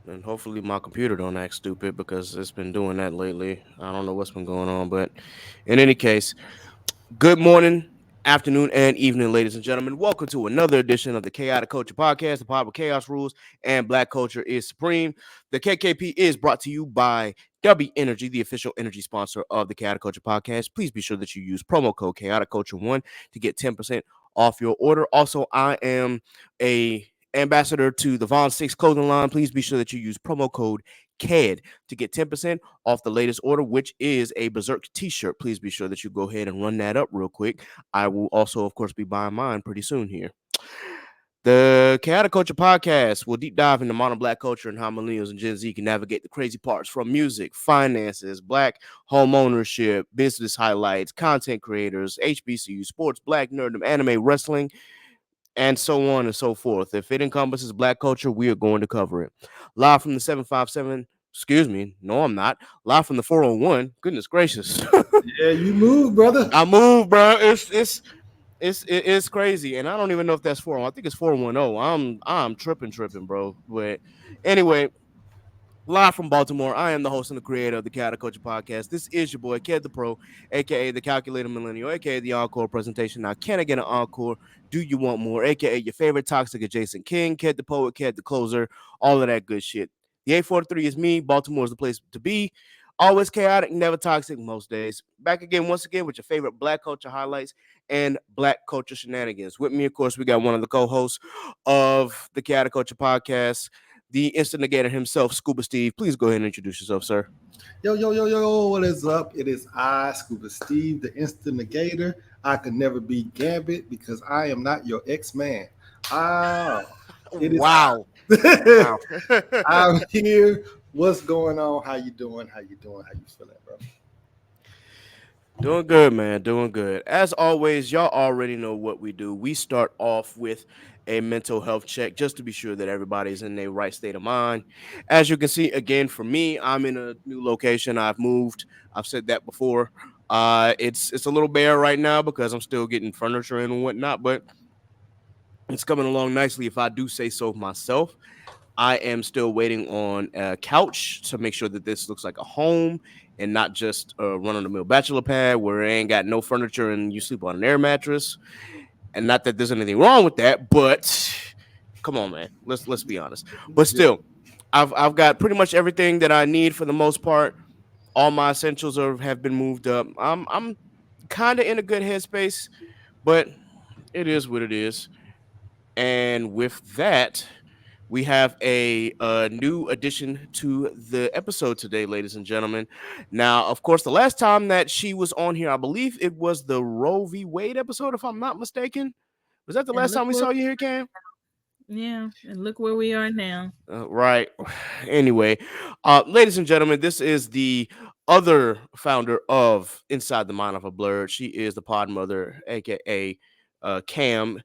And hopefully my computer don't act stupid because it's been doing that lately. I don't know what's been going on, but in any case, good morning, afternoon, and evening, ladies and gentlemen. Welcome to another edition of the Chaotic Culture Podcast, the pod where chaos rules and black culture is supreme. The KKP is brought to you by W Energy, the official energy sponsor of the Chaotic Culture Podcast. Please be sure that you use promo code Chaotic Culture 1 to get 10% off your order. Also, I am a ambassador to the Von 6 clothing line. Please be sure that you use promo code KED to get 10% off the latest order, which is a Berserk t-shirt. Please be sure that you go ahead and run that up real quick. I will also, of course, be buying mine pretty soon here. The Chaotic Culture Podcast will deep dive into modern black culture and how millennials and Gen Z can navigate the crazy parts from music, finances, black home ownership, business highlights, content creators, HBCU, sports, black nerdom, anime, wrestling, and so on and so forth. If it encompasses black culture, we are going to cover it. Live from the 757. Excuse me. No, I'm not. Live from the 401. Goodness gracious. Yeah, you move, brother. I moved, bro. It's crazy. And I don't even know if that's 401. I think it's 410. I'm tripping, bro. But anyway, live from Baltimore, I am the host and the creator of the Chaotic Culture Podcast. This is your boy, Ked the Pro, aka the Calculator Millennial, aka the Encore presentation. Now, can I get an encore? Do you want more? Aka your favorite toxic adjacent king, Ked the Poet, Ked the Closer, all of that good shit. The 843 is me. Baltimore is the place to be. Always chaotic, never toxic most days. Back again, once again, with your favorite black culture highlights and black culture shenanigans. With me, of course, we got one of the co hosts of the Chaotic Culture Podcast, the instant negator himself, Scuba Steve. Please go ahead and introduce yourself, sir. Yo, yo, yo, yo, what is up? It is I, Scuba Steve, the instant negator. I could never be Gambit because I am not your ex-man. Ah, it is Wow. I. Wow. I'm here. What's going on? How you doing? How you doing? How you feeling, bro? Doing good, man. Doing good. As always, y'all already know what we do. We start off with a mental health check just to be sure that everybody's in their right state of mind. As you can see, again, for me, I'm in a new location. I've moved. I've said that before. It's a little bare right now because I'm still getting furniture and whatnot, but it's coming along nicely if I do say so myself. I am still waiting on a couch to make sure that this looks like a home and not just a run of the mill bachelor pad where it ain't got no furniture and you sleep on an air mattress. And not that there's anything wrong with that, but come on, man. Let's be honest. But Yeah. still, I've got pretty much everything that I need for the most part. All my essentials have been moved up. I'm kind of in a good headspace, but it is what it is. And with that, we have a new addition to the episode today, ladies and gentlemen. Now, of course, the last time that she was on here, I believe it was the Roe v. Wade episode, if I'm not mistaken. Was that the And last look time we where saw you here, Cam? yeah, and look where we are now. Right. Anyway, ladies and gentlemen, this is the other founder of Inside the Mind of a Blerd. She is the pod mother, aka Cam.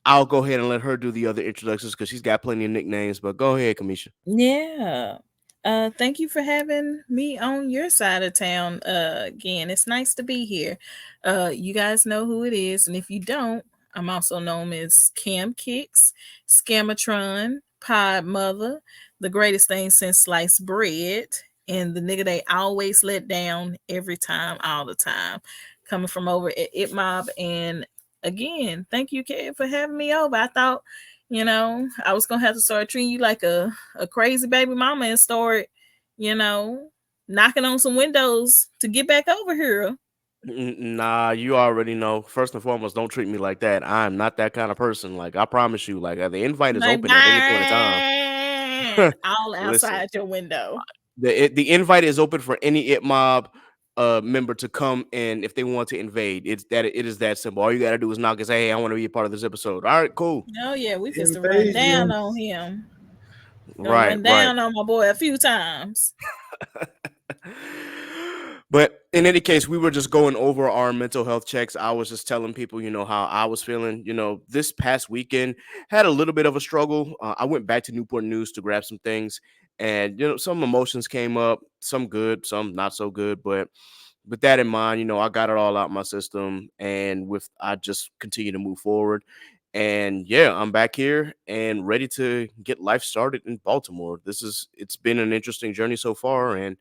I'll go ahead and let her do the other introductions because she's got plenty of nicknames. But go ahead, Kamisha. Yeah. Thank you for having me on your side of town. Again, it's nice to be here. You guys know who it is, and if you don't, I'm also known as KamKickz, Scamatron, Pod Mother, the greatest thing since sliced bread, and the nigga they always let down every time, all the time. Coming from over at ITMOB, and again, thank you, Kid, for having me over. I thought I was gonna have to start treating you like a crazy baby mama and start, you know, knocking on some windows to get back over here. Nah, you already know. First and foremost, don't treat me like that. I'm not that kind of person. Like I promise you, like the invite is Like open at any point in bang, time. all Listen, outside your window. the invite is open for any mob member to come and if they want to invade. It is that simple. All you gotta do is knock and say, "Hey, I want to be a part of this episode." All right, cool. Oh yeah, we fixed to run down Invasion. on him. Gonna Right, run right. down on my boy a few times. But in any case, we were just going over our mental health checks. I was just telling people, how I was feeling. This past weekend had a little bit of a struggle. I went back to Newport News to grab some things, and some emotions came up, some good, some not so good. But with that in mind, I got it all out my system, and with I just continue to move forward. And yeah, I'm back here and ready to get life started in Baltimore. It's been an interesting journey so far, and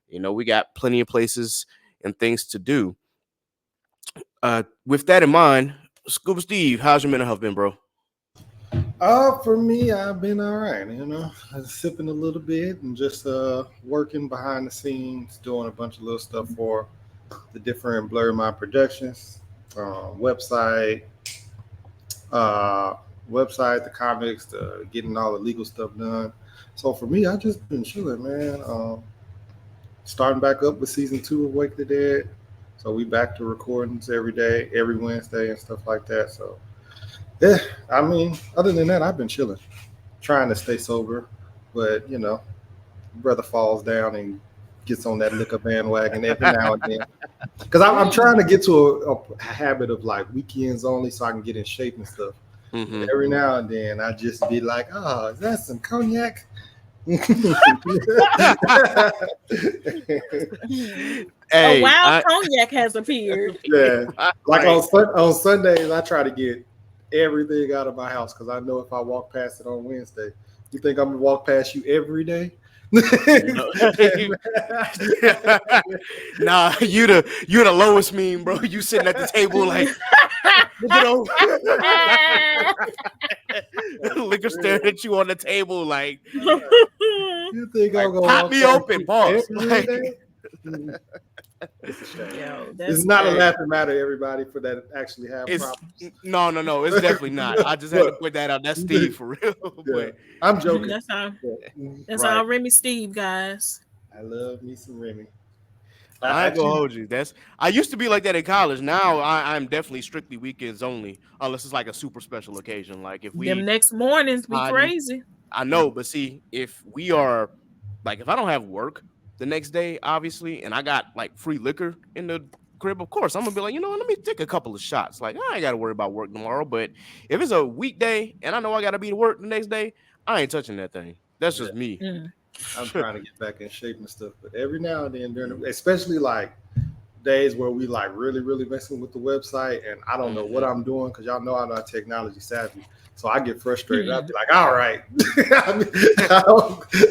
we got plenty of places and things to do. With that in mind, Scuba Steve, how's your mental health been, bro? For me, I've been all right. Sipping a little bit and just working behind the scenes, doing a bunch of little stuff for the different Blerd My Productions website, uh, the comics, getting all the legal stuff done. So for me, I just been chilling, man. Starting back up with season 2 of Wake the Dead. So we back to recordings every day, every Wednesday, and stuff like that. So yeah, I mean, other than that, I've been chilling, trying to stay sober, but brother falls down and gets on that liquor bandwagon every now and then. Because I'm trying to get to a habit of like weekends only, so I can get in shape and stuff. But Hmm. every now and then, I just be like, "Oh, is that some cognac?" Yeah, A Hey, wild cognac has appeared. like right. on Sundays, I try to get everything out of my house because I know if I walk past it on Wednesday, you think I'm gonna walk past you every day? You know, nah, you the lowest meme, bro. You sitting at the table like, look at over, liquor staring at you on the table like, You think I'm gonna pop walk me past open, you pause. every Like, day? Mm, it's a shame. Yo, It's that's not a hey, crazy. laughing matter, everybody, for that actually have it's problems. no, no, no. It's definitely not. I just had to But put that out. That's Steve for real, yeah, but I'm joking. That's all. But, That's right. all. Remy Steve, guys. I love me some Remy. I I ain't gonna actually, hold you. I used to be like that in college. Now I'm definitely strictly weekends only, unless it's like a super special occasion. Like if Them we next mornings be hiding, crazy. I know, but see, if we are like if I don't have work the next day, obviously, and I got like free liquor in the crib, of course, I'm gonna be like, let me take a couple of shots. Like I ain't gotta worry about work tomorrow. But if it's a weekday and I know I gotta be to work the next day, I ain't touching that thing. That's yeah, just me. Mm. I'm trying to get back in shape and stuff. But every now and then, especially like days where we like really, really messing with the website, and I don't know what Hmm. I'm doing because y'all know I'm not technology savvy. So I get frustrated. I'll Hmm. be like, "All right,"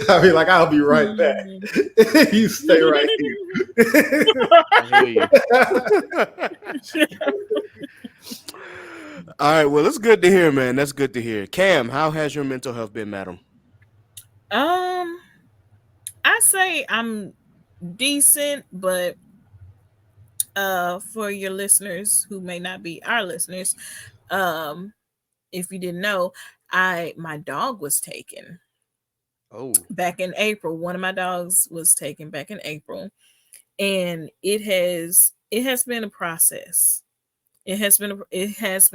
I mean, like I'll be right Hmm. back. You stay right here. I hear you. All right, well, it's good to hear, man. That's good to hear. Cam, how has your mental health been, madam? um, I say I'm decent, but for your listeners who may not be our listeners, um, if you didn't know, I my dog was taken Oh, back in April. One of my dogs was taken back in April, and it has been a process. It has been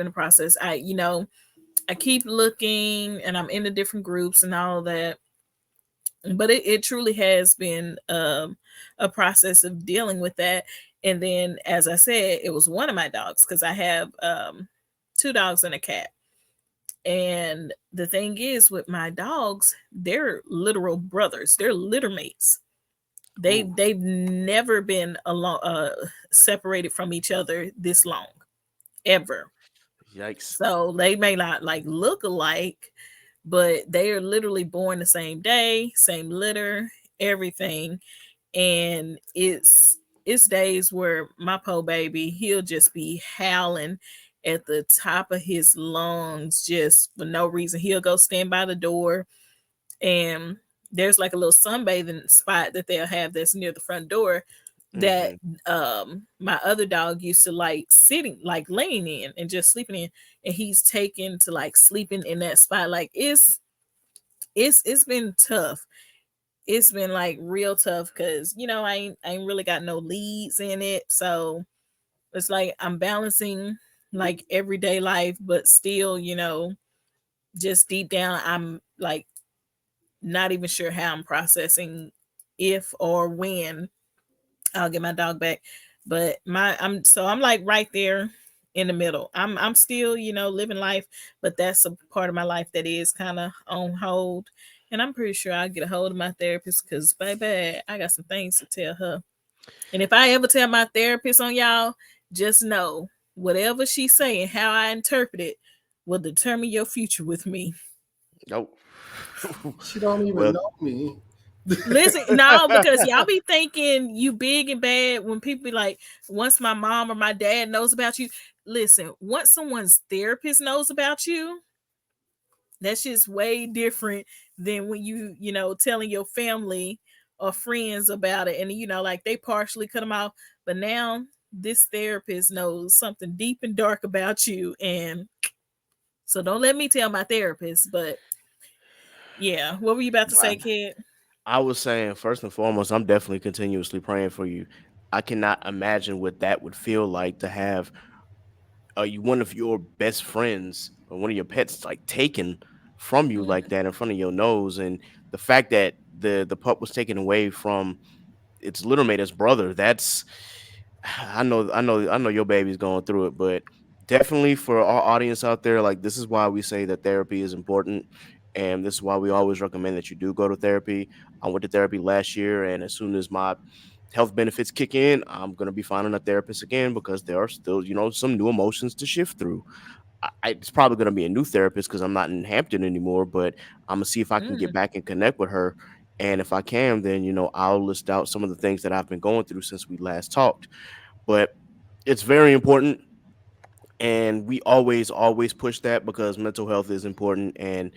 a process. I keep looking, and I'm in the different groups and all of that, but it truly has been a process of dealing with that. And then, as I said, it was one of my dogs because I have two dogs and a cat. And the thing is, with my dogs, they're literal brothers. They're litter mates. oh, They've never been along separated from each other this long, ever. yikes. So they may not like look alike, but they are literally born the same day, same litter, everything. And it's days where my po baby, he'll just be howling at the top of his lungs just for no reason. He'll go stand by the door, and there's like a little sunbathing spot that they'll have that's near the front door that Hmm. my other dog used to like sitting, like laying in and just sleeping in, and he's taken to like sleeping in that spot. Like it's been tough. It's been like real tough because I ain't really got no leads in it. So it's like I'm balancing like everyday life, but still, just deep down I'm like not even sure how I'm processing if or when I'll get my dog back. But I'm like right there in the middle. I'm still, living life, but that's a part of my life that is kind of on hold. And I'm pretty sure I'll get a hold of my therapist because baby, I got some things to tell her. And if I ever tell my therapist on y'all, just know whatever she's saying, how I interpret it, will determine your future with me. Nope. She don't even Well, know me. Listen, no, because y'all be thinking you big and bad when people be like, once my mom or my dad knows about you. Listen, once someone's therapist knows about you, that's just way different than when telling your family or friends about it. And, like they partially cut them off. But now this therapist knows something deep and dark about you. And so don't let me tell my therapist. But yeah, what were you about to say, kid? I was saying, first and foremost, I'm definitely continuously praying for you. I cannot imagine what that would feel like to have one of your best friends or one of your pets like taken from you like Mm, that in front of your nose, and the fact that the pup was taken away from its littermate's brother. That's I know your baby's going through it, but definitely for our audience out there, like this is why we say that therapy is important, and this is why we always recommend that you do go to therapy. I went to therapy last year, and as soon as my health benefits kick in, I'm gonna be finding a therapist again because there are still, some new emotions to shift through. It's probably going to be a new therapist because I'm not in Hampton anymore, but I'm gonna see if I can get mm, back and connect with her. And if I can, then I'll list out some of the things that I've been going through since we last talked. But it's very important, and we always push that because mental health is important, and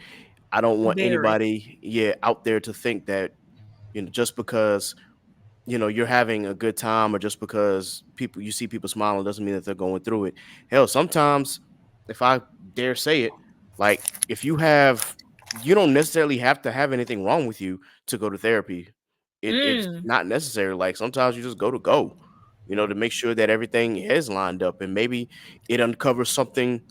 I don't want very. anybody, out there to think that just because you're having a good time or just because you see people smiling doesn't mean that they're going through it. Hell, sometimes, if I dare say it, like if you don't necessarily have to have anything wrong with you to go to therapy. It's Mm, not necessary. Like sometimes you just go, to make sure that everything is lined up, and maybe it uncovers something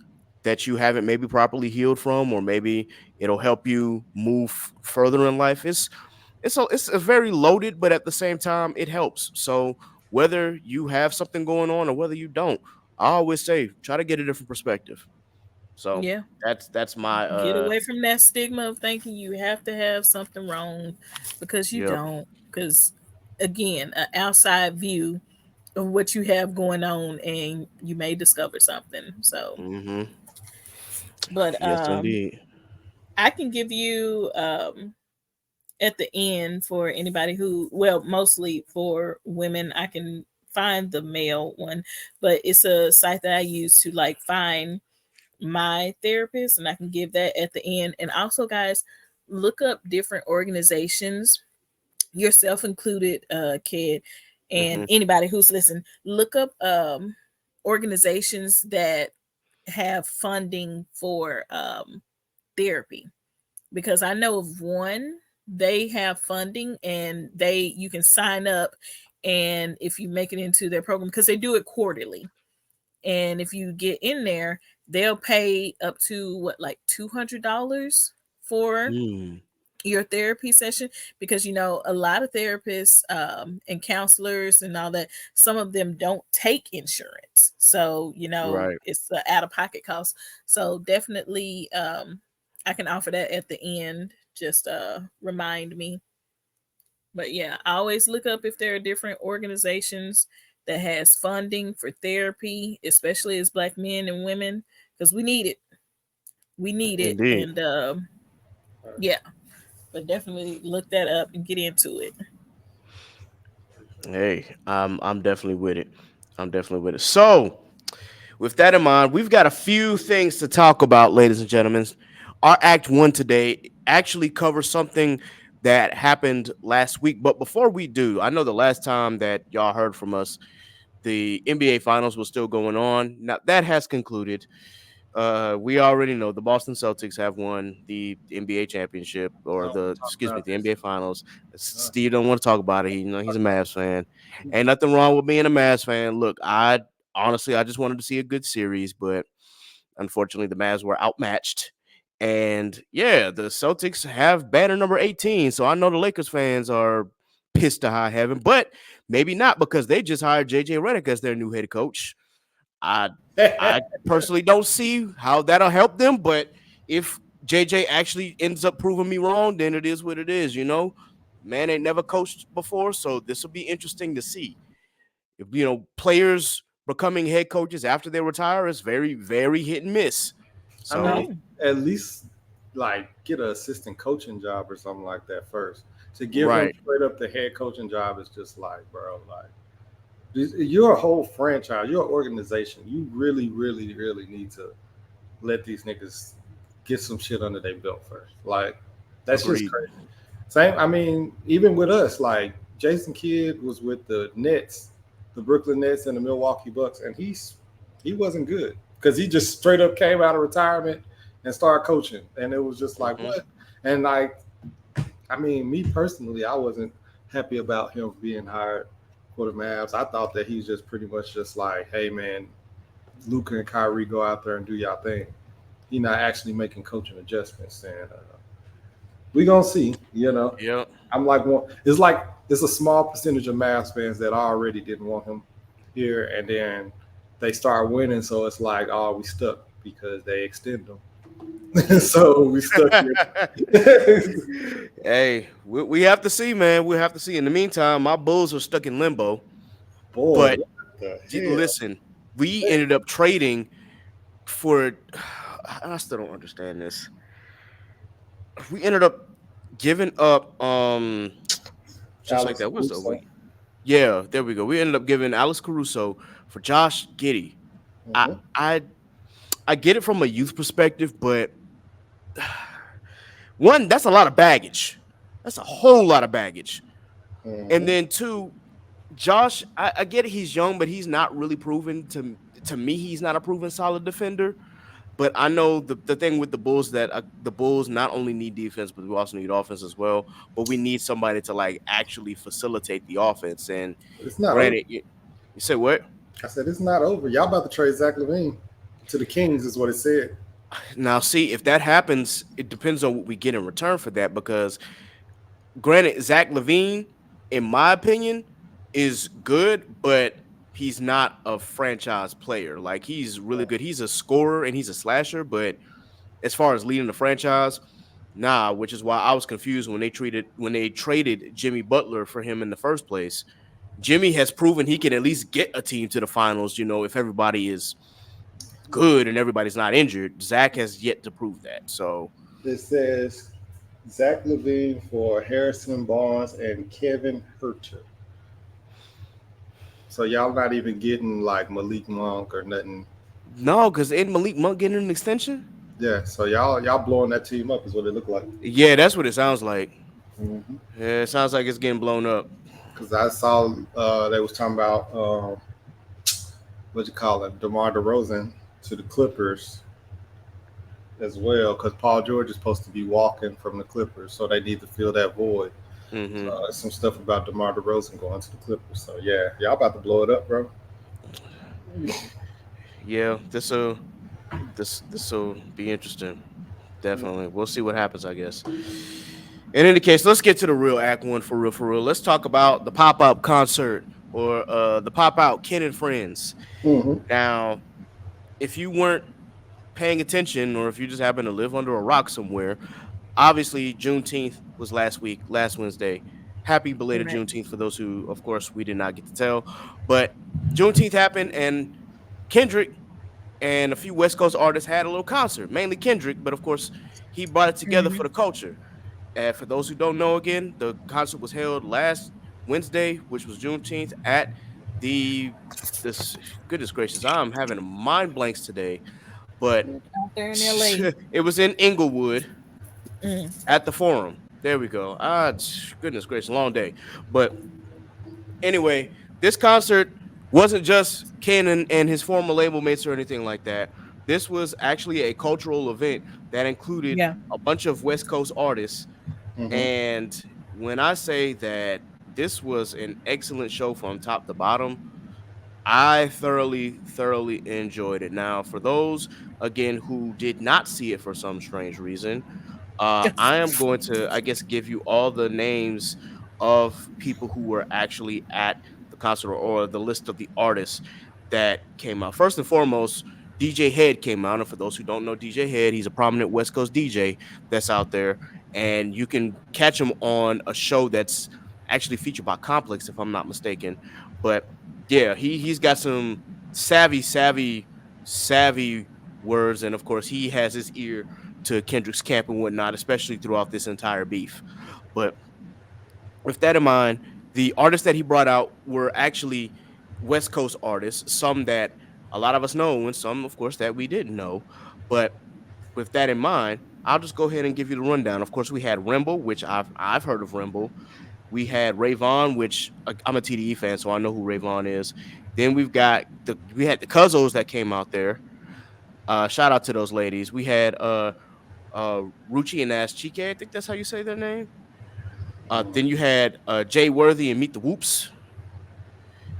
that you haven't maybe properly healed from, or maybe it'll help you move further in life. It's a very loaded, but at the same time, it helps. So whether you have something going on or whether you don't, I always say try to get a different perspective. So yeah. that's my Get away from that stigma of thinking you have to have something wrong because you yep. don't. Because, again, an outside view of what you have going on and you may discover something. So, Hmm. but Yes, indeed. I can give you at the end for anybody who, well, mostly for women, I can find the male one, but it's a site that I use to like find my therapist, and I can give that at the end. And also, guys, look up different organizations, yourself included, kid, and Hmm. anybody who's listening. Look up organizations that have funding for therapy, because I know of one. They have funding, and you can sign up, and if you make it into their program, because they do it quarterly, and if you get in there, they'll pay up to what, like $200 for Mm, your therapy session, because a lot of therapists and counselors and all that, some of them don't take insurance, so right. it's the out of pocket cost. So definitely, I can offer that at the end. Just remind me. But yeah, I always look up if there are different organizations that has funding for therapy, especially as Black men and women, because we need it. We need it. Indeed. And yeah, but definitely look that up and get into it. Hey, I'm definitely with it. I'm definitely with it. So, with that in mind, we've got a few things to talk about, ladies and gentlemen. Our Act One today actually covers something that happened last week. But before we do, I know the last time that y'all heard from us, the NBA Finals was still going on. Now that has concluded. We already know the Boston Celtics have won the NBA championship, or Don't the talk excuse me, about the this. NBA Finals. Uh, Steve don't want to talk about it. He's a Mavs fan. Ain't nothing wrong with being a Mavs fan. Look, I honestly I just wanted to see a good series, but unfortunately the Mavs were outmatched. And yeah, the Celtics have banner number 18. So I know the Lakers fans are pissed to high heaven, but maybe not because they just hired JJ Redick as their new head coach. I I personally don't see how that'll help them, but if JJ actually ends up proving me wrong, then it is what it is, Man ain't never coached before, so this will be interesting to see. If players becoming head coaches after they retire is very, very hit and miss. I So mean, Oh, at least like get an assistant coaching job or something like that first. To give him right, straight up the head coaching job is just like, bro, like you're a whole franchise, you're an organization. You really, really, really need to let these niggas get some shit under their belt first. Like that's just agreed. crazy. Same. I mean, even with us, like Jason Kidd was with the Nets, the Brooklyn Nets, and the Milwaukee Bucks, and he wasn't good because he just straight up came out of retirement and started coaching, and it was just like Hmm. what? And like, I mean, me personally, I wasn't happy about him being hired for the Mavs. I thought that he's just pretty much just like, hey man, Luca and Kyrie go out there and do y'all thing. He not actually making coaching adjustments, and we gonna see. Yep. I'm like one. It's like it's a small percentage of Mavs fans that already didn't want him here, and then they start winning, so it's like, oh, we stuck because they extend them, so we stuck here. Hey, we have to see, man. We have to see. In the meantime, my Bulls are stuck in limbo. Boy, But what the hell? listen, we ended up trading for. I still don't understand this. We ended up giving up. Just like Alex that. What's the Caruso. we? Yeah, there we go. We ended up giving Alex Caruso for Josh Giddey. I Hmm. I I get it from a youth perspective, but one, that's a lot of baggage. That's a whole lot of baggage. And Hmm. then two, Josh, I get it, he's young, but he's not really proven to me. He's not a proven solid defender. But I know the thing with the Bulls that the Bulls not only need defense, but we also need offense as well. But we need somebody to like actually facilitate the offense. And It's not over. granted, you say what? I said it's not over. Y'all about to trade Zach Levine to the Kings, is what it said. Now, see, if that happens, it depends on what we get in return for that. Because granted, Zach Levine, in my opinion, is good, but he's not a franchise player. Like he's really good. He's a scorer and he's a slasher, but as far as leading the franchise, nah. Which is why I was confused when they traded Jimmy Butler for him in the first place. Jimmy has proven he can at least get a team to the finals. If everybody is good and everybody's not injured, Zach has yet to prove that. So It says Zach Levine for Harrison Barnes and Kevin Herter. So y'all not even getting like Malik Monk or nothing. no, because ain't Malik Monk getting an extension? Yeah, so y'all blowing that team up is what it looked like. Yeah, that's what it sounds like. Mm-hmm. Yeah, it sounds like it's getting blown up. Because I saw they was talking about what you call it, DeMar DeRozan to the Clippers as well. Because Paul George is supposed to be walking from the Clippers, so they need to fill that void. So Hmm. some stuff about DeMar DeRozan going to the Clippers. So yeah, y'all about to blow it up, bro. Yeah, this will be interesting. Definitely, we'll see what happens. I guess. In any case, let's get to the real act one for real. For real, let's talk about the pop up concert or the pop out Ken and Friends. Mm-hmm. Now, if you weren't paying attention, or if you just happen to live under a rock somewhere, obviously Juneteenth was last week, last Wednesday. Happy belated right. Juneteenth for those who, of course, we did not get to tell. But Juneteenth happened, and Kendrick and a few West Coast artists had a little concert, mainly Kendrick, but of course, he brought it together Hmm. for the culture. And for those who don't know, again, the concert was held last Wednesday, which was Juneteenth, at the this goodness gracious, I'm having mind blanks today, but Out there in LA. it was in Inglewood Mm. at the Forum. There we go. Goodness gracious, long day. But anyway, this concert wasn't just Ken and his former label mates or anything like that. This was actually a cultural event that included Yeah. a bunch of West Coast artists. Mm-hmm. And when I say that this was an excellent show from top to bottom, I thoroughly enjoyed it. Now, for those again who did not see it for some strange reason, I am going to, I guess, give you all the names of people who were actually at the concert or the list of the artists that came out. First and foremost, DJ Head came out. And for those who don't know DJ Head, he's a prominent West Coast DJ that's out there. And you can catch him on a show that's actually featured by Complex, if I'm not mistaken. But yeah, he's got some savvy words, and of course he has his ear to Kendrick's camp and whatnot, especially throughout this entire beef. But with that in mind, the artists that he brought out were actually West Coast artists, some that a lot of us know, and some, of course, that we didn't know. But with that in mind, I'll just go ahead and give you the rundown. Of course, we had Rimble, which I've heard of Rimble. We had Rayvon, which I'm a TDE fan, so I know who Rayvon is. Then we had the Cuzzos that came out there. Shout out to those ladies. We had Ruchi and Ash Chike, I think that's how you say their name. Then you had Jay Worthy and Meet the Whoops.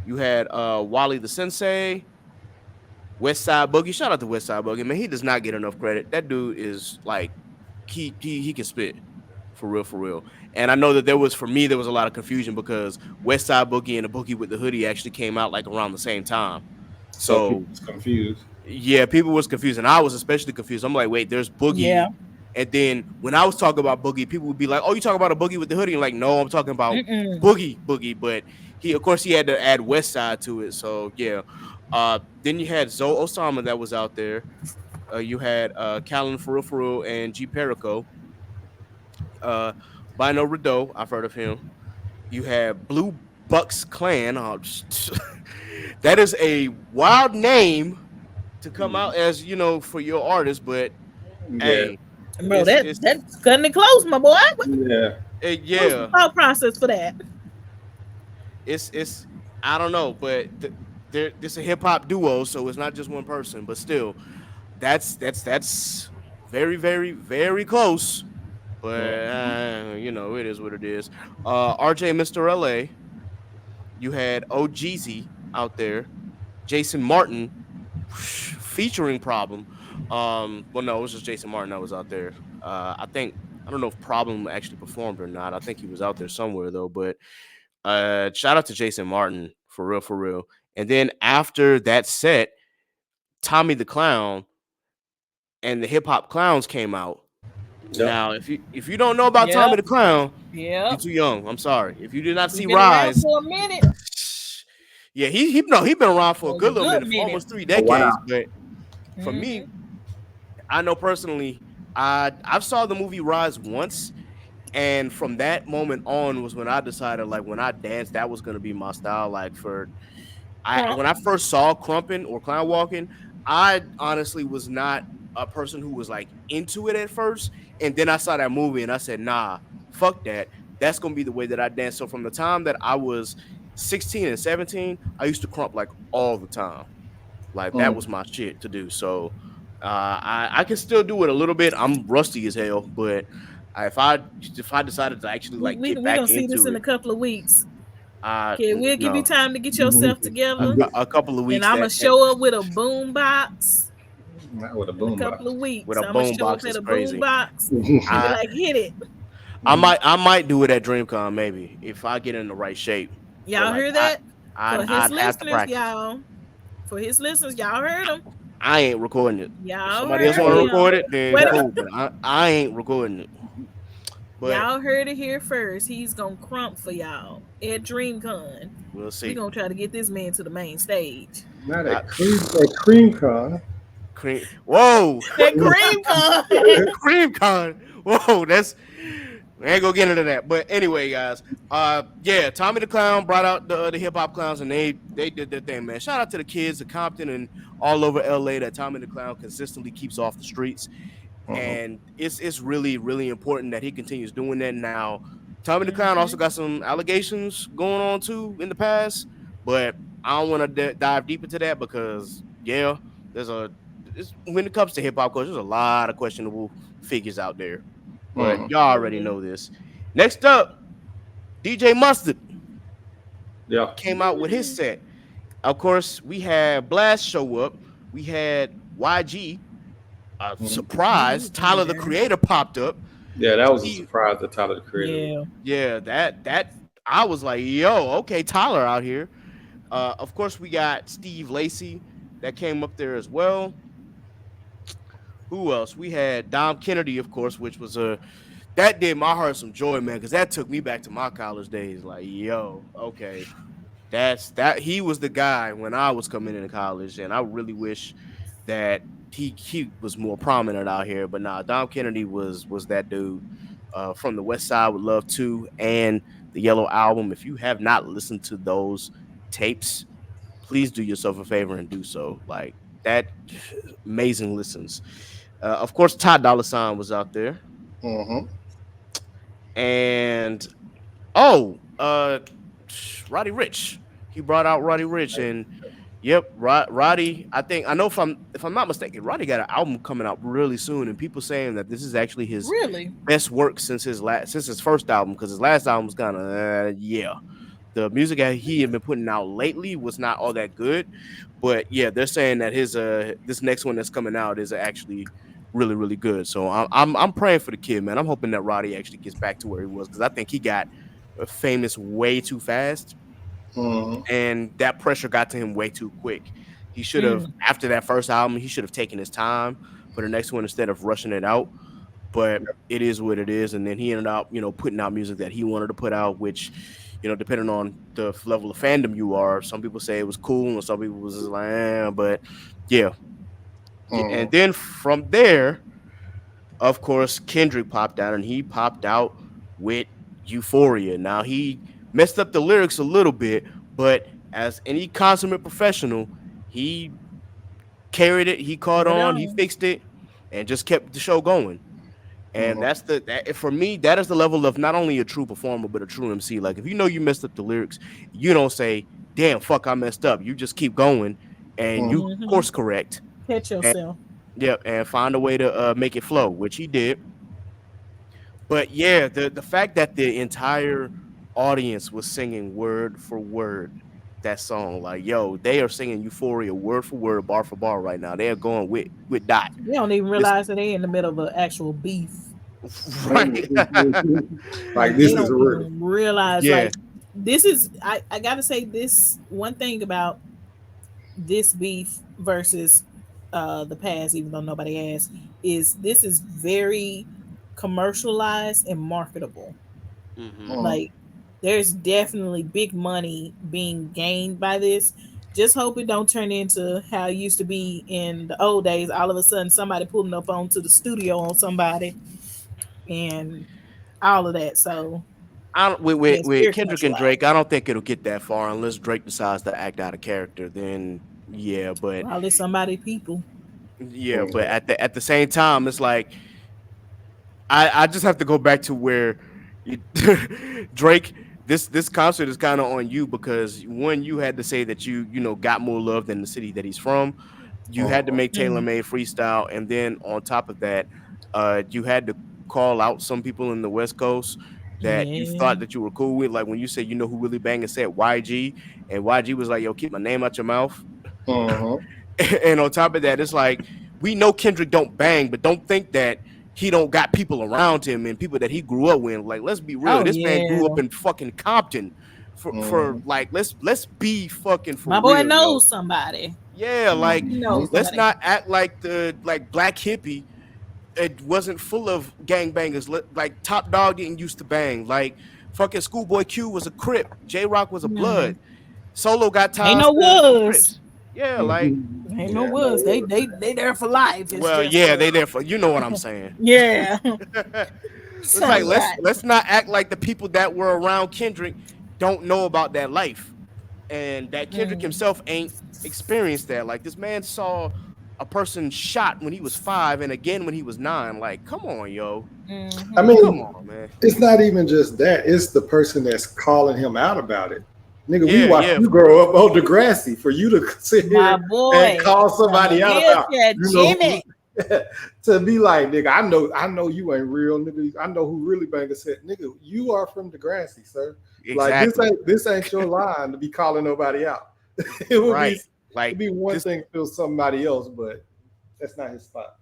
You had Wally the Sensei, West Side Boogie. Shout out to West Side Boogie, man. He does not get enough credit. That dude is like he can spit for real, for real. And I know that for me there was a lot of confusion because West Side Boogie and the Boogie with the Hoodie actually came out like around the same time. So So people's confused. yeah, people was confused, and I was especially confused. I'm like, wait, there's Yeah. Boogie, and then when I was talking about Boogie, people would be like, "Oh, you talking about a Boogie with the hoodie?" And like, no, I'm talking about Mm-mm. Boogie. But of course, he had to add West Side to it. So yeah. Then you had Zoe Osama that was out there. You had Callan Farufuru and G Perico. Uh, Bino Rideau, I've heard of him. You had Blue Bucks Clan. That is a wild name to come out as for your artist, but Yeah, hey, Bro, it's that's cutting it close, my boy. yeah. What's the yeah, thought process for that? it's I don't know, but this a hip hop duo, so it's not just one person, but still, that's very very very close. But it is what it is. RJ Mr. LA, you had OGZ out there, Jason Martin featuring Problem. Well, no, it was just Jason Martin that was out there. I don't know if Problem actually performed or not. I think he was out there somewhere though. But shout out to Jason Martin for real, for real. And then after that set, Tommy the Clown and the Hip Hop Clowns came out. Yep. Now, if you don't know about Tommy Yep. the Clown, you're Yep. too young. I'm sorry. If you did not We've see been around Rise, for a minute. yeah, he been around for a For a good little good minute, for minute. almost 3 Oh wow. decades. But for Mm-hmm. me, I know personally, I've saw the movie Rise once, and from that moment on was when I decided, like, when I danced, that was gonna be my style. Like Crump. when I first saw Crumpin' or Clown Walking, I honestly was not a person who was like into it at first, and then I saw that movie and I said, nah, fuck that. That's gonna be the way that I dance. So from the time that I was 16 and 17, I used to crump like all the time. Like that was Mm. my shit to do. So I can still do it a little bit. I'm rusty as hell, but if I decided to actually We like we get we back gonna see this into in it, a couple of weeks. Okay, we'll give you no, time to get yourself together, a couple of and weeks I'm gonna that show up with a boom box Not with a in a boombox. couple of with weeks. a I'm gonna boom show up box at is a boom crazy. box and be I like, hit it. I might do it at DreamCon maybe if I get in the right shape. But Y'all like hear that? For his I'd have to listeners, practice. y'all. For his listeners, y'all heard him. I ain't recording it. If Y'all somebody else heard want to Hey, him. record it, then Wait a cool. But I ain't recording it. But Y'all heard it here first. He's gonna crump for y'all at DreamCon. we'll We see. gonna try to get this man to the main stage. not I, at cream con. cream. Whoa, At DreamCon. cream con. Whoa, that's. We ain't gonna get into that. But anyway, guys. Yeah, Tommy the Clown brought out the hip hop clowns, and they did their thing, man. Shout out to the kids of Compton and all over LA that Tommy the Clown consistently keeps off the streets. Uh-huh. And it's really really important that he continues doing that. Now Tommy the Clown also Mhm. got some allegations going on too in the past, but I don't want to dive deep into that because yeah, there's when it comes to hip hop culture, there's a lot of questionable figures out there, but Uh-huh. y'all already know this. Next up, DJ Mustard Yeah. came out with his set. Of course, we had Blast show up, we had YG, Mhm. surprise, Tyler the Creator popped up. Yeah, that was a Steve, surprise that Tyler the Creator. Yeah. yeah, that I was like, yo, okay, Tyler out here. Of course, we got Steve Lacy that came up there as well. Who else? We had Dom Kennedy, of course, which was that did my heart some joy, man, because that took me back to my college days. Like, yo, okay, he was the guy when I was coming into college, and I really wish that he was more prominent out here. But nah, Dom Kennedy was that dude from the West Side with Love 2 and the Yellow Album. If you have not listened to those tapes, please do yourself a favor and do so. Like that, amazing listens. Of course, Ty Dolla Sign was out there, Mm-hmm. and oh, Roddy Rich. He brought out Roddy Rich, and yep, Roddy. I know if I'm not mistaken, Roddy got an album coming out really soon, and people saying that this is actually his Really? best work since his first album, because his last album was kind of yeah. The music that he had been putting out lately was not all that good, but yeah, they're saying that his this next one that's coming out is actually really good. So I'm praying for the kid, man. I'm hoping that Roddy actually gets back to where he was, because I think he got famous way too fast, Mm-hmm. and that pressure got to him way too quick. He should have, Mm. after that first album, he should have taken his time for the next one instead of rushing it out. But it is what it is. And then he ended up, putting out music that he wanted to put out, which, depending on the level of fandom you are, some people say it was cool, and some people was just like, but yeah. And Mm-hmm. then from there, of course, Kendrick popped out, and he popped out with Euphoria. Now, he messed up the lyrics a little bit, but as any consummate professional, he carried it, he caught Right on, he on. fixed it, and just kept the show going. And Mm-hmm. for me, that is the level of not only a true performer, but a true MC. Like, if you know you messed up the lyrics, you don't say, damn, fuck, I messed up. You just keep going, and you Mm-hmm. course correct, Catch and yourself. yeah, and find a way to make it flow, which he did. But yeah, the fact that the entire audience was singing word for word that song, like, yo, they are singing Euphoria word for word, bar for bar right now. They are going with Dot. They don't even This realize that they in the middle of an actual beef. right. Like They this is don't real. even realize, Yeah. like, this is, I gotta say this one thing about this beef versus the past, even though nobody asked, is this is very commercialized and marketable. Hmm. Mm-hmm. Like, there's definitely big money being gained by this. Just hope it don't turn into how it used to be in the old days. All of a sudden, somebody pulling up onto the studio on somebody and all of that. So I don't yeah, it's with very Kendrick and Drake. commercialized. I don't think it'll get that far unless Drake decides to act out of character. Then yeah, but Probably somebody people. yeah, but Mm-hmm. at the same time, it's like I just have to go back to where you, Drake. This concert is kind of on you, because one, you had to say that you got more love than the city that he's from. You had to Mm-hmm. make tailor Mm, made freestyle, and then on top of that, you had to call out some people in the West Coast that you yeah. thought that you were cool with. Like when you said, who really bang, and said YG, and YG was like, yo, keep my name out your mouth. Mm-hmm. And on top of that, it's like, we know Kendrick don't bang, but don't think that he don't got people around him and people that he grew up with. Like, let's be real. Oh This man grew up yeah. in fucking Compton. For Mm-hmm. like, let's be fucking for My boy real, yo. knows somebody. Yeah, like, He Mm-hmm. knows let's somebody. not act like the like Black Hippie. It wasn't full of gangbangers. Like Top Dog didn't used to bang. Like fucking Schoolboy Q was a Crip. J Rock was a Mm. Blood. Solo got Ain't ties no to was. Crips. Yeah, like, Mm-hmm. Ain't no Yeah, no was. worries. They there for life. It's well, just yeah, they there for, you know what I'm saying. yeah. It's like, let's Somebody. let's not act like the people that were around Kendrick don't know about that life, and that Kendrick Mm. himself ain't experienced that. Like, this man saw a person shot when he was 5 and again when he was 9. Like, come on, yo, I Mm-hmm. come mean, on, man. it's not even just that. It's the person that's calling him out about it. Nigga, we Yeah, watched yeah, you for grow real. up on Degrassi for you to sit My here and boy call from a somebody out about, wheelchair, you know, Jimmy. to be like, nigga, I know you ain't real, nigga. I know who really banged said, nigga, you are from Degrassi, sir. Like Exactly. this ain't your line to be calling nobody out. it would be Right. it'd Like be one this. thing if it was somebody else, but that's not his spot.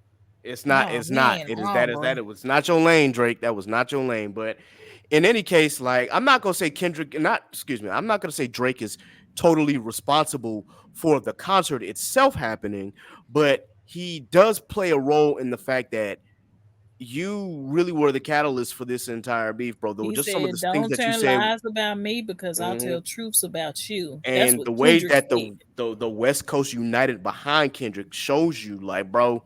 It's not. Oh It's not. man, It is that. Is Arbor. that. It was not your lane, Drake. That was not your lane. But in any case, like, I'm not gonna say Kendrick. Not, excuse me. I'm not gonna say Drake is totally responsible for the concert itself happening, but he does play a role in the fact that you really were the catalyst for this entire beef, bro. Though He just some of said, the things "Don't that you turn said. lies about me because I'll Mhm. tell truths about you." That's And what the way Kendrick that said. the West Coast united behind Kendrick shows you, like, bro,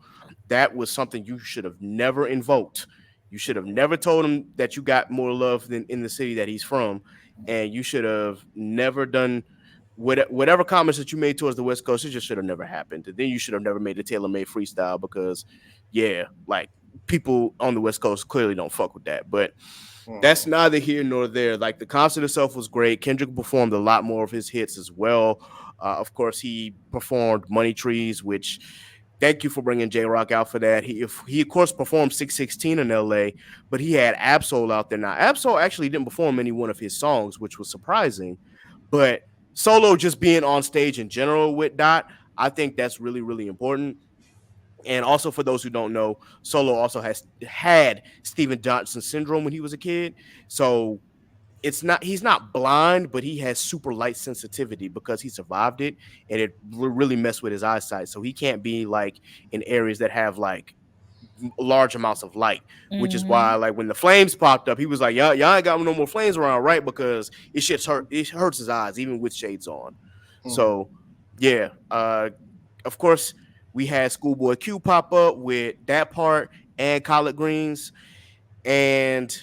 that was something you should have never invoked. You should have never told him that you got more love than in the city that he's from, and you should have never done whatever comments that you made towards the West Coast. It just should have never happened. And then you should have never made the tailor made freestyle because, yeah, like people on the West Coast clearly don't fuck with that. But that's Mhm. neither here nor there. Like the concert itself was great. Kendrick performed a lot more of his hits as well. Of course, he performed Money Trees, which thank you for bringing J Rock out for that. He of course performed 616 in LA, but he had Absol out there. Now Absol actually didn't perform any one of his songs, which was surprising. But Solo just being on stage in general with Dot, I think that's really really important. And also, for those who don't know, Solo also has had Steven Johnson syndrome when he was a kid. So he's not blind, but he has super light sensitivity because he survived it, and it really messed with his eyesight. So he can't be like in areas that have like large amounts of light, which is Mm-hmm. why like when the flames popped up, he was like, y'all ain't got no more flames around, right? Because it hurts his eyes even with shades on. Mhm. So yeah, of course, we had Schoolboy Q pop up with that part and Collard Greens. And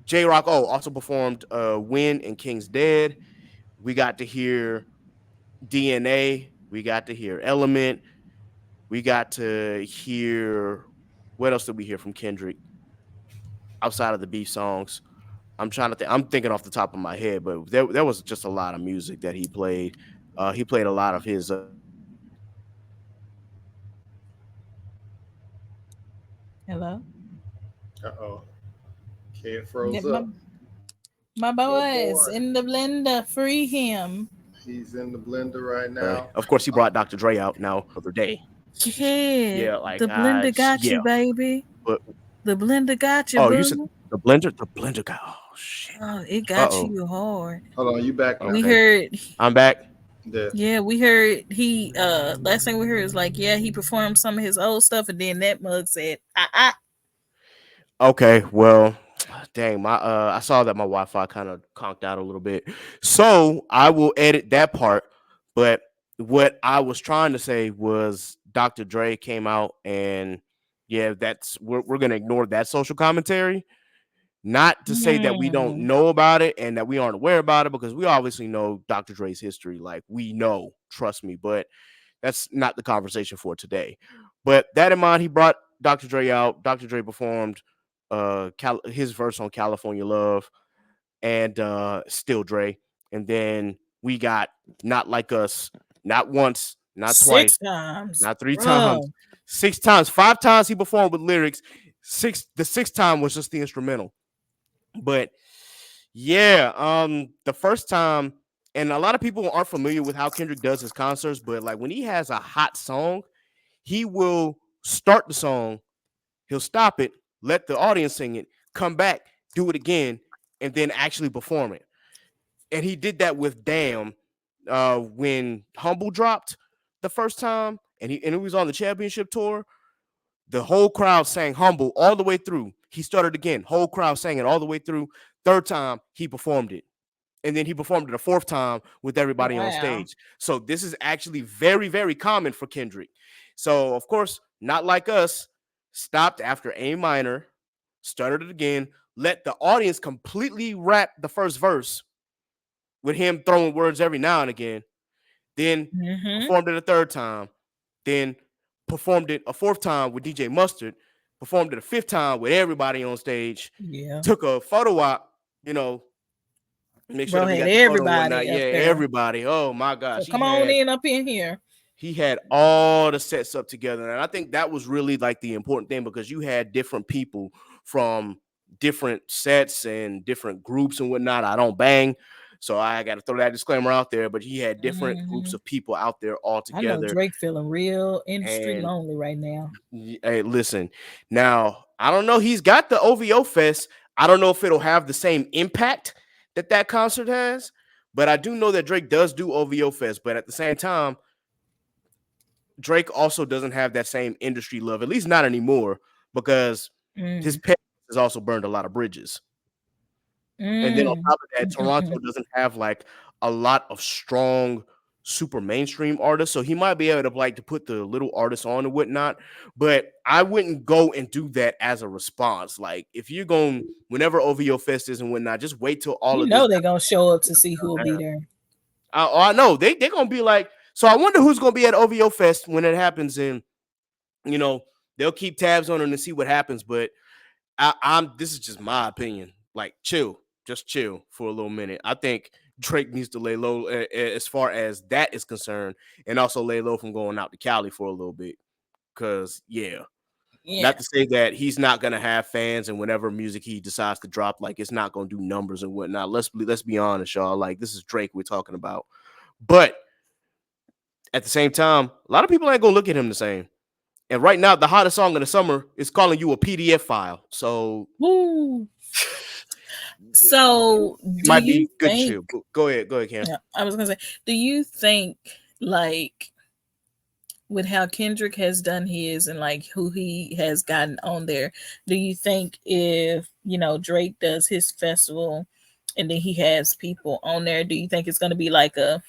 J Rock, also performed Win and King's Dead. We got to hear DNA. We got to hear Element. We got to hear, what else did we hear from Kendrick outside of the beef songs? I'm trying to think. I'm thinking off the top of my head, but there was just a lot of music that he played. He played a lot of his Hello. Uh-oh. Kid Get froze my up. my Oh boys boy. in the blender. Free him. He's in the blender right now. of course, he brought Dr. Dre out now the other day. Yeah, Yeah, like the blender got yeah, you, baby. but The blender got you, oh, you said boo. the blender guy. Oh shit. Oh, it Uh got oh. you hard. Hold on, you back now. We Okay, heard, I'm back. Yeah. yeah, we heard he last thing we heard was like, yeah, he performed some of his old stuff, and then that mug said, Okay, well, dang, I saw that my Wi-Fi kind of conked out a little bit, so I will edit that part. But what I was trying to say was Dr. Dre came out, and yeah, we're gonna ignore that social commentary. Not to say that we don't hmm. know about it and that we aren't aware about it, because we obviously know Dr. Dre's history. Like we know, trust me. But that's not the conversation for today. But that in mind, he brought Dr. Dre out. Dr. Dre performed his verse on California Love and Still Dre. And then we got Not Like Us, not once, not twice, 6 times, not three times, bro. 6 times, 5 times he performed with lyrics. The sixth time was just the instrumental. But yeah, the first time, and a lot of people aren't familiar with how Kendrick does his concerts, but like when he has a hot song, he will start the song, he'll stop it, let the audience sing it, come back, do it again, and then actually perform it. And he did that with Damn when Humble dropped the first time, and he was on the championship tour. The whole crowd sang Humble all the way through. He started again, whole crowd sang it all the way through. Third time, he performed it, and then he performed it a fourth time with everybody on Wow. stage. So this is actually very, very common for Kendrick. So of course, Not Like Us stopped after A minor, started it again, let the audience completely rap the first verse with him throwing words every now and again, then Mm-hmm. performed it a third time, then performed it a fourth time with DJ Mustard, performed it a fifth time with everybody on stage, Yeah. took a photo op, you know, make sure Bro that we had got the photo and whatnot. everybody Yeah, up there. everybody. Oh my So gosh, come on in up in here. he had all the sets up together, and I think that was really like the important thing, because you had different people from different sets and different groups and whatnot. I don't bang, so I got to throw that disclaimer out there. But he had different groups Hmm. of people out there all I know together, Drake feeling real industry and lonely right now. hey, listen, now I don't know. He's got the OVO Fest. I don't know if it'll have the same impact that that concert has, but I do know that Drake does do OVO Fest. But at the same time, Drake also doesn't have that same industry love, at least not anymore, because Mm, his past has also burned a lot of bridges. And then on mm, top of that, Toronto doesn't have like a lot of strong super mainstream artists. So he might be able to like to put the little artists on and whatnot. But I wouldn't go and do that as a response. Like if you're going whenever OVO Fest is and whatnot, just wait till all you of this know they're gonna show up to see who will down. be there. I know they're gonna be like, so I wonder who's gonna be at OVO Fest when it happens, and you know, they'll keep tabs on them to see what happens. But I'm this is just my opinion. Like, chill, just chill for a little minute. I think Drake needs to lay low as far as that is concerned, and also lay low from going out to Cali for a little bit. Cause yeah, Yeah, not to say that he's not gonna have fans, and whenever music he decides to drop, like it's not gonna do numbers and whatnot. Let's be honest, y'all. Like this is Drake we're talking about, but at the same time, a lot of people ain't gonna look at him the same. And right now, the hottest song of the summer is calling you a PDF file. So woo. it So, do might you be good think? chill. Go ahead, Cam. Yeah, I was gonna say, do you think like with how Kendrick has done his and like who he has gotten on there, do you think if Drake does his festival and then he has people on there, do you think it's gonna be like a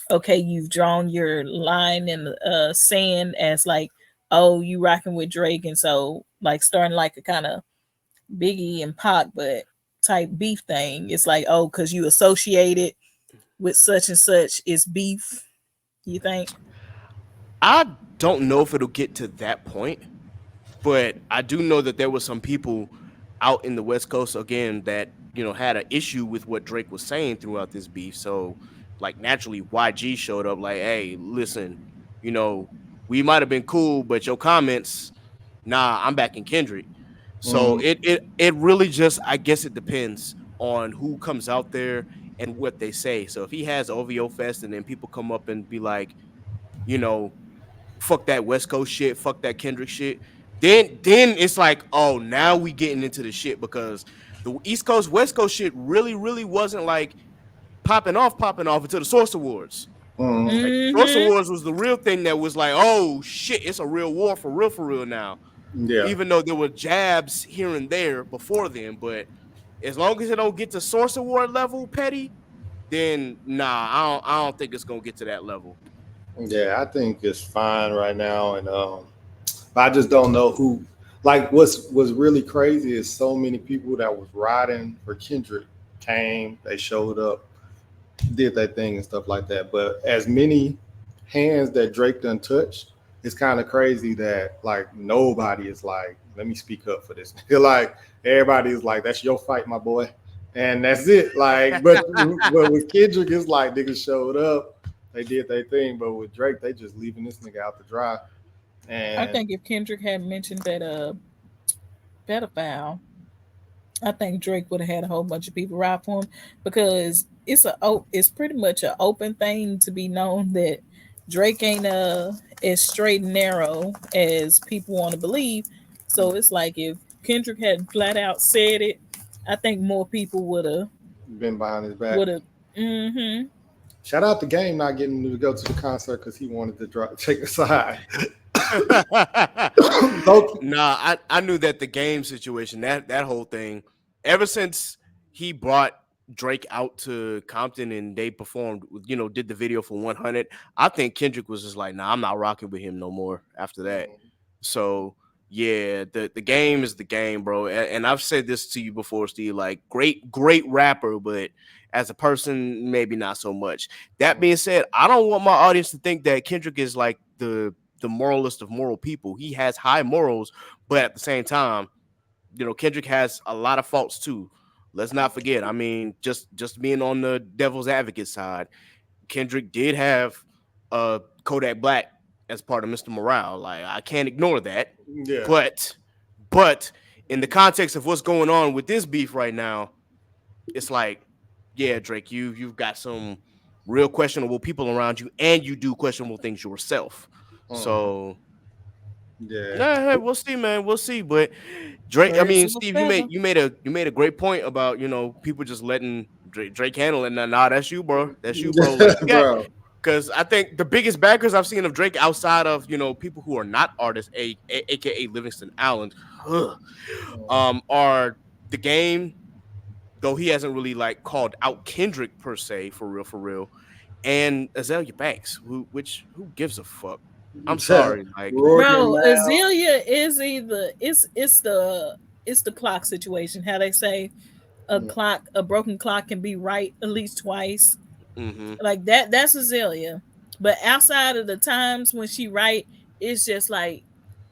okay, you've drawn your line in the sand as like, oh, you rocking with Drake, and so like starting like a kind of Biggie and Pac, but type beef thing. It's like, oh, because you associate it with such and such, it's beef. You think? I don't know if it'll get to that point, but I do know that there was some people out in the West Coast again that had an issue with what Drake was saying throughout this beef. So, like naturally, YG showed up like, "Hey, listen, you know, we might have been cool, but your comments, nah, I'm back in Kendrick." So Mm, it really just I guess it depends on who comes out there and what they say. So if he has OVO Fest and then people come up and be like, you know, fuck that West Coast shit, fuck that Kendrick shit. Then it's like, oh, now we getting into the shit because the East Coast West Coast shit really wasn't like popping off until the Source Awards. mm, Like the Source Mm-hmm. Awards was the real thing that was like, oh shit, it's a real war for real now. yeah, Even though there were jabs here and there before then, but as long as it don't get to Source Award level petty, then nah, I don't think it's gonna get to that level. yeah. I think it's fine right now, and but I just don't know who. Like, what's really crazy is so many people that was riding for Kendrick came, they showed up, did their thing and stuff like that. But as many hands that Drake done touched, it's kind of crazy that like nobody is like, let me speak up for this. Like everybody is like, that's your fight, my boy, and that's it. Like, but with Kendrick, it's like niggas showed up, they did their thing, but with Drake, they just leaving this nigga out to dry. I And think if Kendrick had mentioned that pedophile, I think Drake would have had a whole bunch of people ride for him because it's pretty much an open thing to be known that Drake ain't as straight and narrow as people want to believe. So it's like if Kendrick had flat out said it, I think more people been behind his back. would have. Mm-hmm. Shout out the game not getting to go to the concert because he wanted to take a side. Low, Nah, I knew that the game situation, that whole thing, ever since he brought Drake out to Compton and they performed, did the video for 100, I think Kendrick was just like, nah, I'm not rocking with him no more after that. So yeah, the game is the game, bro. And I've said this to you before, Steve. Like, great rapper, but as a person, maybe not so much. That being said, I don't want my audience to think that Kendrick is like the moralist of moral people. He has high morals, but at the same time, Kendrick has a lot of faults too. Let's not forget. I mean, just being on the devil's advocate side, Kendrick did have Kodak Black as part of Mr. Morale. Like I can't ignore that. yeah. But but in the context of what's going on with this beef right now, it's like, yeah, Drake, you've got some real questionable people around you, and you do questionable things yourself. Mhm. So Yeah. nah, hey, we'll see, man. We'll see. But Drake, I Birds mean, of a Steve, you feather. made a great point about people just letting Drake handle it. Nah, that's you, bro. That's you, bro. Like you got Bro. Because I think the biggest backers I've seen of Drake outside of people who are not artists, aka Livingston Allen, ugh, are the game. Though he hasn't really like called out Kendrick per se, for real, and Azalea Banks, who gives a fuck? I'm sorry, like Roaring Bro, loud. Azalea is either it's the clock situation. How they say a broken clock can be right at least twice. hmm Like that's Azalea. But outside of the times when she right, it's just like,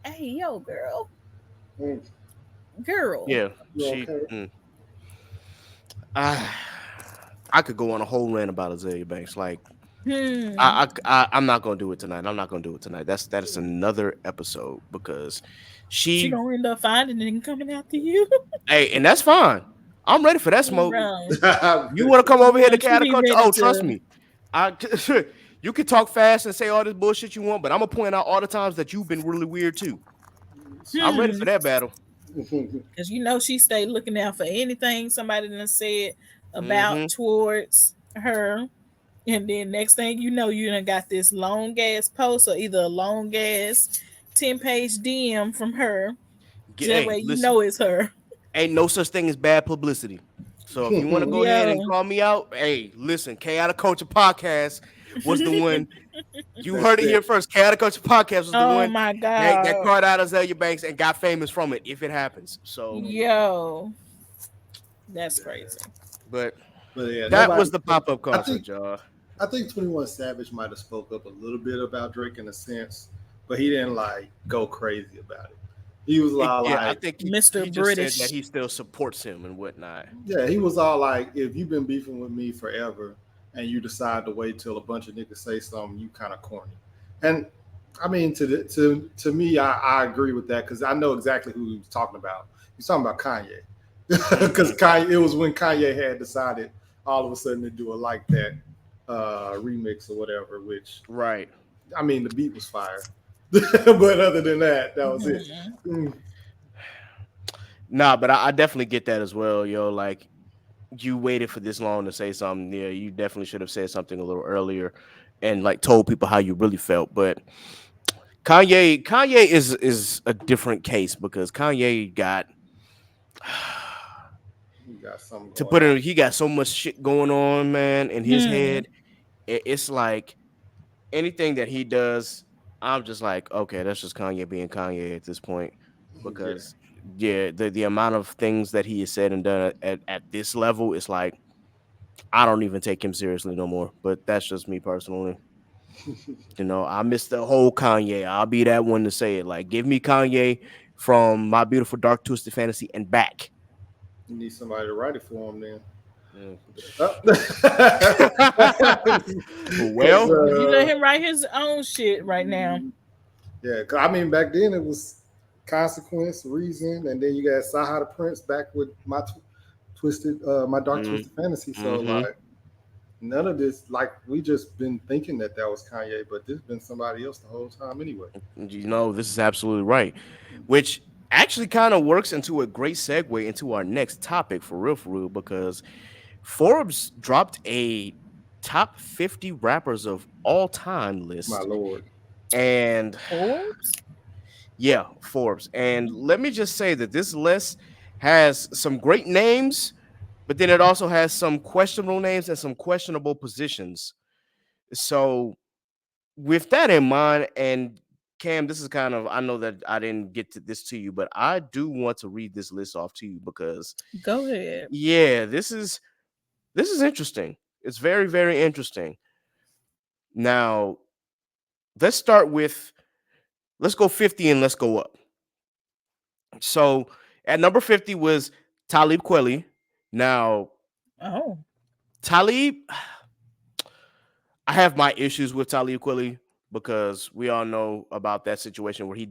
hey yo, Mm, girl. yeah, you she. okay? I, I could go on a whole rant about Azalea Banks. Like Hmm. I'm not gonna do it tonight. I'm not gonna do it tonight. That is another episode because She she. gonna end up finding it and coming after you. Hey, and that's fine. I'm ready for that smoke. Bro. You want to come over here to She be counterculture? ready Oh, trust to me. I you can talk fast and say all this bullshit you want, but I'm gonna point out all the times that you've been really weird too. I'm ready for hmm. that battle. Cause she stayed looking out for anything somebody done said about hmm towards her. And then next thing you know, you done got this long ass post or either a long ass 10-page DM from her. That Hey, way you listen. know it's her. Ain't no such thing as bad publicity. So if you want to go ahead and Yo. call me out, hey, listen, Chaotic Culture Podcast was the one. You That's heard it here it. first. Chaotic Culture Podcast was the Oh one my that god. called out Azalea Banks and got famous from it, if it happens. So, Yo. That's Yeah. crazy. but But yeah, that nobody. was the pop up I concert, think y'all. I think 21 Savage might have spoke up a little bit about Drake in a sense, but he didn't like go crazy about it. He was all Yeah, I like, think Mr. he just said that British. he still supports him and whatnot. yeah, he was all like, if you've been beefing with me forever and you decide to wait till a bunch of niggas say something, you kind of corny. And I mean, to me, I agree with that because I know exactly who he was talking about. He's talking about Kanye, because hmm Kanye. It was when Kanye had decided all of a sudden to do a like that remix or whatever. Which Right. I mean, the beat was fire, but other than that, that was it. Mhm. Mm, Nah, but I definitely get that as well, yo. Like you waited for this long to say something. Yeah, you definitely should have said something a little earlier and like told people how you really felt. But Kanye is a different case because Kanye got we got something to going put on. it. He got so much shit going on, man, in his Hmm. head. It's like anything that he does, I'm just like, okay, that's just Kanye being Kanye at this point. Yeah, Because yeah, the amount of things that he has said and done at this level, it's like I don't even take him seriously no more. But that's just me personally. I miss the whole Kanye. I'll be that one to say it. Like, give me Kanye from My Beautiful Dark Twisted Fantasy and back. you need somebody to write it for him then. Mm. Because Well, You let him write his own shit right now. yeah, 'cause I mean back then it was consequence, reason, and then you got Saha the Prince back with my dark mm, twisted fantasy. So hmm like none of this, like we just been thinking that that was Kanye, but this been somebody else the whole time anyway. this is absolutely right. Which actually kind of works into a great segue into our next topic for real, because Forbes dropped a top 50 rappers of all time My list. lord. And Forbes? yeah, Forbes. And let me just say that this list has some great names, but then it also has some questionable names and some questionable positions. So, with that in mind, and Cam, this is kind of, I know that I didn't get to this to you, but I do want to read this list off to you because, Go ahead. yeah, this is interesting. It's very, very interesting. Now, let's start with, let's go 50 and let's go up. So at number 50 was Talib Kweli. Now, Oh. Talib, I have my issues with Talib Kweli because we all know about that situation where he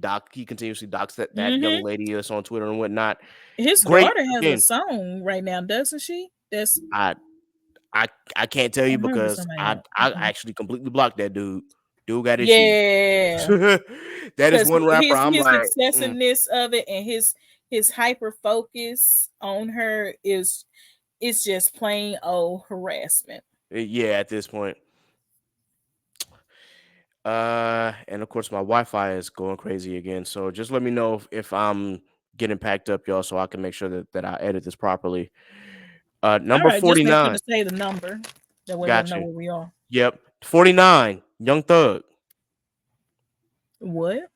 continuously docks that young Hmm. lady that's on Twitter and whatnot. His Great daughter has a again. song right now, doesn't she? That's I I I can't tell I you remember because somebody I else. actually completely blocked that dude. Dude got issues. Yeah. That is Because one rapper. I'm his like, excessiveness of it and his hyper focus on her is it's just plain old harassment. yeah. At this point, And of course my Wi-Fi is going crazy again. So just let me know if I'm getting packed up, y'all, so I can make sure that I edit this properly. All Number right, just make sure 49. to say the number. That way we'll Got know you. where we are. Yep. 49. Young Thug. What?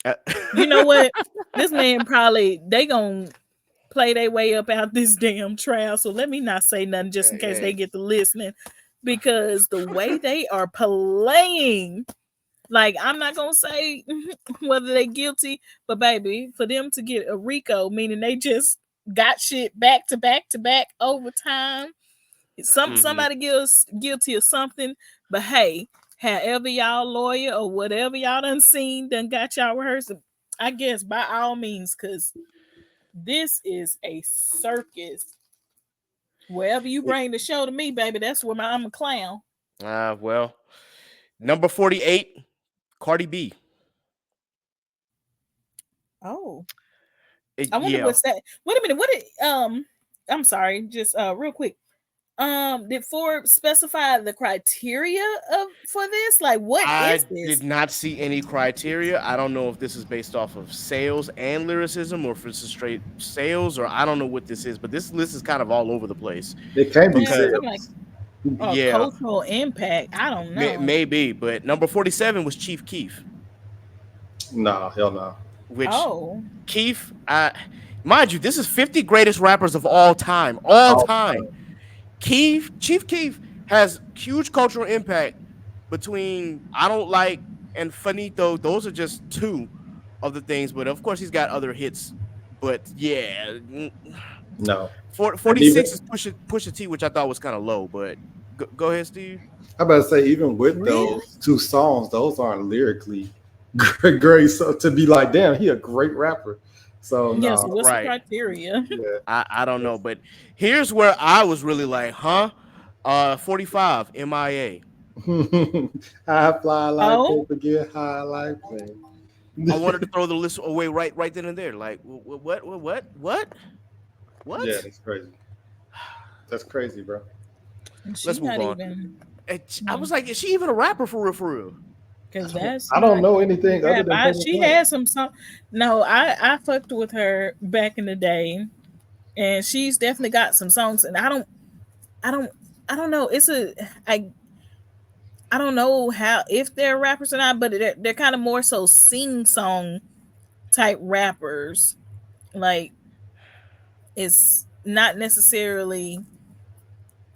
Uh, You know what? This man probably they gonna play their way up out this damn trial. So let me not say nothing just in case they hey. get to listening. Because the way they are playing, like I'm not gonna say whether they guilty, but baby, for them to get a RICO, meaning they just got shit back to back to back over time. Mhm. Somebody gets guilty of something, but hey, however y'all lawyer or whatever y'all done seen done got y'all rehearsing, I guess by all means, cause this is a circus. Wherever you bring the show to me, baby, that's where I'm a clown. Well, number 48, Cardi B. Oh, I wonder Yeah, what's that. Wait a minute. What did I'm sorry, just real quick. Did Forbes specify the criteria of for this? Like, what I is this? did not see any criteria. I don't know if this is based off of sales and lyricism or if it's straight sales or I don't know what this is, but this list is kind of all over the place It can be Yeah, because because I'm like, sales. yeah, cultural impact. I don't know. maybe, but number 47 was Chief Keef, Nah, hell no. which Oh, Keef, mind you, this is 50 greatest rappers of all time, all All time. time. Chief Keef has huge cultural impact between I Don't Like and Finito. Those are just two of the things, but of course he's got other hits. But yeah, No. And 46 is even Pusha T, which I thought was kind of low, but go ahead, Steve. I about to say, even with really? those two songs, those aren't lyrically great. So to be like, damn, he a great rapper. So Yeah. So no, what's the Right. criteria? yeah. I don't know, but here's where I was really like, huh? 45, MIA. I fly like Oh, paper, get high like plane. I wanted to throw the list away right then and there. Like, Yeah, what? that's crazy. That's crazy, bro. and she Let's move not on. even. I was like, is she even a rapper for real? For real? Because that's I don't not know anything other rap. than paper She plane. had some song. No, I fucked with her back in the day, and she's definitely got some songs. And I don't, I don't know. I don't know how if they're rappers or not, but they're kind of more so sing song type rappers. Like it's not necessarily.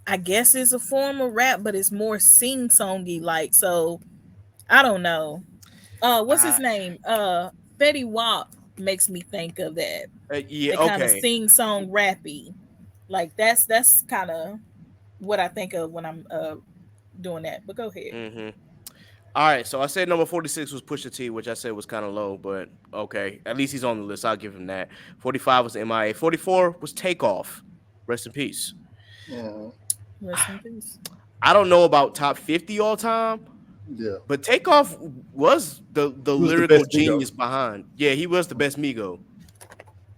I guess it's a form of rap, but it's more sing songy. Like so, I don't know. What's his I name? Fetty Wap makes me think of that. yeah, That kind of okay. sing song rappy. Like that's kind of what I think of when I'm doing that. But go ahead. Mm-hmm. All right, so I said number 46 was Pusha T, which I said was kind of low, but okay, at least he's on the list. I'll give him that. 45 was MIA. 44 was Takeoff. Rest in peace. Mhm. Rest in peace. I don't know about top 50 all time, Yeah, but Takeoff was the he was the lyrical best Migo. genius behind. Yeah, he was the best Migo. Mm.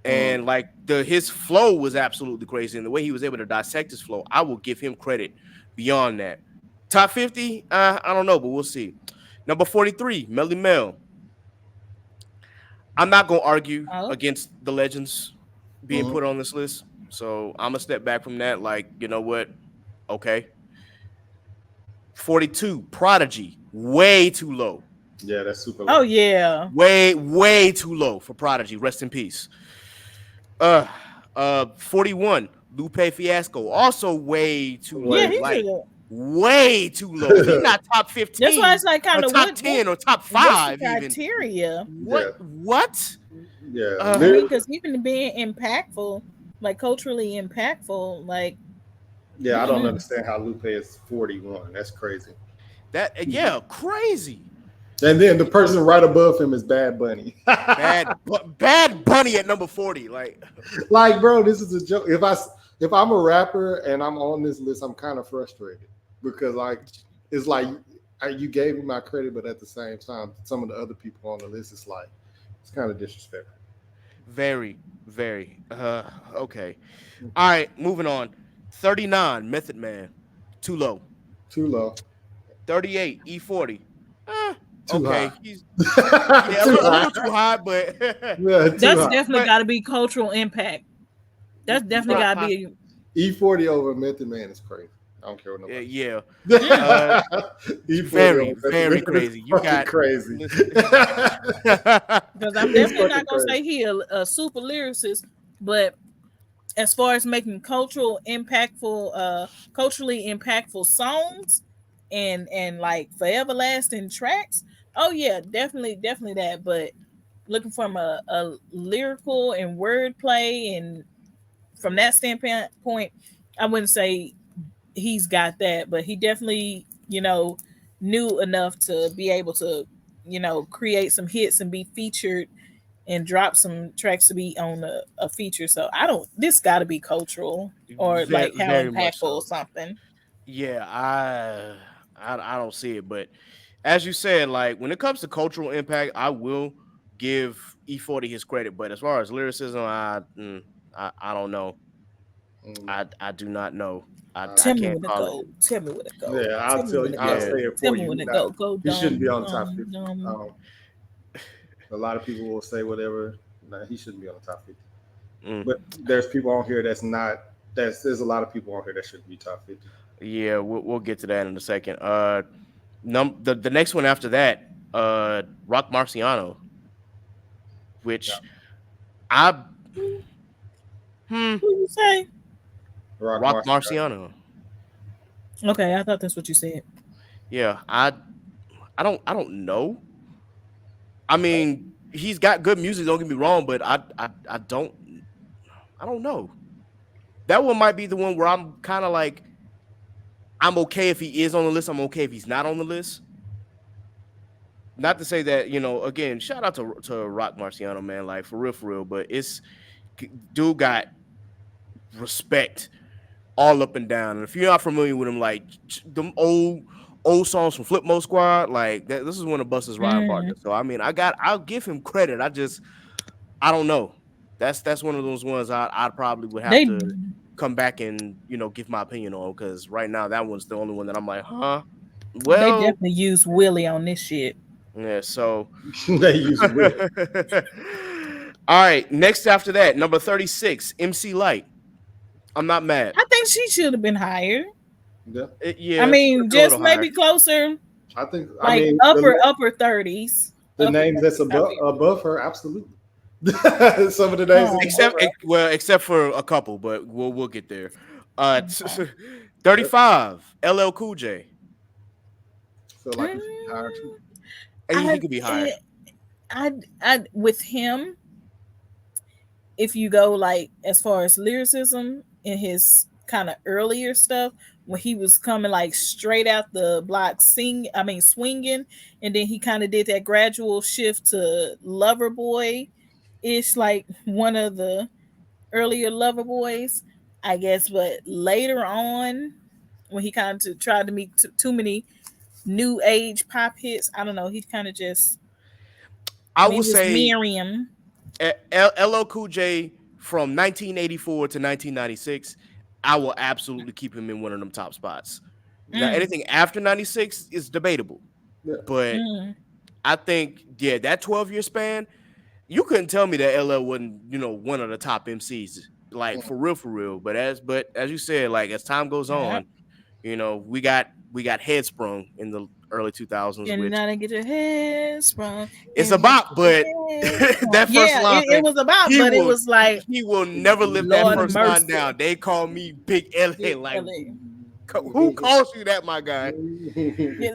And like his flow was absolutely crazy, and the way he was able to dissect his flow, I will give him credit beyond that. Top 50, I don't know, but we'll see. Number 43, Melly Mel. I'm not gonna argue Oh, against the legends being Mhm. put on this list, so I'm gonna step back from that. Like, you know what? Okay. 42, Prodigy, way too low, Yeah, that's super oh low. yeah, way too low for Prodigy. Rest in peace. Uh, 41, Lupe Fiasco, also way too yeah. low. Wait. He Like, should have. way too low. If he's not top That's why 15 it's like or kind of top what 10 or top what's the 5, even criteria? what Yeah, what? yeah. I Uh, mean, because even being impactful, like culturally impactful, like Yeah, I don't mm-mm. understand how Lupe is 41. That's crazy. that yeah, crazy. And then the person right above him is Bad Bunny. Bad Bunny at number 40. Like, Like, bro, this is a joke. If I'm a rapper and I'm on this list, I'm kind of frustrated because like it's like you gave me my credit, but at the same time, some of the other people on the list is like it's kind of disrespectful. very, very. Okay. All right, moving on. 39, Method Man. Too low. Too low. 38, E40. Eh, Too okay, high. he's yeah Too a high. little too high, but Yeah, too That's high. definitely but got to be cultural impact. That's definitely got to pop, be. E40 over Method Man is crazy. I don't care what nobody yeah, Mm, uh, says. E40 very over Method very Man is crazy. You fucking got crazy. listen. because I'm He's definitely fucking not gonna crazy. say he a super lyricist, but as far as making culturally impactful songs and like forever lasting tracks, oh yeah, definitely that. But looking from a lyrical and wordplay and from that standpoint, I wouldn't say he's got that, but he definitely, knew enough to be able to, create some hits and be featured and drop some tracks to be on a feature. So I don't. This got to be cultural or very like how very much impactful or so. something. Yeah, I don't see it, but as you said, like when it comes to cultural impact, I will give E40 his credit. But as far as lyricism, I don't know. Mm, I do not know. I uh, Tell me can't when to call it. go. Tell me when to go. yeah, Tell I'll me tell when you. to I'll Yeah, go. say it Tell for me you. when He to not. go. Go He shouldn't be dumb, on the top dumb, 50. dumb. A lot of people will say whatever. Nah, he shouldn't be on the top 50. mm, But there's people on here that's not. There's a lot of people on here that shouldn't be top 50. yeah. We'll get to that in a second. The next one after that, Rock Marciano, Yeah, which I hmm Who you say? Rock Rock Marciano. Marciano. Okay, I thought that's what you said. Yeah, I don't know. I mean, he's got good music. Don't get me wrong, but I don't know. That one might be the one where I'm kind of like I'm okay if he is on the list. I'm okay if he's not on the list. Not to say that again. Shout out to Rock Marciano, man. Like for real. But dude got respect all up and down. And if you're not familiar with him, like them old songs from Flip Mode Squad, like that. This is one of Busta's riding Mm. partners. So I mean, I'll give him credit. I don't know. That's one of those ones I probably would have They to come back and give my opinion on because right now that one's the only one that I'm like, huh? they Well, definitely use Willie on this shit. yeah. So, They use all Will. right. Next after that, number 36, MC Light. I'm not mad. I think she should have been higher. Yeah, I Yeah, she could have mean, been a just little higher. maybe closer, I think. I like mean, upper thirties, the upper names that's 30s. I feel. above her, absolutely. Some of the names that's Um, above her. Except for a couple, but we'll get there. okay. 35, LL Cool J. Feel like he should be higher too. Mm, He I, could be eh, higher. I, with him, if you go like as far as lyricism in his kind of earlier stuff, when he was coming like straight out the block, swinging, and then he kind of did that gradual shift to Lover Boy ish, like one of the earlier Lover Boys, I guess. But later on, when he kind of tried to meet too many new age pop hits, I don't know. He kind of just I when he will was say Miriam. LL Cool J from 1984 to 1996. I will absolutely keep him in one of them top spots. Now, Mm, anything after 96 is debatable, Yeah. but mm. I think that 12-year span, you couldn't tell me that LL wasn't one of the top MCs, like Mm. for real. But as you said, like as time goes Yeah. on, we got Headsprung in the early 2000s, And which now to get your head sprung. it's a And now bop, get but your head sprung. that first Yeah, line, it was about, he but it will was like, he will never live that Lord first line mercy. down. They call me Big LA. Big Like, LA. who calls you that, my guy?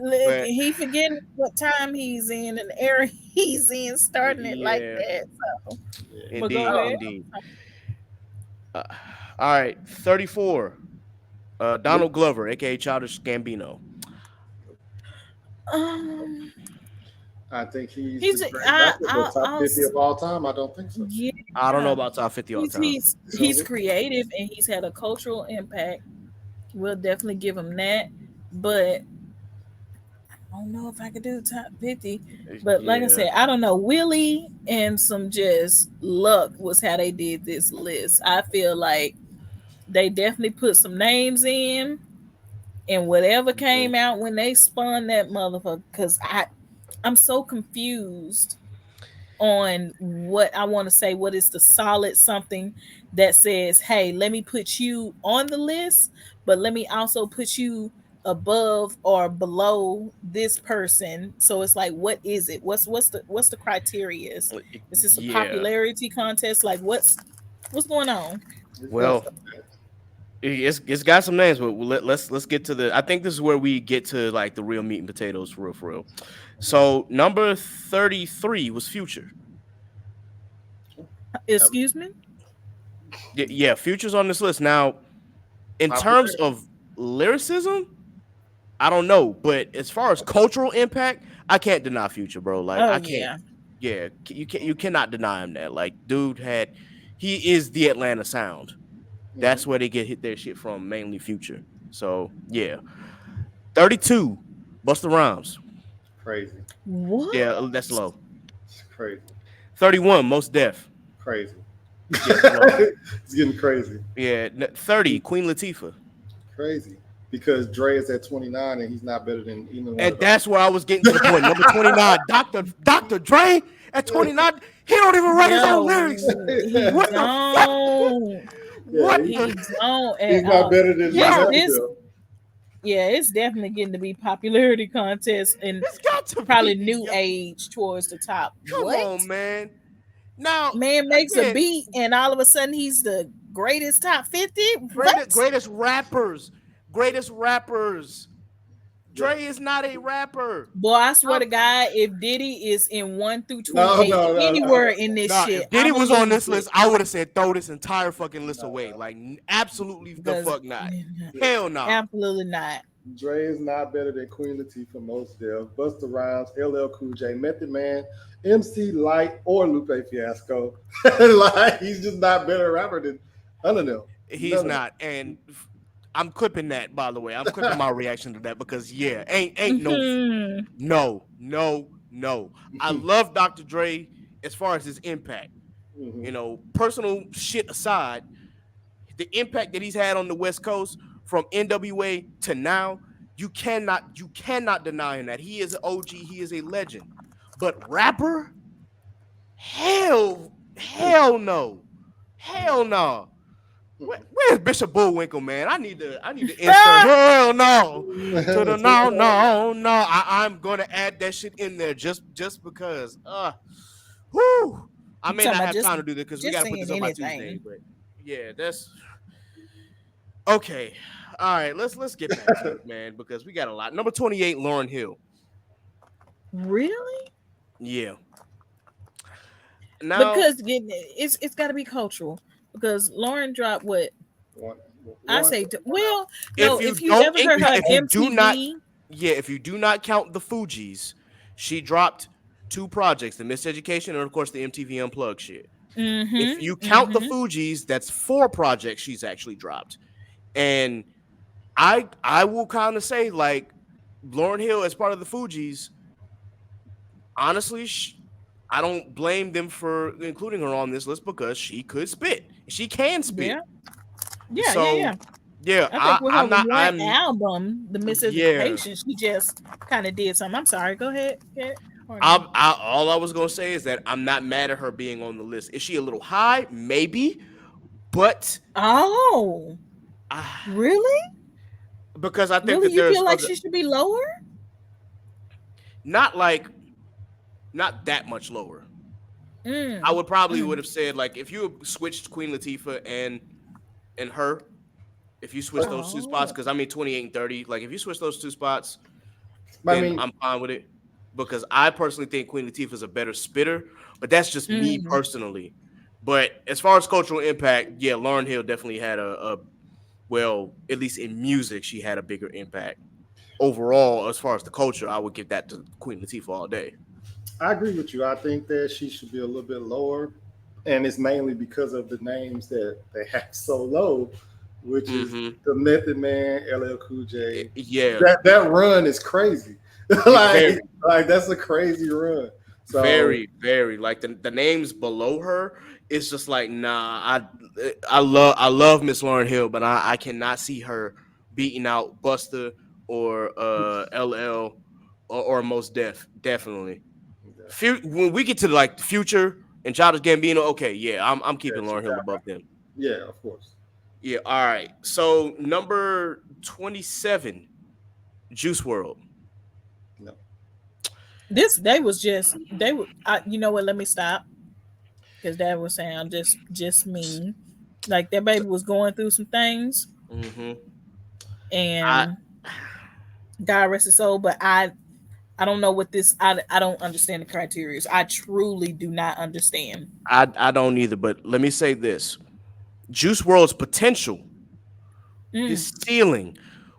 Look, But he forgetting what time he's in and the era he's in, starting it like yeah, that. So, but go indeed, ahead. indeed. Uh, all right, 34. Yeah. Donald Glover, aka Childish Gambino. Um, I think he's the he's great basketball top I'll 50 of all time. I don't think so. I don't know yeah. about top 50 all He's time. he's So he's creative and he's had a cultural impact. We'll definitely give him that. But I don't know if I could do top 50. But like I Yeah, said, I don't know. Willie and some just luck was how they did this list. I feel like they definitely put some names in and whatever mhm. came out when they spun that motherfucker. Cause I'm so confused on what I want to say. What is the solid something that says, hey, let me put you on the list, but let me also put you above or below this person. So it's like, what is it? What's the criteria? Is this a Yeah. popularity contest? Like what's going on? It's gonna Well, stop that. it's got some names, but let's get to the. I think this is where we get to like the real meat and potatoes for real, for real. So number 33 was Future. Um, Excuse me? Yeah, Future's on this list now. In terms popularity. of lyricism, I don't know, but as far as cultural impact, I can't deny Future, bro. Like Oh I can't. yeah. Yeah, you cannot deny him that. Like, dude he is the Atlanta sound. Mhm. That's where they get hit their shit from, mainly Future. So yeah, 32, Busta Rhymes. Crazy. Yeah, What? that's low. It's crazy. 31, Most Def. Crazy. Yeah, it's low. It's getting crazy. Yeah, 30, Queen Latifah. Crazy. Because Dre is at 29 and he's not better than either one And of that's where I was getting to the point. Number 29, Dr. Dre at 29. He don't even write his own lyrics. No, he those. What the fuck? don't. Yeah, What He the don't at he's not all. better than This yo? none of this them. yeah, it's definitely getting to be popularity contest and It's got to probably be. new Yo, age towards the top. come What? on, man. Now, Man makes a again, beat and all of a sudden he's the greatest top 50? What? greatest rappers. Greatest rappers. Yeah. Dre is not a rapper. Boy, I swear I'm, to God, if Diddy is in 1 through No, 28 no, no, no. anywhere in this Nah, shit, if Diddy I'ma was on lose this it. list, I would have said throw this entire fucking list No, away. no. Like, absolutely the Because fuck not. Hell nah. absolutely not. Dre is not better than Queen Latifah, Mos Def, Busta Rhymes, LL Cool J, Method Man, MC Light, or Lupe Fiasco. Like he's just not better rapper than none of them. He's None of not. And I'm clipping that, by the way. I'm clipping them. my reaction to that because yeah, ain't Hmm. no. I love Dr. Dre as far as his impact. Mhm. Personal shit aside, the impact that he's had on the West Coast from NWA to now, you cannot deny him that he is an OG, he is a legend. But rapper, hell no, hell no. Where's Bishop Bullwinkle, man? I need to insert Ah! hell no to the no. I'm gonna add that shit in there just because. Whoo. I You may talking not about have time to do this because we just gotta put saying this up by Tuesday, anything. but yeah, that's okay. All right, let's get back to it, man, because we got a lot. Number 28, Lauren Hill. Really? Yeah. Now, Because it's got to be cultural. Because Lauren dropped what one, I one, say. Well, no, if you if you don't, ever heard her if you do not, MTV, yeah, if you do not count the Fugees, she dropped two projects: the Miseducation and of course the MTV Unplugged shit. If mm-hmm, you count the mm-hmm, Fugees, that's four projects she's actually dropped. And I will kind of say like Lauren Hill as part of the Fugees, honestly, I don't blame them for including her on this list because she could spit. She can spit. yeah, yeah. So yeah, I think with her I'm not one I'm album, The yeah. Miseducation, she just kind of did something. I'm sorry. Go ahead. Get pardon. All I was gonna say is that I'm not mad at her being on the list. Is she a little high? Maybe, but Oh, uh, really? because I think Really? that You there's feel like other, she should be lower? not like not that much lower. I Mm, would probably would mm. have said like if you switched Queen Latifah and her, if you switch those two spots, Oh. because I mean 28 and 30, like if you switch those two spots, I then mean, I'm fine with it. Because I personally think Queen Latifah is a better spitter, but that's just me Mm. personally. But as far as cultural impact, yeah, Lauryn Hill definitely had a well, at least in music, she had a bigger impact. Overall, as far as the culture, I would give that to Queen Latifah all day. I agree with you. I think that she should be a little bit lower, and it's mainly because of the names that they have so low, which is Mm-hmm. the Method Man, LL Cool J. Yeah, That run is crazy. like very, like that's a crazy run. So very. Like the names below her, it's just like nah. I love Miss Lauryn Hill, but I cannot see her beating out Buster or LL or most definitely. Yeah, When we get to like Future and Childish Gambino, okay, yeah, I'm keeping yeah, Lauryn Hill above them. yeah, of course. Yeah, all right. So number 27, Juice World. No, This they was just they were. You know what? Let me stop because that would sound just mean. Like that baby was going through some things, Mm-hmm. I and God rest his soul. But I don't know what this. I don't understand the criteria. I truly do not understand. I don't either, but let me say this: Juice World's potential, Mm, his ceiling,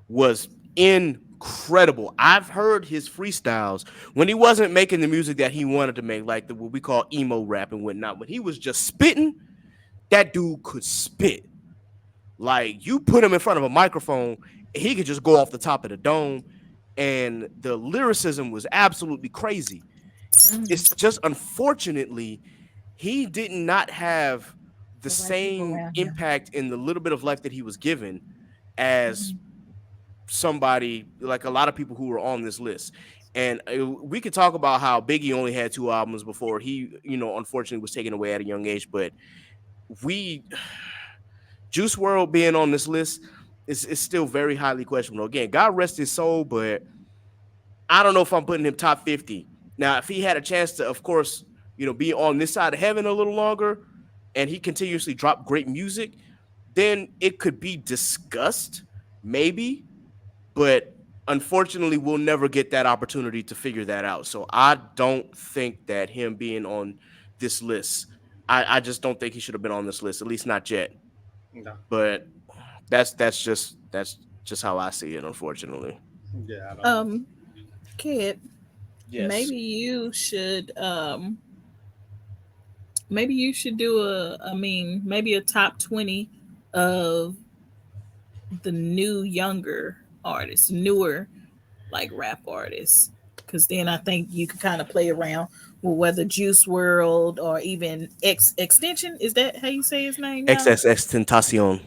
was incredible. I've heard his freestyles when he wasn't making the music that he wanted to make, like the what we call emo rap and whatnot. When he was just spitting, that dude could spit. Like you put him in front of a microphone, he could just go off the top of the dome, and the lyricism was absolutely crazy. It's mm. just unfortunately he did not have the The right people same around him. impact in the little bit of life that he was given as Mm, somebody like a lot of people who were on this list. And we could talk about how Biggie only had two albums before he, unfortunately was taken away at a young age. But we, Juice World being on this list is still very highly questionable. Again, God rest his soul, but I don't know if I'm putting him top 50. Now, if he had a chance to, of course, be on this side of heaven a little longer and he continuously dropped great music, then it could be discussed, maybe. But unfortunately, we'll never get that opportunity to figure that out. So I don't think that him being on this list, I just don't think he should have been on this list, at least not yet. no, But that's just how I see it, unfortunately. yeah, I don't. Um, kid, Yes. maybe maybe you should do maybe a top 20 of the new younger artists, newer like rap artists. Cause then I think you can kind of play around with whether Juice World or even Extension. Is that how you say his name, y'all? XXX Tentacion.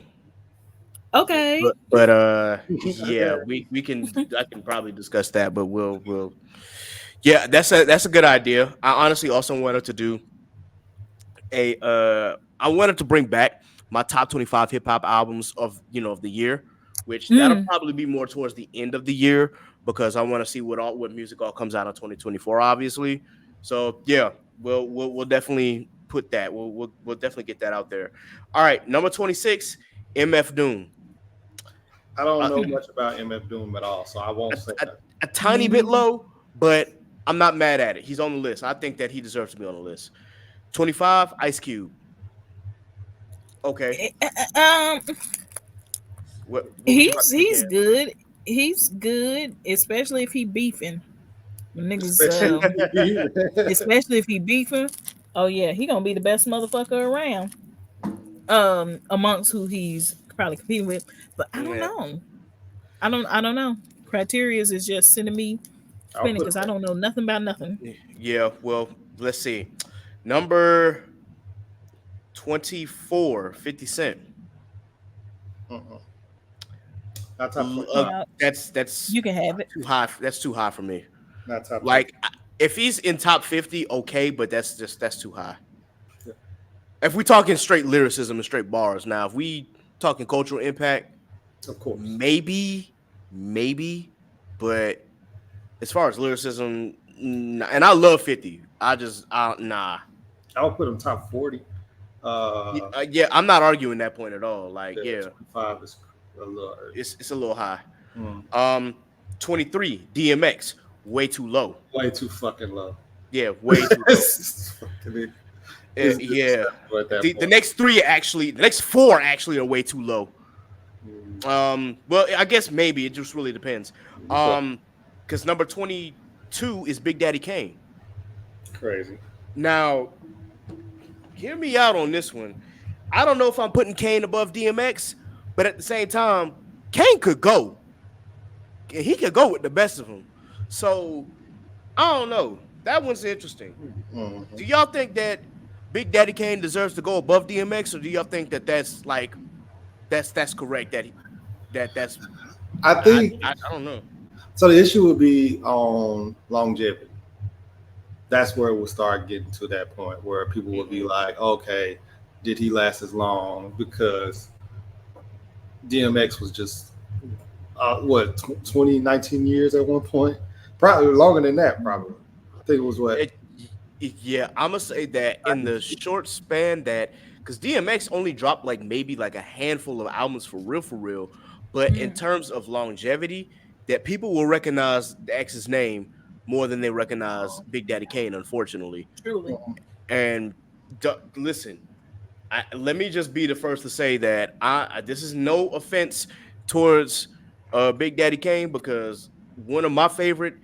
Okay. But yeah, Yeah, we can I can probably discuss that, but we'll yeah, that's a good idea. I honestly also wanted to do I wanted to bring back my top 25 hip hop albums of the year, which that'll Mm. probably be more towards the end of the year because I want to see what music all comes out in 2024, obviously. So yeah, we'll definitely put that. We'll definitely get that out there. All right, number 26, MF Doom. I don't A, know much about MF Doom at all, so I a, won't say a, that. a tiny Me bit neither. low, but I'm not mad at it. He's on the list. I think that he deserves to be on the list. 25, Ice Cube. Okay. Um, What would you like to think? he's good. He's good, especially if he beefing. When niggas, Especially especially if he beefing. Oh yeah, he gonna be the best motherfucker around. Amongst who he's probably competing with. But I don't Yeah. know. I don't know. Criterias is just sending me I'll spinning put because I don't know nothing about nothing. Yeah, well, let's see. Number 24, 50 Cent. uh-uh. Not top L- Uh, 25. Yeah, that's you can have it. too high. That's too high for me. Not top 20. Like if he's in top 50, okay, but that's too high. Yeah, If we talking straight lyricism and straight bars, now if we talking cultural impact, of course. maybe, but as far as lyricism, and I love 50. Nah. I'll put him top 40. Uh, Yeah, I'm not arguing that point at all. Like, yeah, yeah, 25 is a little early. it's a little high. Mm, 23 DMX, way too low. way too fucking low. Yeah, way too low. It's Yeah, disrespectful at that the point. the next four actually are way too low. Mm, Well, I guess maybe it just really depends. but Because number 22 is Big Daddy Kane. crazy. Now, hear me out on this one. I don't know if I'm putting Kane above DMX, but at the same time, Kane could go. He could go with the best of them. So I don't know. That one's interesting. Mhm. Do y'all think that Big Daddy Kane deserves to go above DMX, or do y'all think that that's like that's correct? That's I think I don't know. So the issue would be on longevity. That's where we'll start getting to that point where people will be Mm-hmm. like, okay, did he last as long? Because DMX was just what 20, 19 years at one point, probably longer than that. Probably, I think it was what. Yeah, I'm gonna say that in the short span that because DMX only dropped like maybe like a handful of albums for real. But in Mm, terms of longevity, that people will recognize the X's name more than they recognize Big Daddy Kane, unfortunately. truly. And listen, let me just be the first to say that this is no offense towards Big Daddy Kane because one of my favorite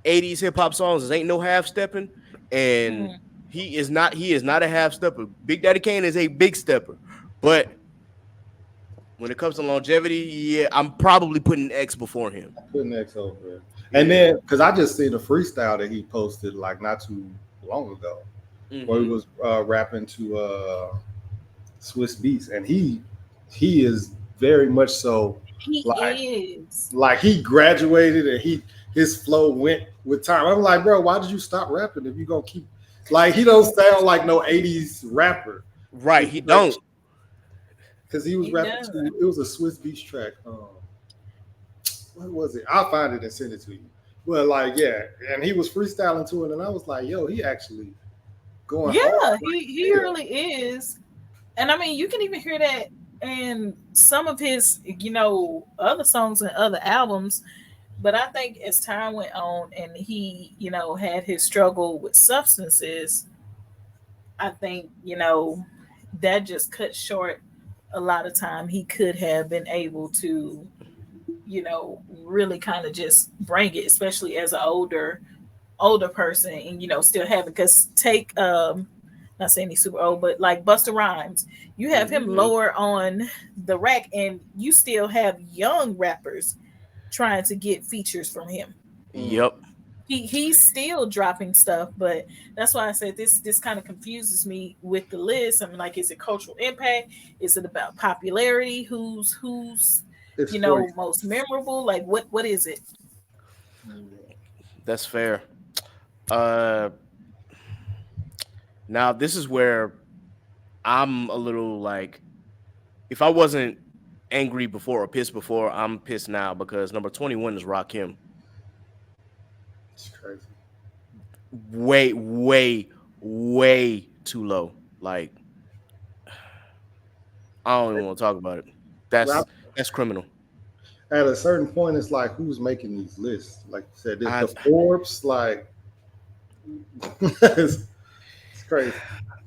80s hip hop songs is Ain't No Half Stepping, and Mm, he is not a half stepper. Big Daddy Kane is a big stepper. But when it comes to longevity, yeah, I'm probably putting X before him. Putting X over there. And Yeah. then, because I just seen a freestyle that he posted like not too long ago, where he Hmm. was rapping to Swiss Beats, and he is very much so he like is. he graduated and his flow went with time. I'm like, bro, why did you stop rapping if you gonna keep like he don't sound like no '80s rapper. Right, It's he like don't. because he was He rapping does. to it was a Swiss Beats track. What was it? I'll find it and send it to you. But like, yeah, and he was freestyling to it, and I was like, yo, he actually going hard. Yeah, Like, he yeah, really is. And I mean, you can even hear that in some of his, other songs and other albums. But I think as time went on and he, had his struggle with substances, I think, that just cut short a lot of time he could have been able to, really kind of just bring it, especially as an older person and still have it. Because take not saying he's super old, but like Busta Rhymes, you have him Hmm. lower on the rack, and you still have young rappers trying to get features from him. mm, Yep. He's still dropping stuff, but that's why I said this kind of confuses me with the list. I mean, like, is it cultural impact? Is it about popularity? Who's it's 40. most memorable? Like, what is it? That's fair. Uh, Now this is where I'm a little like, if I wasn't angry before or pissed before, I'm pissed now because number 21 is Rakim. It's crazy. Way, way, way too low. Like, I don't even want to talk about it. That's Well, that's criminal. at a certain point, it's like who's making these lists? Like you said, I the Forbes, like it's crazy.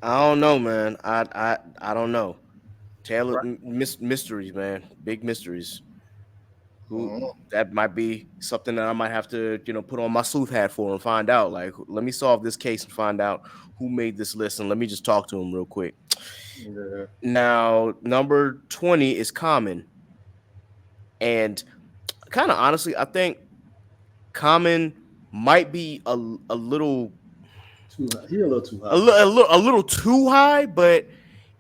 I don't know, man. I don't know. Taylor Right. mysteries, man. Big mysteries. Who Mhm. that might be something that I might have to, put on my sleuth hat for and find out. Like, let me solve this case and find out who made this list, and let me just talk to him real quick. Yeah. Now, number 20 is Common, and kind of honestly, I think Common might be a little Too high. He a little too a, high. li- a little a little too high, but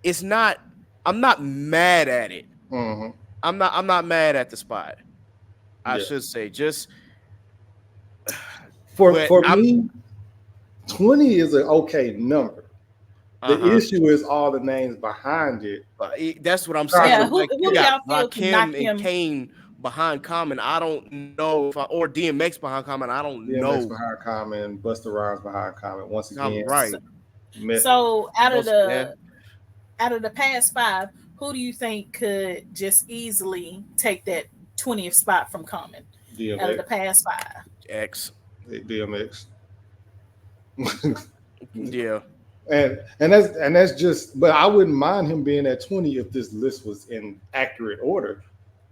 it's not. I'm not mad at it. Hmm. I'm not mad at the spot. I Yeah. should say just, For but for I'm me, 20 is an okay number. The uh-huh. issue is all the names behind it. That's what I'm Trying saying. Yeah, to, It's who like you who do got y'all feel can knock Rakim and him? Kane behind Common. I don't know if or DMX behind Common. I don't DMX know. behind Common, Busta Rhymes behind Common. Once I'm again, right. method. So out of Yeah. the past five, who do you think could just easily take that 20th spot from Common out of the DMX. past five? X. DMX. Yeah. and that's just but I wouldn't mind him being at 20 if this list was in accurate order.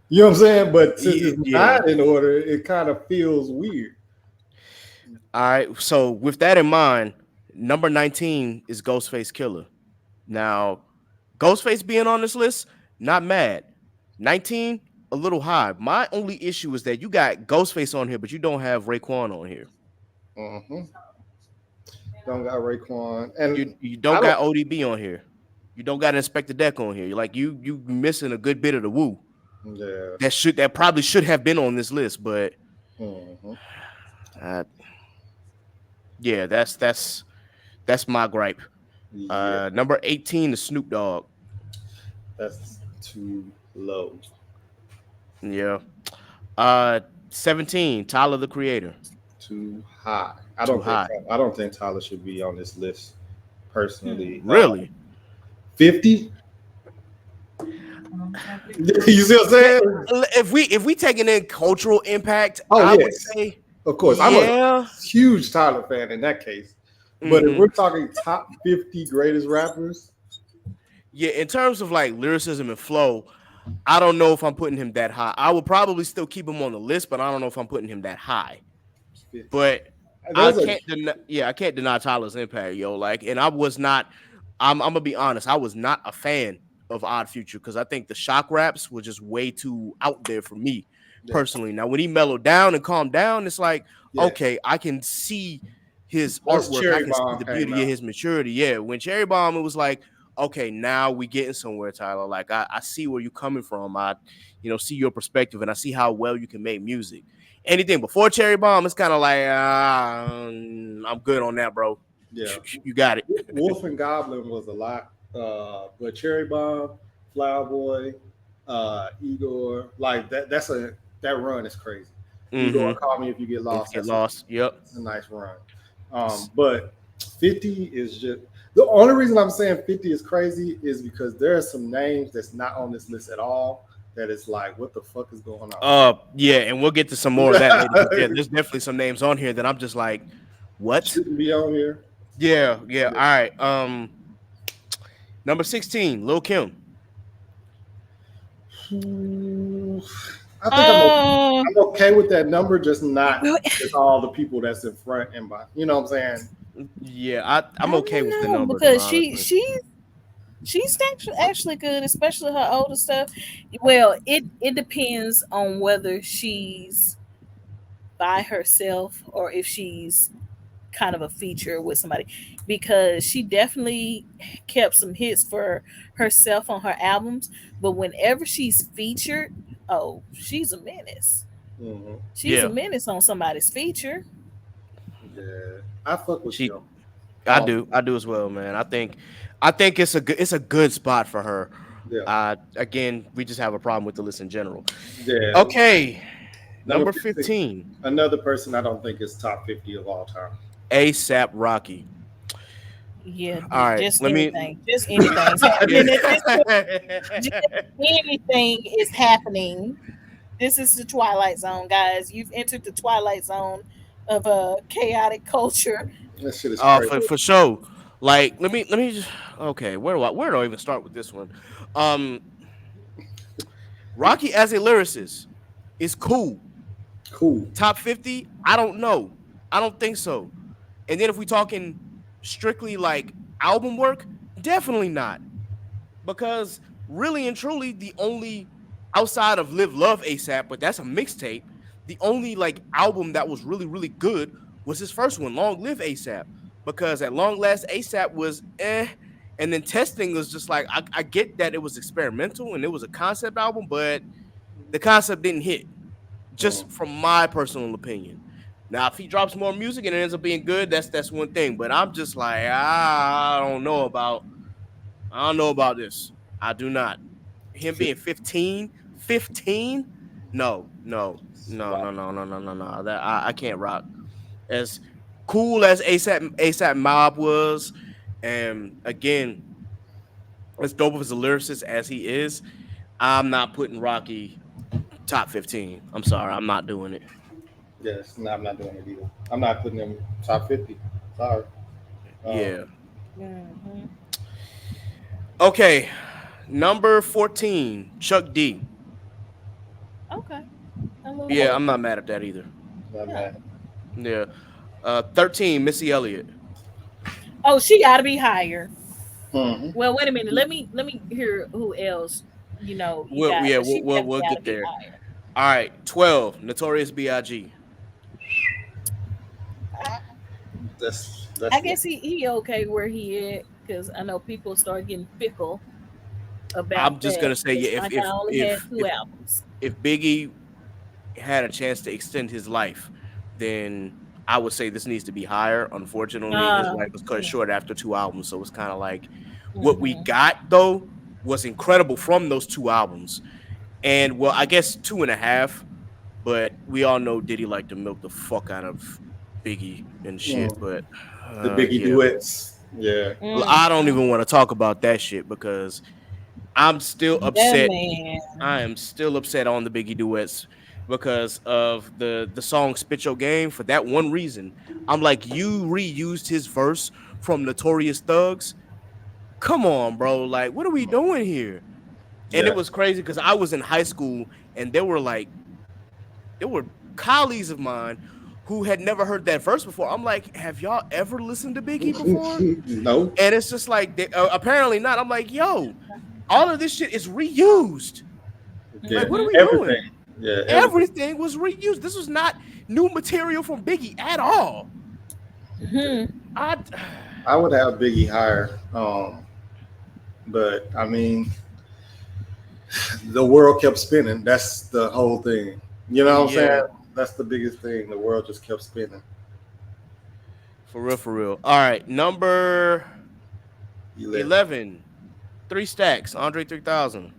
You know what I'm saying? But since it's Yeah. not in order, it kind of feels weird. All right. So with that in mind, number 19 is Ghostface Killer. Now, Ghostface being on this list, not mad. 19, a little high. My only issue is that you got Ghostface on here, but you don't have Raekwon on here. Hmm. Don't got Raekwon, and You I don't don't. got ODB on here. You don't got Inspector Deck on here. Like you missing a good bit of the woo. Yeah, That probably should have been on this list, but Mm-hmm. Uh, yeah, that's my gripe. Yeah, Number 18 is Snoop Dogg. that's too low, Yeah. Uh, 17, Tyler the Creator. too high. Too high. I don't think Tyler should be on this list personally. Really? 50. You see what I'm Yeah, saying? if we taking in cultural impact, Oh I would yes, say of course. I'm a yeah. huge Tyler fan in that case. But if Hmm. we're talking top 50 greatest rappers, Yeah, in terms of like lyricism and flow, I don't know if I'm putting him that high. I would probably still keep him on the list, but I don't know if I'm putting him that high. 50. But I There's a can't deny, yeah, I can't deny Tyler's impact, yo. Like, and I was not. I'm gonna be honest. I was not a fan of Odd Future because I think the shock raps were just way too out there for me yeah, personally. Now, when he mellowed down and calmed down, it's like yes. okay, I can see his Once artwork. I Cherry can see Bomb the came beauty of out, his maturity. Yeah, when Cherry Bomb, it was like okay, now we getting somewhere, Tyler. Like I see where you're coming from. I see your perspective and I see how well you can make music. Anything before Cherry Bomb, it's kind of like I'm good on that, bro. yeah. You got it. Wolf and Goblin was a lot. But Cherry Bomb, Flower Boy, Igor, like that run is crazy. Mm-hmm. Igor, Call Me If You Get If Lost. you get lost, yep. That's a nice run. But 50 is just the only reason I'm saying 50 is crazy is because there are some names that's not on this list at all. That is like, what the fuck is going on? Yeah, and we'll get to some more of that later. Yeah, there's definitely some names on here that I'm just like, what? Shouldn't be on here. Yeah, yeah. All right. Number 16, Lil Kim. I think Oh, I'm okay with that number, just not with all the people that's in front and by. You know what I'm saying? Yeah, I I'm okay with the don't know number though, because honestly. she's actually good, especially her older stuff. Well, it depends on whether she's by herself or if she's kind of a feature with somebody, because she definitely kept some hits for herself on her albums, but whenever she's featured, oh, she's a menace. Hmm. She's a Yeah, menace on somebody's feature. Yeah, I fuck with she. Kim. Um, I do as well, man. I think it's a good spot for her. yeah, Again, we just have a problem with the list in general. yeah. Okay, Number number 15, 15, another person I don't think is top 50 of all time. ASAP Rocky. Yeah, All right, just let me. anything. Just anything's happening at this point. Just anything is happening. This is the Twilight Zone, guys. You've entered the Twilight Zone of a chaotic culture. That shit is Oh, crazy. for sure. Like, let me just. Okay, where do I even start with this one? Um, Rocky as a lyricist is cool. Cool. Top 50? I don't know. I don't think so. And then if we talking strictly like album work, definitely not. Because really and truly, the only outside of Live Love ASAP, but that's a mixtape, the only like album that was really good was his first one, Long Live ASAP. Because at long last, ASAP was and then Testing was just like I get that it was experimental and it was a concept album, but the concept didn't hit. Mm. Just from my personal opinion. Now, if he drops more music and it ends up being good, that's one thing. But I'm just like, I don't know about this. I do not. Him being 15, 15? No, no, no, Wow. no, no, no, no, no, no. That I can't rock. As cool as ASAP Mob was, and again, as dope as a lyricist as he is, I'm not putting Rocky top 15. I'm sorry, I'm not doing it. Yes, no, I'm not doing it either. I'm not putting him top 50. Sorry. Um, Yeah. Mhm. Okay. Number 14, Chuck D. Okay, a little Yeah, bit. I'm not mad at that either. not Yeah. mad. Yeah. 13, Missy Elliott. Oh, she got to be higher. Hmm. Well, wait a minute. Let me hear who else. You We'll, got, yeah, but we'll, she we'll, definitely we'll got to get be there. higher. All right. 12, Notorious B.I.G. That's I guess he okay where he at, because I know people start getting fickle about I'm just that. gonna say, yeah, It's like I only had two albums. if Biggie had a chance to extend his life, then I would say this needs to be higher. Unfortunately, his Uh, life was cut short after 2 albums, so it's kind of like what we mhm. got though was incredible from those 2 albums, and well, I guess 2.5. But we all know Diddy liked to milk the fuck out of Biggie and shit. Mm, But the Biggie yeah, duets. Yeah. I don't Mm. even want to talk about that shit because I'm still That upset. man. I am still upset on the Biggie duets because of the song "Spit Your Game." For that one reason, I'm like, you reused his verse from Notorious Thugs. Come on, bro. Like, what are we doing here? And it Yeah. was crazy because I was in high school and there were colleagues of mine who had never heard that verse before. I'm like, have y'all ever listened to Biggie before? No. And it's just like, apparently not. I'm like, yo, all of this shit is reused. Like, Yeah. what are Mhm. we doing? Everything. Yeah. Everything. Everything was reused. This was not new material from Biggie at all. Mhm. I, I would have Biggie higher. But I mean, the world kept spinning. That's the whole thing. You know what I'm yeah, saying? That's the biggest thing. The world just kept spinning. for real, for real. All right, number You let 11, Three Stacks, Andre 3000.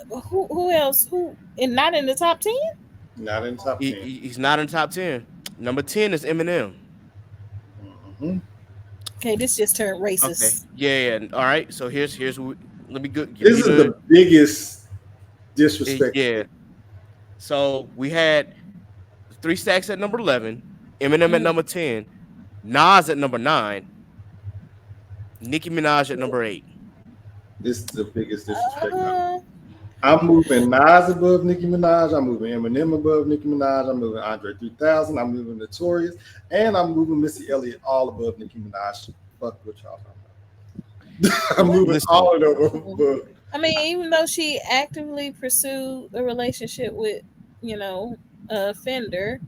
Who else? Who and not in the top 10? not in top 10. He's not in top 10. Number 10 is Eminem. Hmm. Okay, this just turned Okay. racist. Yeah, yeah. All right. So here's what let me give This you is the biggest disrespect. yeah. So we had Three Stacks at number 11, Eminem at Mm. number 10, Nas at number 9, Nicki Minaj at number 8. This is the biggest disrespect. Uh, I'm moving Nas above Nicki Minaj. I'm moving Eminem above Nicki Minaj. I'm moving Andre 3000. I'm moving Notorious, and I'm moving Missy Elliott all above Nicki Minaj. Fuck what y'all talking about. I'm moving Listen, all of them above. I mean, even though she actively pursued a relationship with, you know, Fender,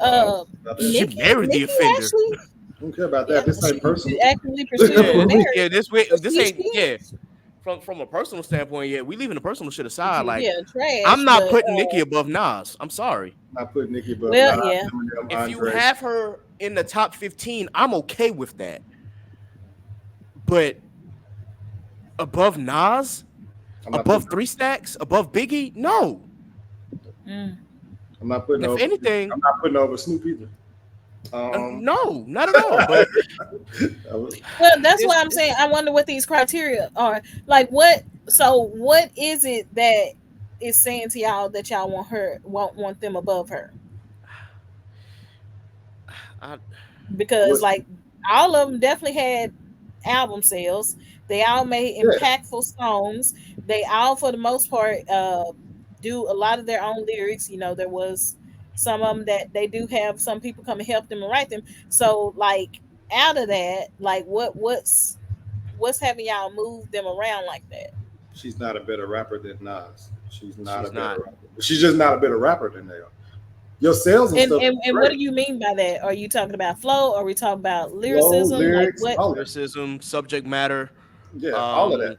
I uh, she married the Nikki offender. actually, don't care about yeah, that. This ain't she personal. actively pursued a Yeah, marriage. yeah. But This she, ain't she, yeah. From a personal standpoint, yeah, we leaving the personal shit aside. Like, yeah, trash. I'm not But putting Nicki above Nas. I'm sorry. I put Nicki above well, Nas, yeah, Eminem, If you Andre. have her in the top 15, I'm okay with that. But above Nas, I'm not above putting. Three Stacks, above Biggie, no. mm. I'm not putting If over. anything, I'm not putting over Snoop either. no, not at all. But I was- Well, that's it's, why I'm it's saying I wonder what these criteria are. Like, what? So, what is it that is saying to y'all that y'all want them above her? I, Because what? like all of them definitely had album sales. They all made Yeah, impactful songs. They all, for the most part, do a lot of their own lyrics. You know, there was some of them that they do have some people come and help them and write them. So, like out of that, like what's having y'all move them around like that? she's not a better rapper than Nas. She's not a she's better not. rapper. She's just not a better rapper than they are. Your sales and And, stuff and is and what great. do you mean by that? Are you talking about flow? Are we talking about Flow, lyricism? Like lyrics, what? all that. Lyricism, subject matter. Yeah, all of that. Um,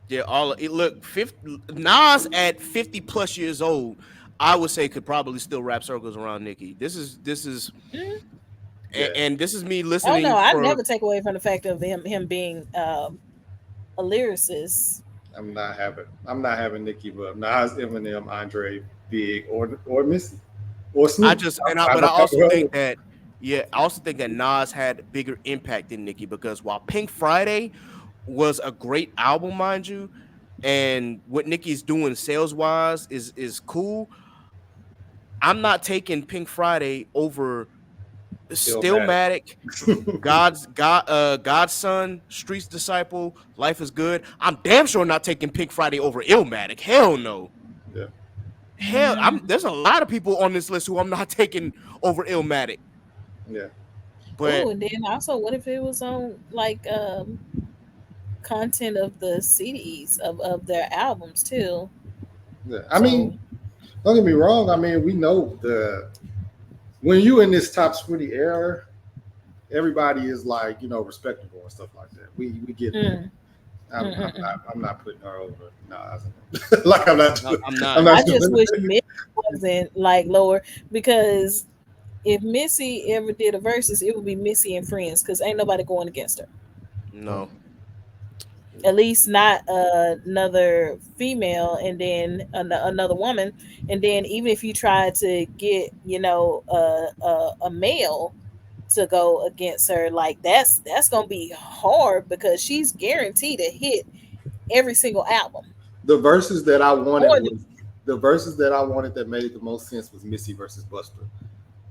yeah, all it look 50 Nas at 50 plus years old, I would say could probably still wrap circles around Nicki. This is Mm, Yeah, and this is me oh no, listening I for never take away from the fact of him being a lyricist. I'm not having Nicki above Nas, Eminem, Andre, Big, or Missy, or I Snoop. just I'm but I not also having think her. that yeah, I also think that Nas had bigger impact than Nicki because while Pink Friday was a great album, mind you, and what Nicki's doing sales wise is cool. I'm not taking Pink Friday over Illmatic. Stillmatic, Godson, Streets Disciple, Life is Good. I'm damn sure not taking Pink Friday over Illmatic. Hell no. Yeah, Hell, Mm. there's a lot of people on this list who I'm not taking over Illmatic. yeah, But Oh, and then also, what if it was on like content of the CDs of their albums too? yeah. I So, mean, don't get me wrong. I mean, we know when you in this top 20 era, everybody is like respectable and stuff like that. We get that. mm, I'm not putting her over Nas. Like I'm I'm not. not I just doing wish Missy wasn't like lower because if Missy ever did a versus, it would be Missy and Friends because ain't nobody going against her. that. No. At least not another female and then another woman. And then even if you try to get a male to go against her, like that's gonna be hard because she's guaranteed to hit every single album The verses that I wanted more than. was the verses that I wanted that made the most sense was Missy versus Buster.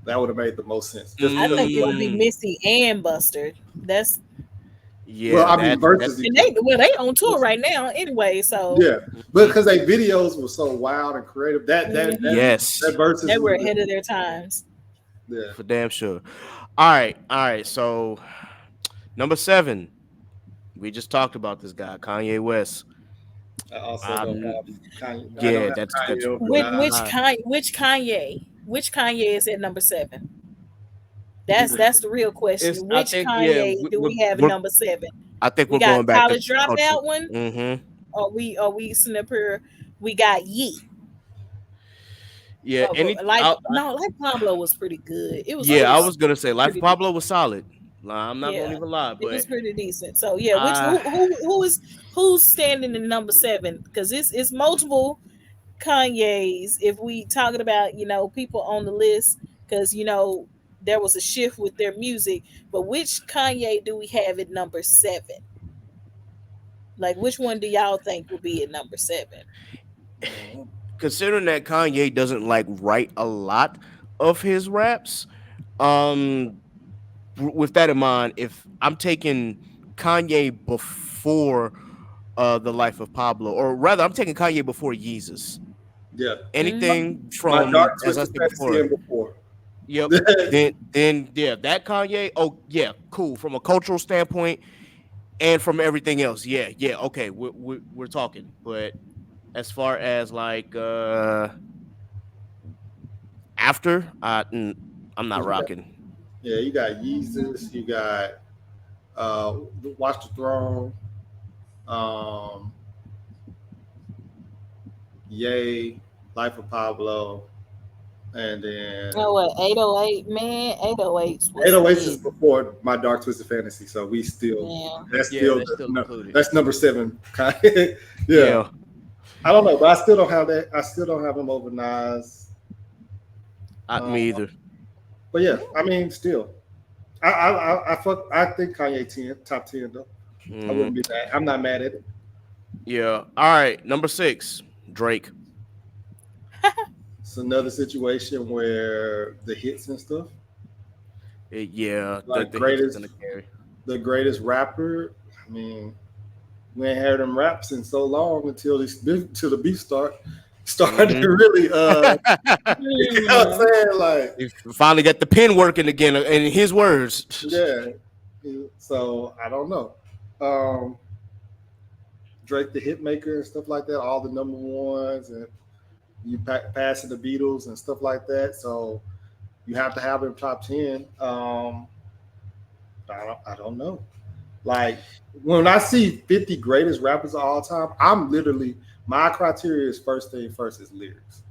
That would have made the most sense. Just I because think of it would like, be Mm, Missy and Buster. That's well, yeah, I mean that verses, you and could. they on tour right now anyway, so Yeah, but because they videos were so wild and creative, hmm that yes, verses they would were have been ahead of their times. yeah. for damn sure. All right. So number 7, we just talked about this guy, Kanye West. I also don't Um, have Kanye. I don't yeah, have that's Kanye over Which really Nas. which high. Kanye is at number 7? That's the real It's question. I Which think yeah, Kanye do we have at number 7? I think We we're got going back to College Dropout cultural. one, Mm-hmm. or we sitting up here. We got Yee. Yeah, Like no, like Pablo was pretty good. It yeah, I was was gonna say Life of pretty Pablo decent. was solid. Nah, I'm not gonna Yeah, even lie, it but was pretty decent. So yeah, which I who's standing in number 7? Because it's multiple Kanye's. If we talking about people on the list, because there was a shift with their music, but which Kanye do we have at number 7? Like which one do y'all think will be at number 7? Mhm. considering that Kanye doesn't like write a lot of his raps, um, with that in mind, if I'm taking Kanye before the Life of Pablo, or rather, I'm taking Kanye before Yeezus. Yeah, Anything my from, dark as I twisted said fantasy before, and before. yep. Then yeah, that Kanye. Oh yeah, cool. From a cultural standpoint and from everything else, yeah. Okay, we're talking. But as far as like after, I'm not Because you got rocking. yeah, you got Yeezus, you got uh, Watch the Throne, um, Yay, Life of Pablo, and then Oh, what 808, man, 808s was 808 is lit. before my Dark Twisted Fantasy, so we still Yeah. that's Yeah, still that's still included. that's number 7. Yeah, Yeah, I don't know, but I still don't have that. I still don't have him over Nas. me Um, either. but yeah, I mean, still, I think Kanye 10, top 10 though. I Mm, wouldn't be mad. I'm not mad at it. yeah. All right, number 6, Drake. It's another situation where the hits and stuff, Yeah, like the hits are gonna carry. the greatest rapper. I mean, we ain't heard him raps in so long until the beef started Hmm to really you know what I'm Hmm. saying? Like, He finally got the pen working again, in his words. yeah. So I don't know. Um, Drake the Hitmaker and stuff like that, all the number ones, and you passing the Beatles and stuff like that. So you have to have them top 10. I don't know. Like when I see 50 greatest rappers of all time, I'm literally my criteria is first thing first is lyrics.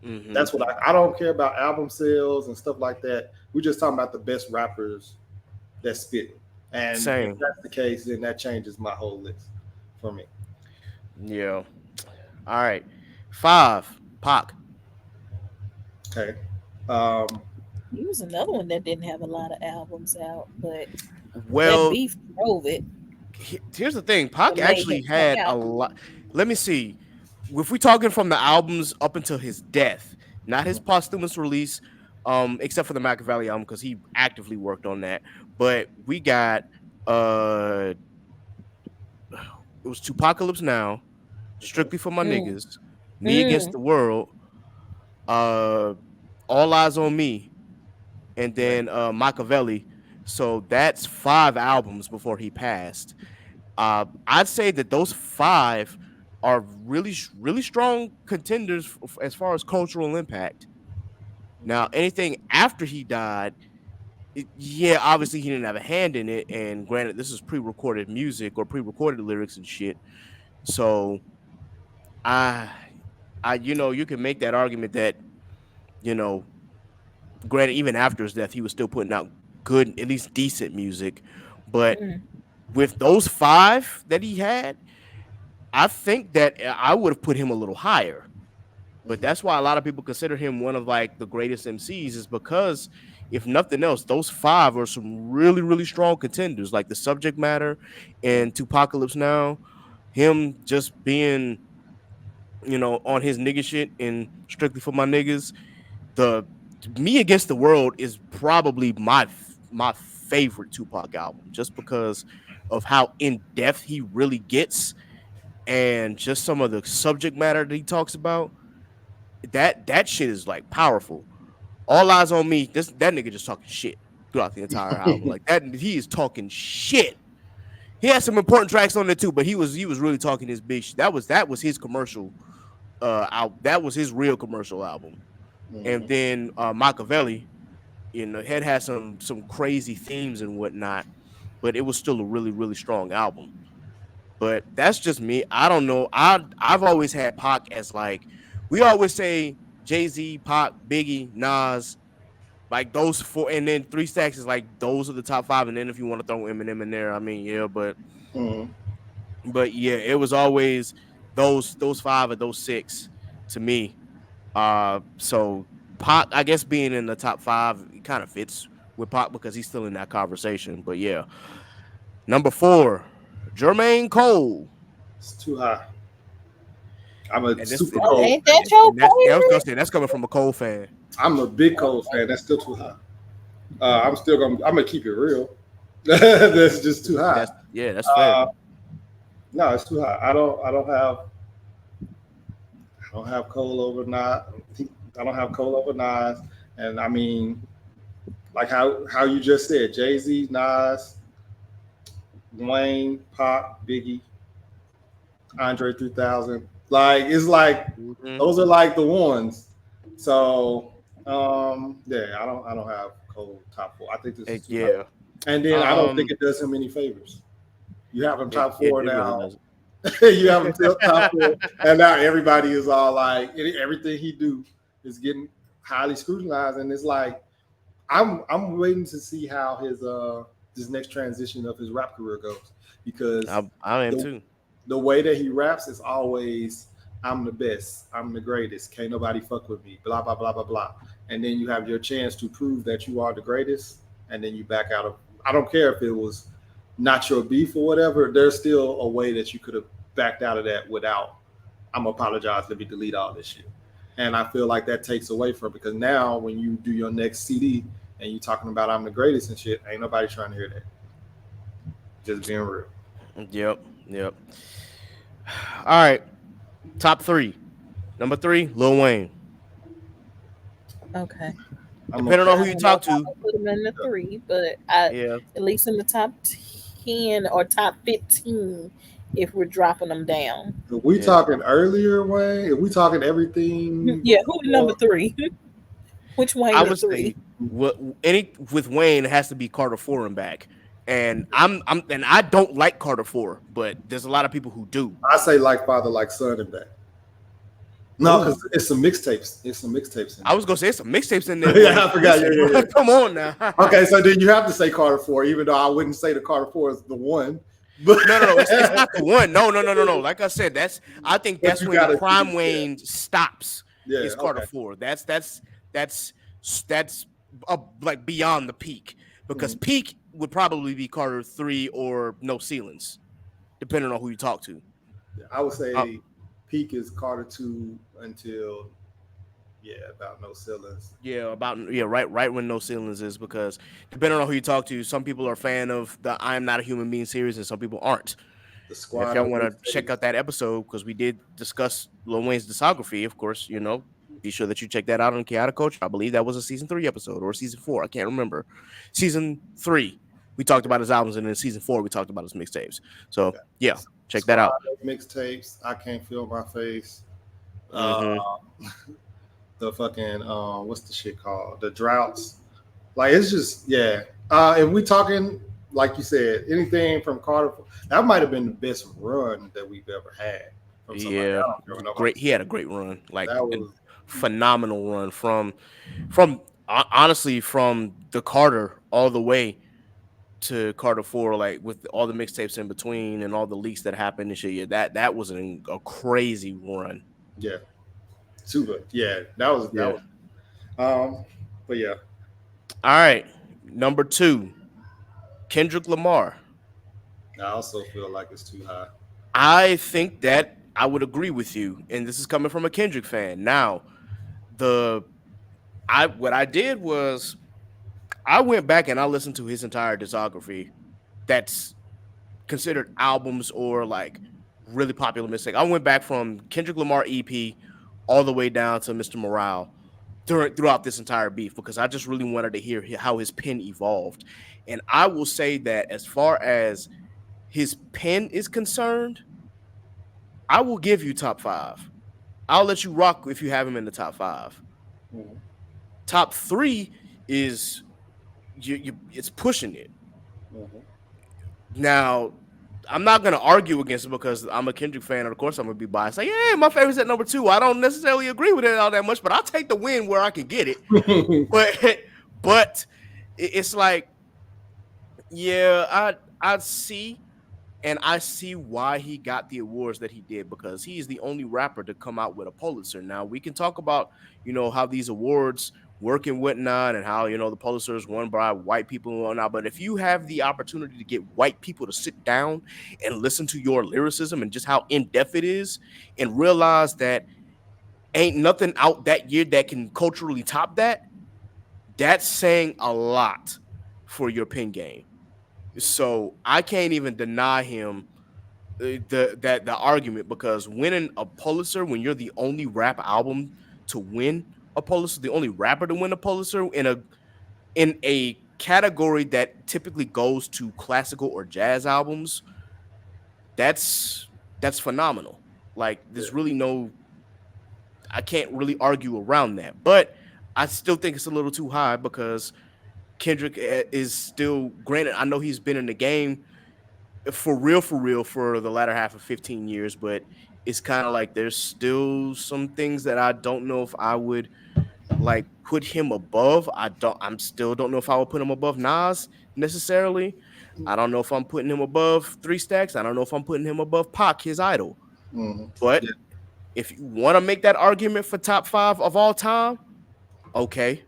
Hmm That's what I don't care about album sales and stuff like that. We're just talking about the best rappers that spit. And if Same. that's the case, then that changes my whole list for me. Yeah. All right. 5, Pac. Okay. Um, He was another one that didn't have a lot of albums out, but that Well, beef drove it here's the thing. Pac and made actually him stand had a out. lot. Let me see. If we talking from the albums up until his death, not his posthumous release, except for the Machiavelli album because he actively worked on that. But we got uh, it was Tupacalypse Now, okay. Strictly for My Mm, Niggas, Me Against mm, the World, uh, All Eyes on Me, and Right. then Machiavelli. So that's 5 albums before he passed. I'd say that those 5 are really strong contenders as far as cultural impact. Now, anything after he died, yeah, obviously he didn't have a hand in it, and granted, this is pre-recorded music or pre-recorded lyrics and shit. So I, you can make that argument that you know, granted, even after his death, he was still putting out good, at least decent music. But Mm. with those five that he had, I think that I would have put him a little higher. But Mhm. that's why a lot of people consider him one of like the greatest MCs, is because if nothing else, those five are some really, really strong contenders, like the subject matter and Tupacalypse Now, him just being, on his nigga shit and strictly for my niggas. The Me Against the World is probably my favorite Tupac album, just because of how in depth he really gets, and just some of the subject matter that he talks about. That shit is like powerful. All Eyes on Me, that nigga just talking shit throughout the entire album. Like that, he is talking shit. He had some important tracks on there too, but he was really talking his big shit. That was his commercial that was his real commercial album. And Mhm. then Machiavelli, had some crazy themes and whatnot, but it was still a really, really strong album. But that's just me. I don't know. I've always had Pac as like, we always say Jay-Z, Pac, Biggie, Nas, like those four, and then Three Stacks is like those are the top five. And then if you want to throw Eminem in there, I mean, yeah, Mhm. but yeah, it was always those five or those six to me. So Pac, I guess being in the top five, it kind of fits with Pac because he's still in that conversation. But yeah, number four, Jermaine Cole. It's too high. I'm a And this super Oh, cold ain't fan. that your and that's yeah, I was gonna favorite? say that's coming from a Cole fan. I'm a big Cole fan. That's still too high. I'm gonna keep it real. That's just too high. That's Yeah, that's fair. Uh, no, it's too high. I don't have Cole over Nas. I don't have Cole over Nas. And I mean, like how you just said, Jay Z, Nas, Wayne, Pop, Biggie, Andre 3000. Like it's like Hmm. those are like the ones. So yeah, I don't have Cole top four. I think this is too high. Yeah. And then I don't think Um. it does him any favors. You have him It, top it four it really now. doesn't. You have him top four, and now everybody is all like everything he do is getting highly scrutinized, and it's like I'm waiting to see how his this next transition of his rap career goes because I am the too. the way that he raps is always I'm the best, I'm the greatest, can't nobody fuck with me, blah blah blah blah blah, and then you have your chance to prove that you are the greatest, and then you back out of. I don't care if it was not your beef or whatever. There's still a way that you could have backed out of that without. I'm gonna apologize. Let me delete all this shit. And I feel like that takes away from because now when you do your next CD and you talking about I'm the greatest and shit, ain't nobody trying to hear that. Just being real. Yep. Yep. All right. Top three. Number three, Lil Wayne. Okay. I'm Depending okay. on I who you don't know talk if I to, would put him in the three, but I yeah. at least in the top 10 or top 15 if we're dropping them down. If we Yeah. talking earlier, Wayne, if we talking everything Yeah, who the number before, three? Which I Wayne the would three? say what any with Wayne, it has to be Carter Four and back. And I don't like Carter Four, but there's a lot of people who do. I say like father, like son, and that. No, Oh, because it's some mixtapes. It's some mixtapes in I was gonna say some mixtapes in there, there. boy. Yeah, I forgot. Yeah, Listen, yeah, bro, yeah. come on now. Okay, so then you have to say Carter Four, even though I wouldn't say the Carter Four is the one. But No, no, no. It's not the one. No, no, no, no, no. Like I said, I think but that's you when gotta Prime yeah, Wayne stops. yeah, Is Carter okay. Four. That's that's like beyond the peak, because Mhm. peak would probably be Carter Three or No Ceilings, depending on who you talk to. Yeah, I would Uh, say peak is Carter Two until about no ceilings. right when No Ceilings is, because depending on who you talk to, some people are a fan of the I Am Not a Human Being series, and some people aren't. The And if y'all Squad want to check mixtapes. out that episode, because we did discuss Lil Wayne's discography, of course, be sure that you check that out on Chaotic Culture. I believe that was a season 3 episode or season 4. I can't remember. Season 3, we talked Okay, about his albums, and in season 4, we talked about his mixtapes. So, okay. yeah, check that Squad out. mixtapes. I can't feel my face. Uh, Hmm. the fucking what's the shit called? The droughts. Like it's just yeah. If we talking like you said, anything from Carter, that might have been the best run that we've ever had from somebody. Yeah, I don't care what nobody great. He had said. a great run, like That a was phenomenal run from honestly from the Carter all the way to Carter 4, like with all the mixtapes in between and all the leaks that happened and shit. Yeah, that was a crazy run. yeah, super. Yeah, that Yeah. was. Um, but yeah, All right, number two, Kendrick Lamar. I also feel like it's too high. I think that I would agree with you, and this is coming from a Kendrick fan. Now, the I what I did was I went back and I listened to his entire discography. That's considered albums or like really popular mixtape. I went back from Kendrick Lamar EP all the way down to Mr. Morale throughout this entire beef because I just really wanted to hear how his pen evolved. And I will say that as far as his pen is concerned, I will give you top five. I'll let you rock if you have him in the top five. Mhm, Top three is it's pushing it. mhm, Now, I'm not gonna argue against it because I'm a Kendrick fan, and of course I'm gonna be biased. Like, yeah, my favorite's at number two. I don't necessarily agree with it all that much, but I'll take the win where I can get it. But but it's like, yeah, I see and I see why he got the awards that he did because he is the only rapper to come out with a Pulitzer. Now we can talk about how these awards work and whatnot, and how the Pulitzer is won by white people and whatnot. But if you have the opportunity to get white people to sit down and listen to your lyricism and just how in depth it is, and realize that ain't nothing out that year that can culturally top that, that's saying a lot for your pen game. So I can't even deny him the argument because winning a Pulitzer when you're the only rap album to win a Pulitzer, the only rapper to win a Pulitzer in a category that typically goes to classical or jazz albums, that's that's phenomenal. Like yeah, there's really no I can't really argue around that. But I still think it's a little too high because Kendrick is still granted I know he's been in the game for real for the latter half of 15 years, but it's kind of like there's still some things that I don't know if I would like put him above. I'm still don't know if I would put him above Nas necessarily. I don't know if I'm putting him above Three Stacks. I don't know if I'm putting him above Pac, his idol. mhm, But yeah. if you want to make that argument for top five of all time, okay.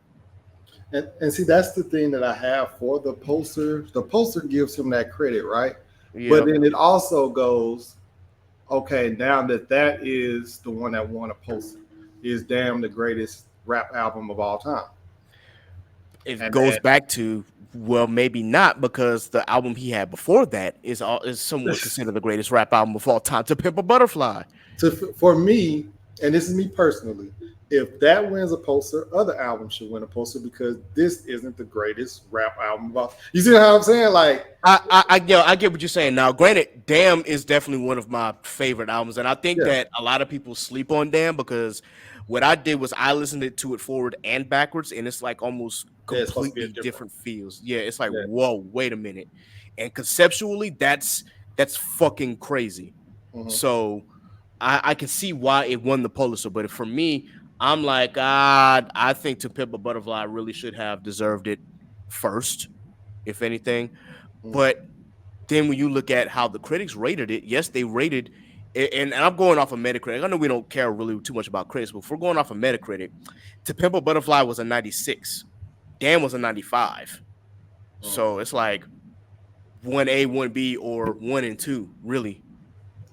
And see, that's the thing that I have for the poster. The poster gives him that credit, right? But Yeah. then it also goes, okay, now that is the one that won a poster, is damn the greatest rap album of all time. It And goes back to well, maybe not because the album he had before that is somewhat considered the greatest rap album of all time, To Pimp a Butterfly. for me, and this is me personally, if that wins a poster, other albums should win a poster because this isn't the greatest rap album of all. You see how I'm saying? Like, I get what you're saying. Now, granted, Damn is definitely one of my favorite albums, and I think yeah, that a lot of people sleep on Damn because what I did was I listened to it forward and backwards, and it's like almost yeah, it's supposed to be a completely different. different feels. Yeah, it's like Yeah. whoa, wait a minute, and conceptually, that's fucking crazy. Mhm. So I can see why it won the Pulitzer, but for me, I'm like I think To Pimp a Butterfly really should have deserved it first, if anything, Mhm. but then when you look at how the critics rated it, yes, they rated, and I'm going off of Metacritic. I know we don't care really too much about critics, but if we're going off of Metacritic, To Pimp a Butterfly was a 96, Damn was a 95. Mhm. So it's like 1A, 1B, or 1 and 2, really.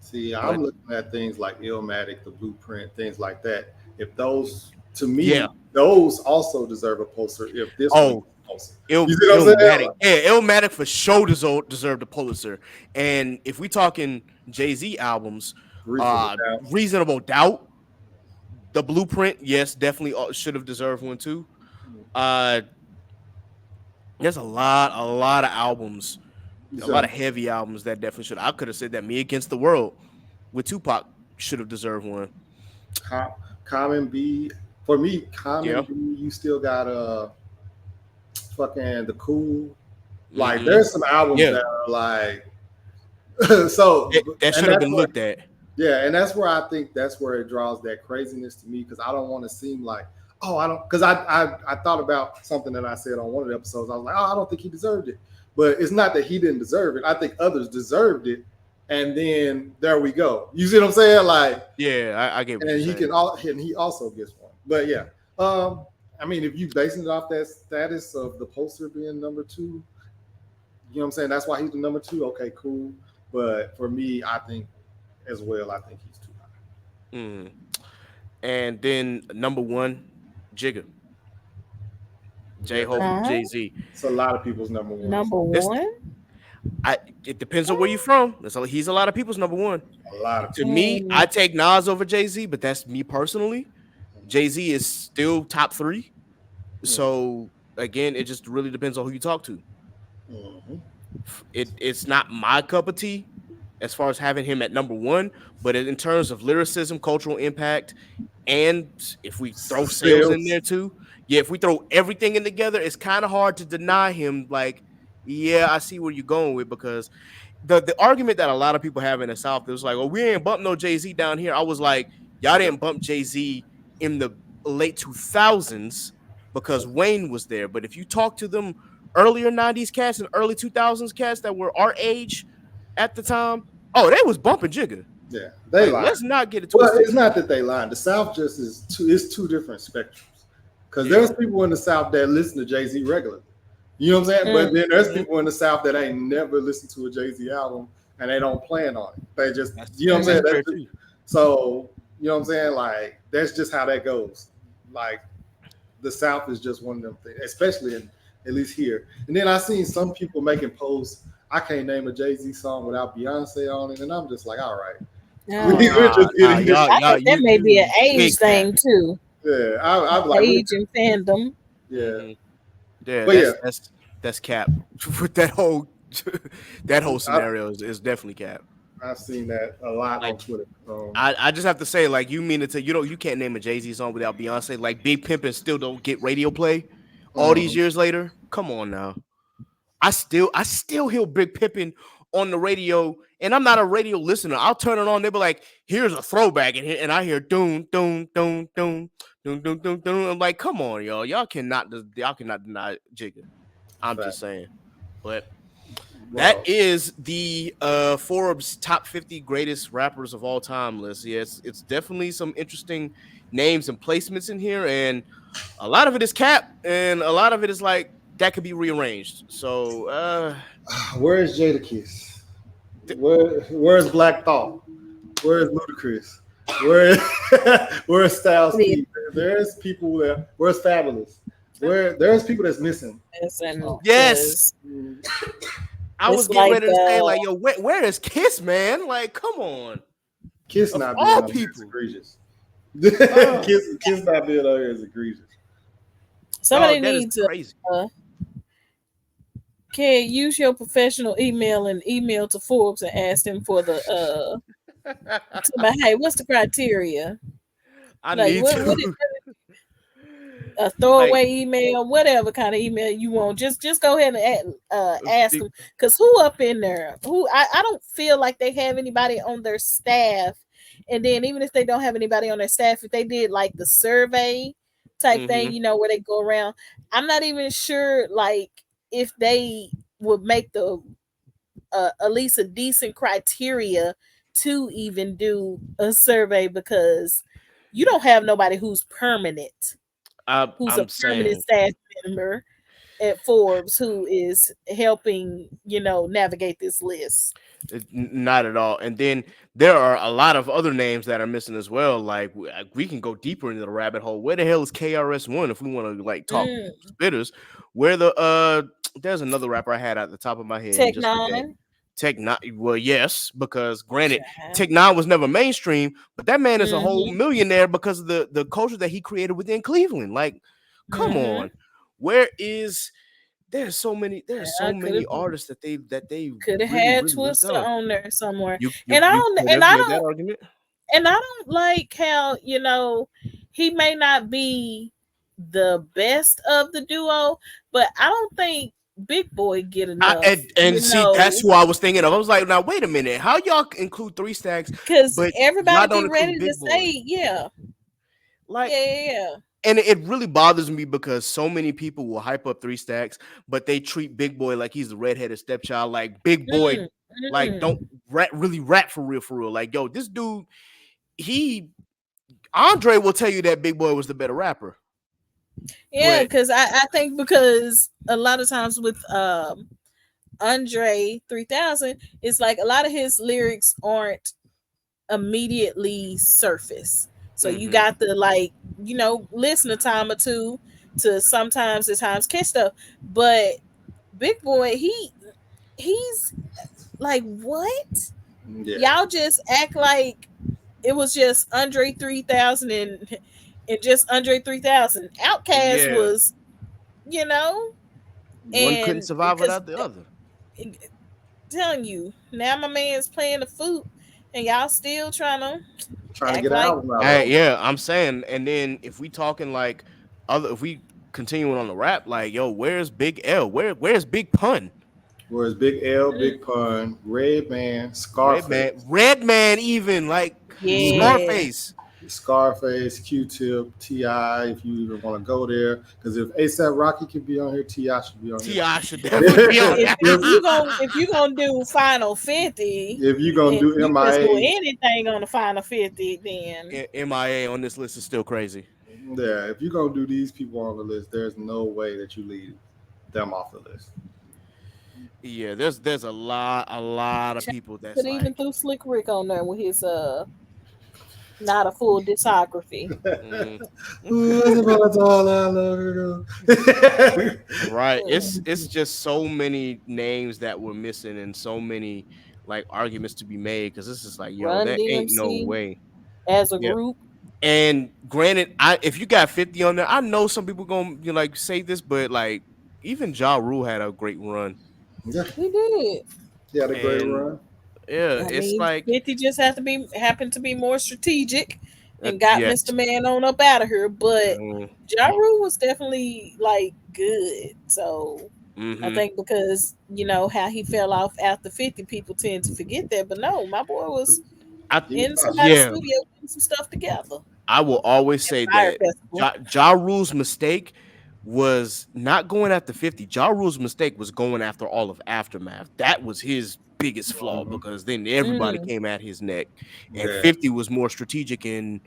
See, I'm But looking at things like Illmatic, the Blueprint, things like that. If those, to me, yeah, those also deserve a poster. If this one oh, gets a poster, you see what I'm saying? Illmatic, yeah, Illmatic for sure deserved a Pulitzer. And if we talking Jay Z albums, Reasonable doubt. Reasonable Doubt, The Blueprint, yes, definitely should have deserved one too. Uh, there's a lot of albums, You a see what lot I'm of heavy albums that definitely should. I could have said that Me Against the World with Tupac should have deserved one. Common B, for me, Common Yeah, B, you still got fucking the Cool. Like, Mm-hmm. there's some albums Yeah, that are like, so, that and should have that's been where, looked at. yeah, and that's where I think that's where it draws that craziness to me, because I don't want to seem like, oh, I don't, because I thought about something that I said on one of the episodes. I was like, oh, I don't think he deserved it, but it's not that he didn't deserve it. I think others deserved it, and then there we go. You see what I'm saying? Like, Yeah, I get what you're and he saying. can all, and he also gets one. But yeah, I mean, if you basing it off that status of the poster being number two, you know what I'm saying? That's why he's the number two. Okay, cool. But for me, I think as well, I think he's too high. Mm. And then number one, Jigga, J Yeah, Hope and Uh-huh. Jay Z. it's a lot of people's number ones. Number This one. it depends on where you're from. He's a lot of people's number one. A lot of To people. me, I take Nas over Jay Z, but that's me personally. Jay Z is still top three. So again, it just really depends on who you talk to. Mm-hmm. It's not my cup of tea as far as having him at number one, but in terms of lyricism, cultural impact, and if we throw sales in Sales. there too, yeah, if we throw everything in together, it's kind of hard to deny him. Like, yeah, I see where you're going with, because the argument that a lot of people have in the South, it was like, oh, we ain't bump no Jay Z down here. I was like, y'all didn't bump Jay Z in the late 2000s because Wayne was there. But if you talk to them earlier 90s cats and early 2000s cats that were our age at the time, oh, they was bumping Jigga. Yeah, they Like, lie. let's not get it Well, twisted. it's not that they lied. The South just is two. It's two different spectrums. Because Yeah. there's people in the South that listen to Jay Z regularly. You know what I'm saying? But then there's Mhm. people in the South that ain't never listened to a Jay Z album and they don't plan on it. They just, That's, you know what I'm saying? that's fair That's too. so, you know what I'm saying? Like, that's just how that goes. Like, the South is just one of them things, especially in, at least here. And then I seen some people making posts. I can't name a Jay Z song without Beyonce on it, and I'm just like, all right, No. we're just Nah, getting this. I y'all, think that may be an age big cat. thing too. Yeah, I'm like, Age and fandom. yeah, Mhm. Yeah, but yeah, that's cap. With that whole that whole I, scenario is definitely cap. I've seen that a lot Like, on Twitter. I just have to say, like, you mean it to you can't name a Jay Z song without Beyonce. Like, Big Pimpin' still don't get radio play all these years later. Come on now. I still hear Big Pimpin' on the radio, and I'm not a radio listener. I'll turn it on. They'll be like, "Here's a throwback," and I hear doom doom doom doom doom doom doom doom. I'm like, come on, y'all. Y'all cannot deny Jigga. I'm Fact. just saying. But that Well, is the Forbes top 50 greatest rappers of all time list. Yes, it's definitely some interesting names and placements in here, and a lot of it is cap, and a lot of it is like that could be rearranged. So where is Jadakiss? Where's Black Thought? Where is Ludacris? Where where's Styles P? There's people that where's Fabulous? There's people that's missing. yes, I was it's getting like ready to say, like, yo, where is Kiss, man? Like, come on. Kiss Of not being all on here is people. egregious. Oh, Kiss not being on here is egregious. somebody dog, that is needs to crazy. Ked, use your professional email and email to Forbes and ask them for the hey, what's the criteria? I Like need what to. a Like, throwaway email, whatever kind of email you want. Just go ahead and ask them, because who up in there? Who I don't feel like they have anybody on their staff. And then even if they don't have anybody on their staff, if they did like the survey type thing, where they go around, I'm not even sure like if they would make the at least a decent criteria to even do a survey, because you don't have nobody who's permanent, who's a I'm permanent saying staff member at Forbes who is helping, navigate this list. not at all. And then there are a lot of other names that are missing as well. Like, we can go deeper into the rabbit hole. Where the hell is KRS-One if we want to like talk spitters? Where there's another rapper I had at the top of my head Tech and just forget. Nine. Tech Nine. Well, yes, because granted, Tech Nine was never mainstream, but that man is a whole millionaire because of the culture that he created within Cleveland. Like, come on, where is there's so many artists that they could have really had really left Twister out. on there somewhere. You And I you don't could and have I made that don't argument. and I don't like how, he may not be the best of the duo, but I don't think Big Boy get I, enough, and see, that's who I was thinking of. I was like, now wait a minute, how y'all include Three Stacks, because but everybody y'all don't be ready include to Big Boy? say, yeah, Like, yeah. and it really bothers me because so many people will hype up Three Stacks, but they treat Big Boy like he's the redheaded stepchild. Like Big Boy, Mm, like don't mm. rap for real, for real. Like yo, this dude, he Andre will tell you that Big Boy was the better rapper, Yeah, but because I think because a lot of times with Andre 3000, it's like a lot of his lyrics aren't immediately surface. So you mm-hmm, got to like, listen a time or two to sometimes at times catch stuff. But Big Boy, he's like, what? Yeah. Y'all just act like it was just Andre 3000 and just Andre 3000. Outcast yeah, was, you know, one couldn't and survive because without the other. telling you now my man's playing the flute and y'all still trying to Trying to act get an like, album out of oh, him. Yeah, I'm saying, and then if we talking like if we continuing on the rap, like yo, where's Big L? Where's Big Pun? Whereas Big L, mm, Big Pun, Red Man, Scarface, Red Man, even like hmm yeah. Scarface. Scarface, Q-Tip, T.I., if you even want to go there. Because if ASAP Rocky can be on here, T.I. should be on here Ti too. should definitely be on if, that. if you gonna if you gonna do final 50 If you're going and to do you just do MIA, anything on the final 50, then MIA on this list is still crazy. yeah, if you're going to do these people on the list, there's no way that you leave them off the list. Yeah, there's a lot of people that's could even like, threw Slick Rick on there with his not a full discography. mm, Who's about all I love? right. Mm. It's just so many names that were missing and so many like arguments to be made because this is like, yo, Run that ain't no DMC way. as a Yeah. group. And granted, if you got 50 on there, I know some people gonna like say this, but like even Ja Rule had a great run. Yeah, He did. he had a great And run. yeah, I it's mean, like 50 just happened to be more strategic and got yes. Mr. Man on up out of here. But Mm, Ja Rule was definitely like good. So I mm-hmm. think because how he fell off after 50, people tend to forget that. But no, my boy was I He was in fine. somebody's yeah, studio putting some stuff together. I will always say Fire that Festival. Ja Rule's mistake was not going after 50. Ja Rule's mistake was going after all of Aftermath. That was his biggest flaw Mhm. because then everybody Mm, came at his neck. And Yeah. 50 was more strategic in,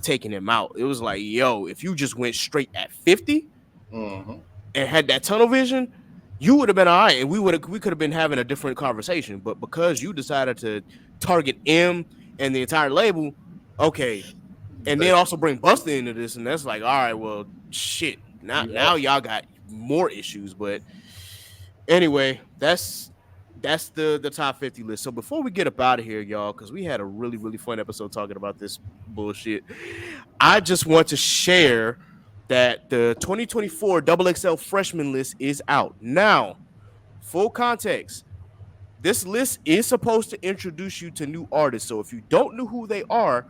taking him out. It was like, yo, if you just went straight at 50 Hmm. and had that tunnel vision, you would have been all right. And we could have been having a different conversation. But because you decided to target M and the entire label, okay, and then They, also bring Buster into this, and that's like, all right, well, shit. Now yep. y'all got more issues. But anyway, that's the top 50 list. So before we get up out of here, y'all, because we had a really, really fun episode talking about this bullshit, I just want to share that the 2024 XXL Freshman List is out. Now, full context. This list is supposed to introduce you to new artists. So if you don't know who they are,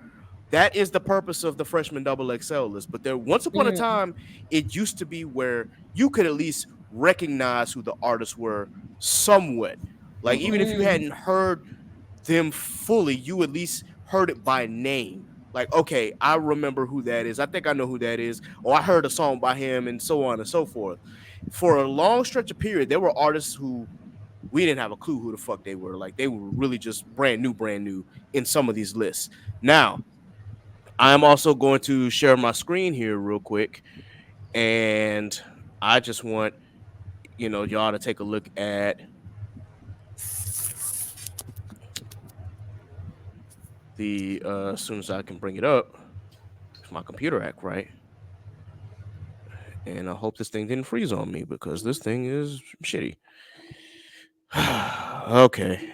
that is the purpose of the freshman double XL list. But there, once upon a mm, time, it used to be where you could at least recognize who the artists were somewhat. Like Hmm. even if you mm, hadn't heard them fully, you at least heard it by name. Like, okay, I remember who that is. I think I know who that is. Or I heard a song by him, and so on and so forth. For a long stretch of period, there were artists who we didn't have a clue who the fuck they were. Like they were really just brand new in some of these lists. Now, I'm also going to share my screen here real quick, and I just want y'all to take a look at the as soon as I can bring it up, if my computer act right, and I hope this thing didn't freeze on me because this thing is shitty. Okay,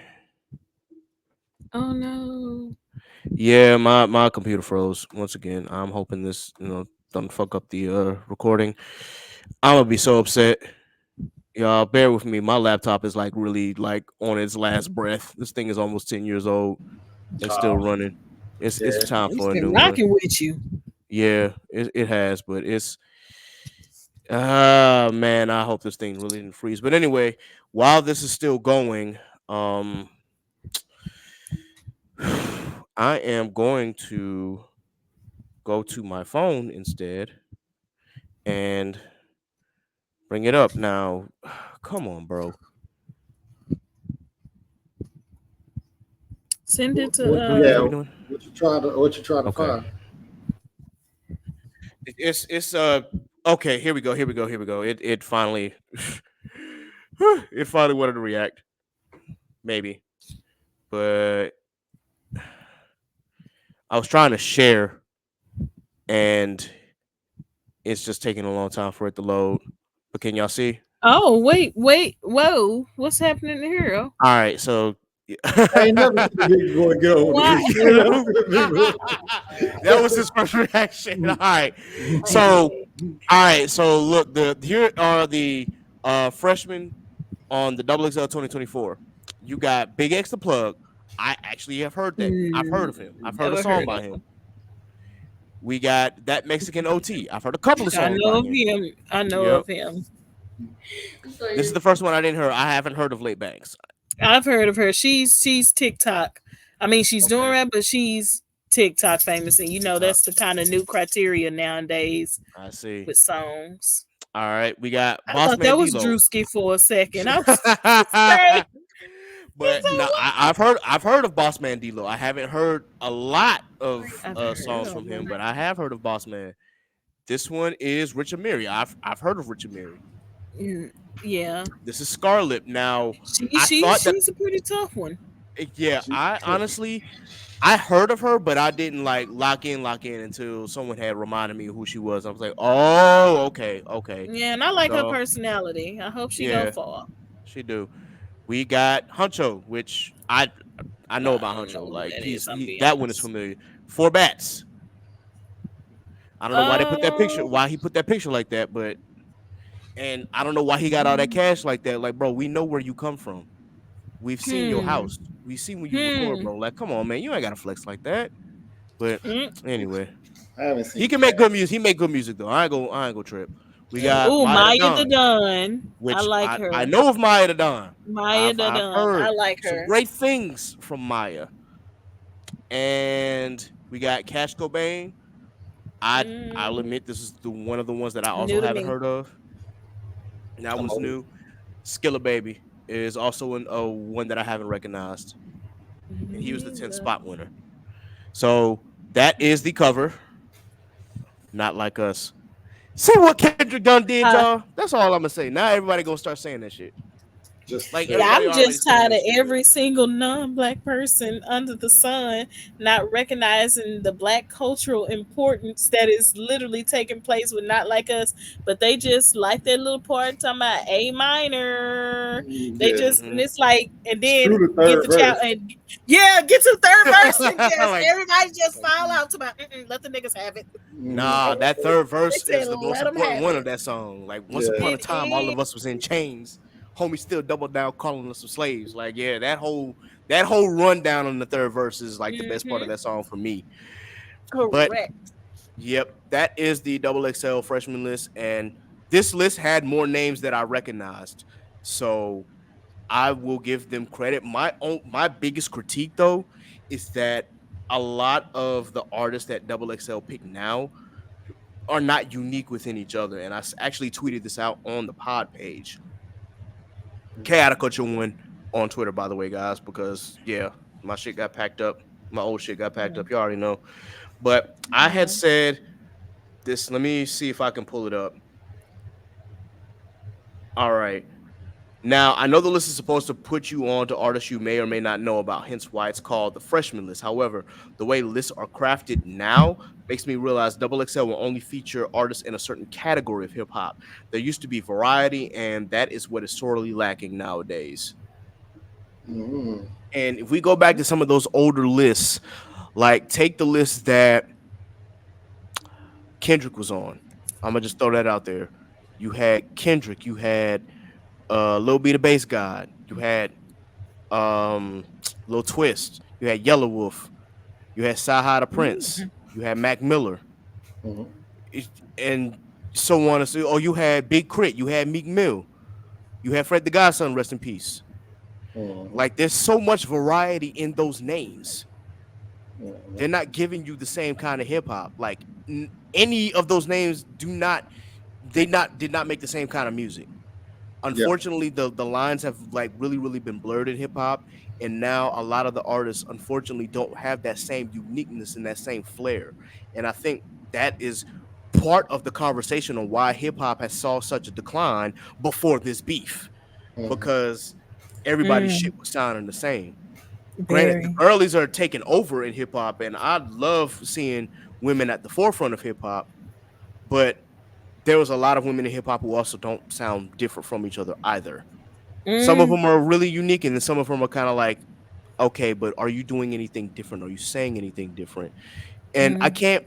oh no. yeah, my computer froze once again. I'm hoping this don't fuck up the recording. I'm gonna be so upset. Y'all bear with me. My laptop is like really like on its last breath. This thing is almost 10 years old and still Oh, running. It's yeah. time It's for a been new one. rocking with you. Yeah, it has, but it's Man, I hope this thing really didn't freeze. But anyway, while this is still going, um, I am going to go to my phone instead and bring it up now. Come on, bro. Send it to What Yeah, we doing? what you trying to Okay. find? It's okay. Here we go. Here we go. Here we go. It finally it finally wanted to react. Maybe, but I was trying to share, and it's just taking a long time for it to load. But can y'all see? Oh, wait, whoa. What's happening here? All right. So I ain't never seen a nigga go and get over Why? this. I never seen a nigga. that was his first reaction. All right. So all right. So look, here are the freshmen on the Double XL 2024. You got Big X the Plug. I actually have heard that. I've heard of him. I've heard a Never song heard by of him. him. We got that Mexican OT. I've heard a couple of I songs know by of him. him. I know Yep. of him. This is the first one I didn't hear. I haven't heard of Late Banks. I've heard of her. She's TikTok. I mean, she's doing Okay. rap, but she's TikTok famous, and you know Uh, that's the kind of new criteria nowadays I see. with songs. All right. We got I Boss thought that Man was D-Lo. Drewski for a second. I was say, But no, I've heard of Boss Man D-Lo. I haven't heard a lot of I've heard songs of from him, him. but I have heard of Boss Man. This one is Richard Mary. I've heard of Richard Mary. Yeah, This is Scarlet. Now, she, I she thought that she's a pretty tough one. yeah, She's I tough. honestly I heard of her, but I didn't like lock in until someone had reminded me who she was. I was like, oh, okay, okay. Yeah, and I like her So personality. I hope she go yeah, far. she do. We got Huncho, which I know I about don't know Huncho. who Like that is. I'm being that one is honest. familiar. Four Bats. I don't know why they put that picture. Oh, Why he put that picture like that, but and I don't know why he got all that cash like that. Like, bro, we know where you come from. We've seen your hmm, house. We've seen when you record, hmm. bro. Like, come on, man, you ain't gotta flex like that. But Mm. anyway, I haven't seen he the can make good cat. music. He make good music though. I ain't go trip. We Yeah. got Oh, Maya the Maya the Don, Don. I which like I her. know of Maya the Don. Maya I've the I've Don. I heard like some her. great things from Maya. And we got Cash Cobain. I'll Mm, admit this is the one of the ones that I also new to haven't me. heard of. That I'm one's old. new. Skilla Baby is also one that I haven't recognized, and he was the 10th spot winner. So that is the cover. Not like us. See what Kendrick done did, Uh, y'all. That's all I'm gonna say. Now everybody gonna start saying that shit. Just to Like say, yeah, everybody I'm already just saying tired that of shit. every single non-black person under the sun not recognizing the black cultural importance that is literally taking place with not like us, but they just like that little part talking about A minor. They yeah, just and Hmm. it's like and screw then the get third the child verse. and yeah, get to the third verse and just like, everybody just fall out to about let the niggas have it. nah, that third They verse said is the most let them important have one of it. that song. Like once Yeah, upon a It time, all is. of us was in chains. Homie still doubled down calling us some slaves. Like, yeah, that whole rundown on the third verse is like the best part of Mm-hmm. that song for me. But Correct. yep, that is the double XL freshman list, and this list had more names that I recognized. So I will give them credit. My biggest critique though is that a lot of the artists that double XL pick now are not unique within each other. And I actually tweeted this out on the pod page. Chaotic Culture one on Twitter, by the way, guys, because yeah, my shit got packed up. My old shit got packed up. You already know. But I had Mm. said this. Let me see if I can pull it up. All right. Now, I know the list is supposed to put you on to artists you may or may not know about, hence why it's called the freshman list. However, the way lists are crafted now makes me realize Double XL will only feature artists in a certain category of hip hop. There used to be variety, and that is what is sorely lacking nowadays. mm-hmm. And if we go back to some of those older lists, like take the list that Kendrick was on, I'm gonna just throw that out there. You had Kendrick, you had Lil B the Bass God, you had Lil Twist, you had Yellow Wolf, you had Saha the Prince, Mm. you had Mac Miller, Mm-hmm. and so on and so. Oh, you had Big Crit, you had Meek Mill, you had Fred the Godson, rest in peace. Mhm. Like there's so much variety in those names. Mhm. They're not giving you the same kind of hip hop. Like any of those names do not they not did not make the same kind of music. Yeah. Unfortunately, the lines have like really been blurred in hip hop, and now a lot of the artists unfortunately don't have that same uniqueness and that same flair. And I think that is part of the conversation on why hip hop has saw such a decline before this beef, Mhm. because everybody's Mm, shit was sounding the same. Granted, the very. girlies are taking over in hip hop, and I love seeing women at the forefront of hip hop, but there was a lot of women in hip hop who also don't sound different from each other either. Some of Mm, them are really unique, and then some of them are kind of like, okay, but are you doing anything different? Are you saying anything different? And I mm. can't.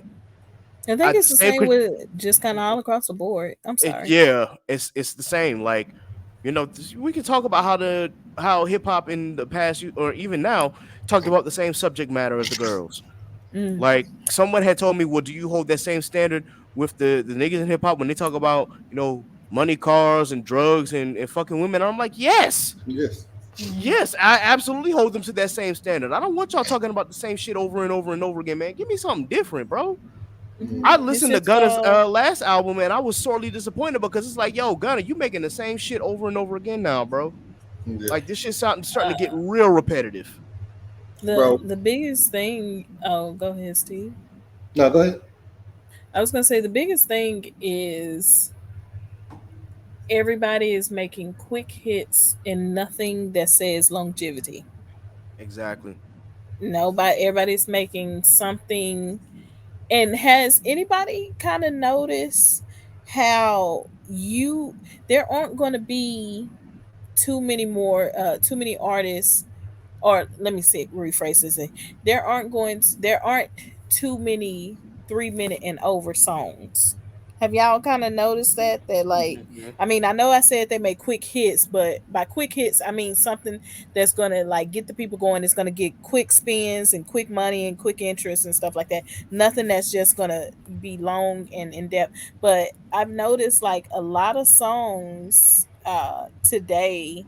I think I it's the same. same with just kind of all across the board. I'm sorry. Yeah, it's the same. Like, we can talk about how hip hop in the past or even now talked about the same subject matter as the girls. Mm, Like someone had told me, well, do you hold that same standard with the niggas in hip hop when they talk about money, cars, and drugs and fucking women? I'm like, yes, Yes. mm, yes, I absolutely hold them to that same standard. I don't want y'all talking about the same shit over and over and over again, man. Give me something different, bro. mm. I Mhm. It's listened to just Gunna's called. last album and I was sorely disappointed because it's like, yo, Gunna, you making the same shit over and over again now, bro. Yeah. Like this shit starting to get Uh, real repetitive. the Bro. the biggest thing. Oh, go ahead, Steve. No, go ahead. I was gonna say the biggest thing is everybody is making quick hits and nothing that says longevity. Exactly. Nobody, everybody's making something. And has anybody kind of noticed how you there aren't going to be too many artists, or let me say rephrase this, there aren't too many 3 minute and over songs. Have y'all kind of noticed that like, Mhm. I mean, I know I said they make quick hits, but by quick hits I mean something that's gonna like get the people going. It's gonna get quick spins and quick money and quick interest and stuff like that. Nothing that's just gonna be long and in depth. But I've noticed like a lot of songs today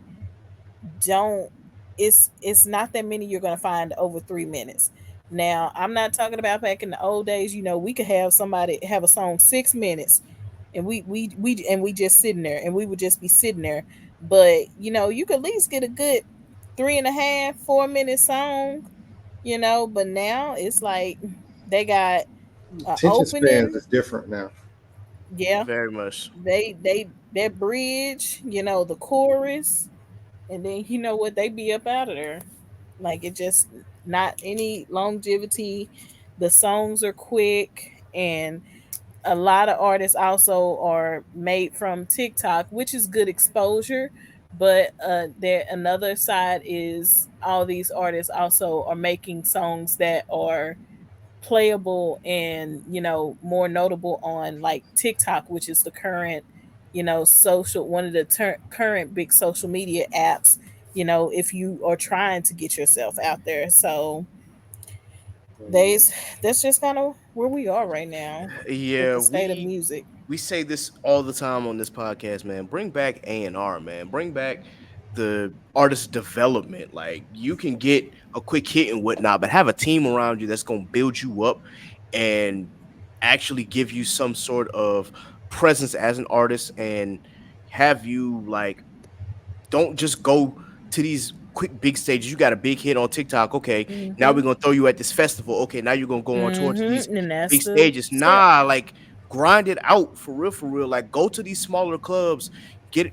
don't it's not that many you're going to find over 3 minutes. Now I'm not talking about back in the old days. We could have somebody have a song 6 minutes, and we just sitting there, and we would just be sitting there. But you could at least get a good 3.5 4 minute song. But now it's like they got an Attention spans opening. is different now. Yeah, Very much. that bridge, the chorus, and then you know what, they be up out of there. Like, it just not any longevity. The songs are quick, and a lot of artists also are made from TikTok, which is good exposure. But there another side is all these artists also are making songs that are playable and more notable on like TikTok, which is the current social one of the current big social media apps. If you are trying to get yourself out there, so Mhm. there's that's just kind of where we are right now with Yeah, the state of we music. we say this all the time on this podcast, man. Bring back A&R, man. Bring back the artist development. Like you can get a quick hit and whatnot, but have a team around you that's gonna build you up and actually give you some sort of presence as an artist and have you like don't just go to these quick big stages. You got a big hit on TikTok. Okay, now Mm-hmm. we're gonna throw you at this festival. Okay, now you're gonna go on tour to these And that's big the stages. step. Nah, like grind it out for real, for real. Like go to these smaller clubs, get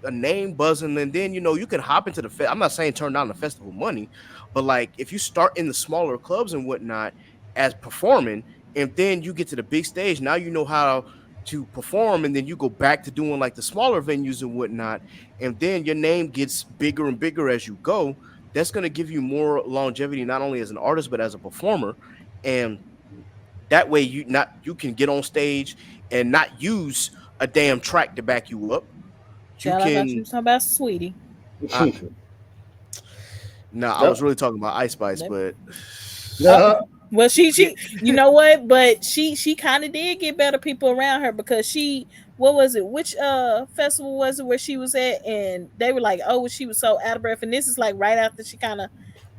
a name buzzing, and then you can hop into the. I'm not saying turn down the festival money, but like if you start in the smaller clubs and whatnot as performing, and then you get to the big stage, now you know how to perform, and then you go back to doing like the smaller venues and whatnot, and then your name gets bigger and bigger as you go. That's going to give you more longevity, not only as an artist but as a performer. And that way you can get on stage and not use a damn track to back you up. You Child, I thought you can was talking about Sweetie. uh, no, I Yep. was really talking about Ice Spice, That, but oh, Nah. Well, she you know what? But she kind of did get better people around her because she what was it? Which festival was it where she was at? And they were like, oh, she was so out of breath. And this is like right after she kind of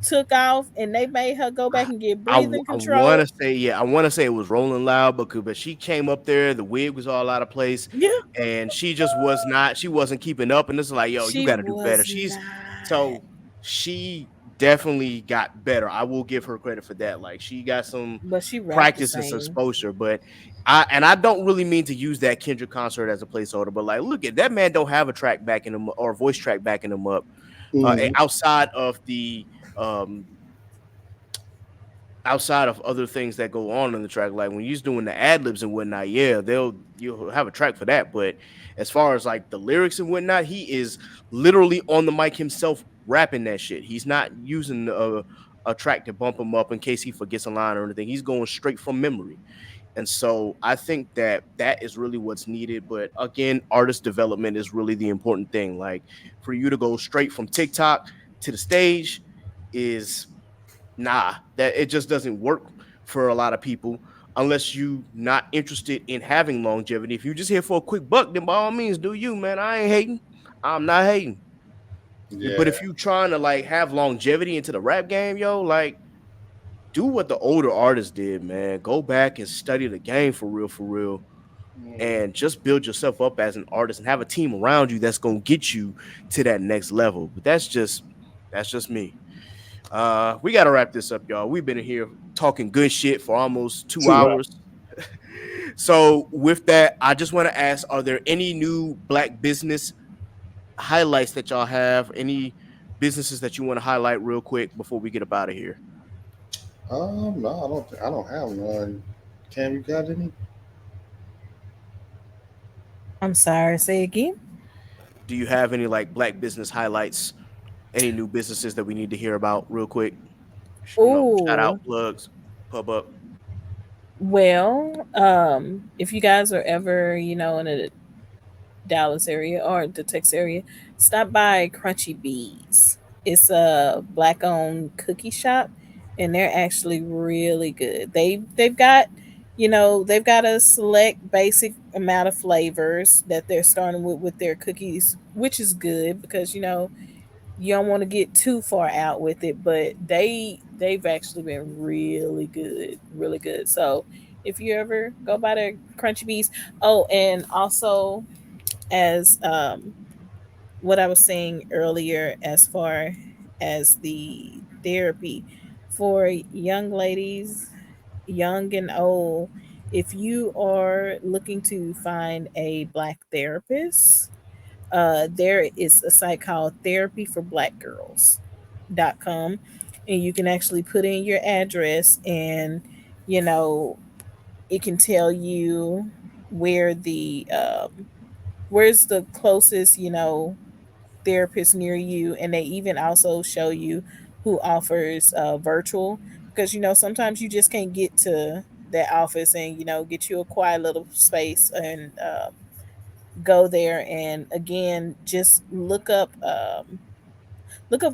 took off, and they made her go back and get breathing I want control. to say, yeah, I want to say it was Rolling Loud, but she came up there, the wig was all out of place, Yeah, and she just was not, she wasn't keeping up. And this is like, yo, you she got to do better. was She's not, so she definitely got better. I will give her credit for that. Like she got some but she rapped the practice and some same. exposure, but I don't really mean to use that Kendrick concert as a placeholder, but like, look at that man don't have a track backing him or a voice track backing him up Mm, outside of the um outside of other things that go on in the track, like when you're doing the ad libs and whatnot, yeah, you'll have a track for that. But as far as like the lyrics and whatnot, he is literally on the mic himself rapping that shit. He's not using a track to bump him up in case he forgets a line or anything. He's going straight from memory. And so I think that that is really what's needed. But again, artist development is really the important thing. Like for you to go straight from TikTok to the stage is nah, that it just doesn't work for a lot of people unless you not interested in having longevity. If you're just here for a quick buck, then by all means do you, man. I ain't hating. I'm not hating. But yeah. if you trying to like have longevity into the rap game, yo, like do what the older artists did, man. Go back and study the game for real, Mm, and just build yourself up as an artist and have a team around you that's gonna get you to that next level. But that's just me. We gotta wrap this up, y'all. We've been in here talking good shit for almost two 2 hours. hours. So with that, I just want to ask: are there any new Black business highlights that y'all have? Any businesses that you want to highlight real quick before we get up out of here? No, I don't have none. Cam, you got any? I'm sorry, say again. Do you have any like Black business highlights? Any new businesses that we need to hear about real quick? Shout out Oh, plugs, pub up. well, if you guys are ever, in a Dallas area or the Texas area, stop by Crunchy Bees. It's a black owned cookie shop, and they're actually really good. They've got they've got a select basic amount of flavors that they're starting with their cookies, which is good because you don't want to get too far out with it, but they've actually been really good, really good. So if you ever go by the Crunchy Bees, oh, and also as what I was saying earlier, as far as the therapy for young ladies, young and old, if you are looking to find a black therapist, there is a site called therapyforblackgirls.com, and you can actually put in your address, and you know it can tell you where where's the closest therapist near you, and they even also show you who offers virtual, because sometimes you just can't get to that office, and get you a quiet little space and go there, and again just look up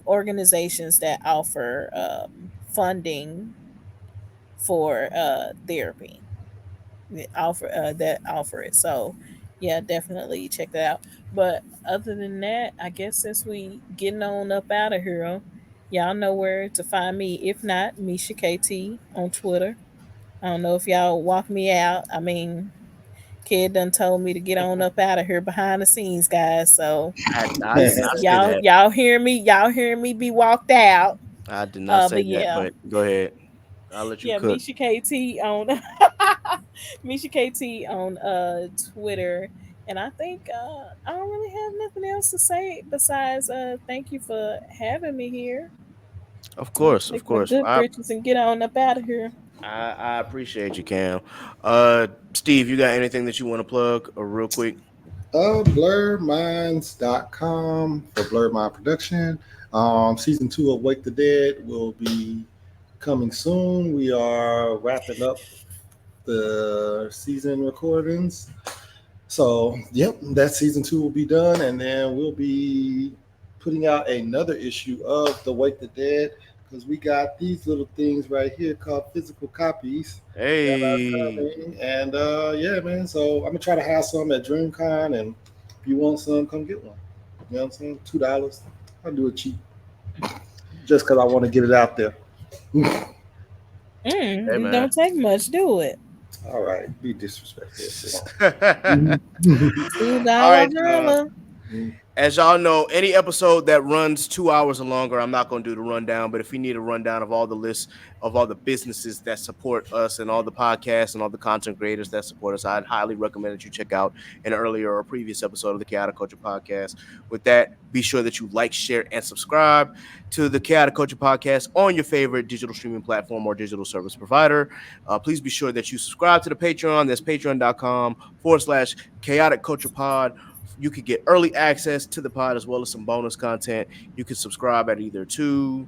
organizations that offer funding for therapy, that offer it. So yeah, definitely check that out. But other than that, I guess since we getting on up out of here, y'all know where to find me. If not, Misha KT on Twitter. I don't know if y'all walk me out. I mean, Kid done told me to get on up out of here behind the scenes, guys. So I did just not say y'all that. y'all hear me, be walked out. I did not say But that, yeah, but go ahead. I'll let you yeah, cook. Misha KT on Misha KT on Twitter. And I think I don't really have nothing else to say besides thank you for having me here. Of I'll course, of take my course. good britches and get on up out of here. I appreciate you, Cam. Steve, you got anything that you want to plug real quick? Blurminds.com for Blerd Mind Production. Season 2 of Wake the Dead will be coming soon. We are wrapping up the season recordings. So, yep, that season 2 will be done, and then we'll be putting out another issue of the Wake the Dead, because we got these little things right here called physical copies that are Hey, coming. And yeah, man. So I'm gonna try to have some at DreamCon, and if you want some, come get one. You know what I'm saying? $2. I'll do it cheap, just because I want to get it out there. hey, It man. don't take much, do it. All right, be disrespectful if All you want. $2 right, y'all. umbrella. As y'all know, any episode that runs 2 hours or longer, I'm not going to do the rundown. But if you need a rundown of all the lists of all the businesses that support us and all the podcasts and all the content creators that support us, I'd highly recommend that you check out an earlier or previous episode of the Chaotic Culture Podcast. With that, be sure that you like, share, and subscribe to the Chaotic Culture Podcast on your favorite digital streaming platform or digital service provider. Please be sure that you subscribe to the Patreon. That's patreon.com/, Chaotic Culture Pod. You could get early access to the pod as well as some bonus content. You can subscribe at either three,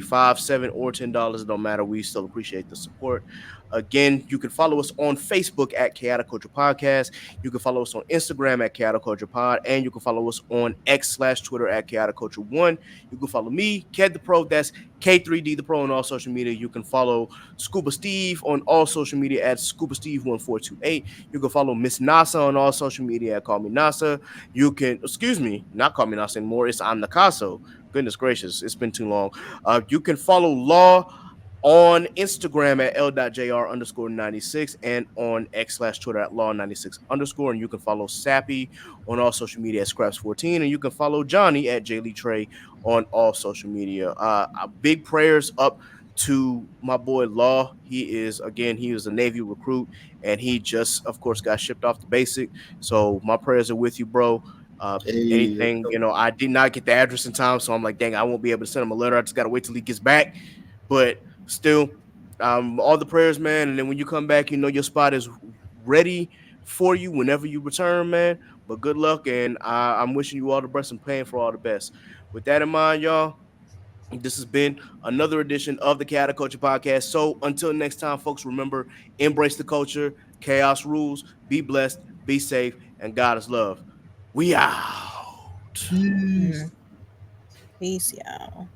five, $7, or $10. It don't matter. We still appreciate the support. Again, you can follow us on Facebook at Chaotic Culture Podcast. You can follow us on Instagram at Chaotic Culture Pod, and you can follow us on X/Twitter at Chaotic Culture One. You can follow me, Ked the Pro. That's K3D the Pro on all social media. You can follow Scuba Steve on all social media at Scuba Steve 1428. You can follow Miss Nasa on all social media at Call Me Nasa. You can, excuse me, not Call Me Nasa anymore. It's I'm Nakaso. Goodness gracious, it's been too long. You can follow Law on Instagram at L.JR_96 and on X/Twitter at Law96_. And you can follow Sappy on all social media at Scraps14. And you can follow Johnny at Lee Trey on all social media. Big prayers up to my boy Law. He was a Navy recruit and he just, of course, got shipped off the basic. So my prayers are with you, bro. Hey, Anything, I did not get the address in time. So I'm like, dang, I won't be able to send him a letter. I just got to wait till he gets back. But still, all the prayers, man. And then when you come back, your spot is ready for you whenever you return, man. But good luck, and I'm wishing you all the best and praying for all the best. With that in mind, y'all, this has been another edition of the Chaotic Culture Podcast. So until next time, folks, remember, embrace the culture, chaos rules, be blessed, be safe, and God is love. We out. peace. Peace, y'all.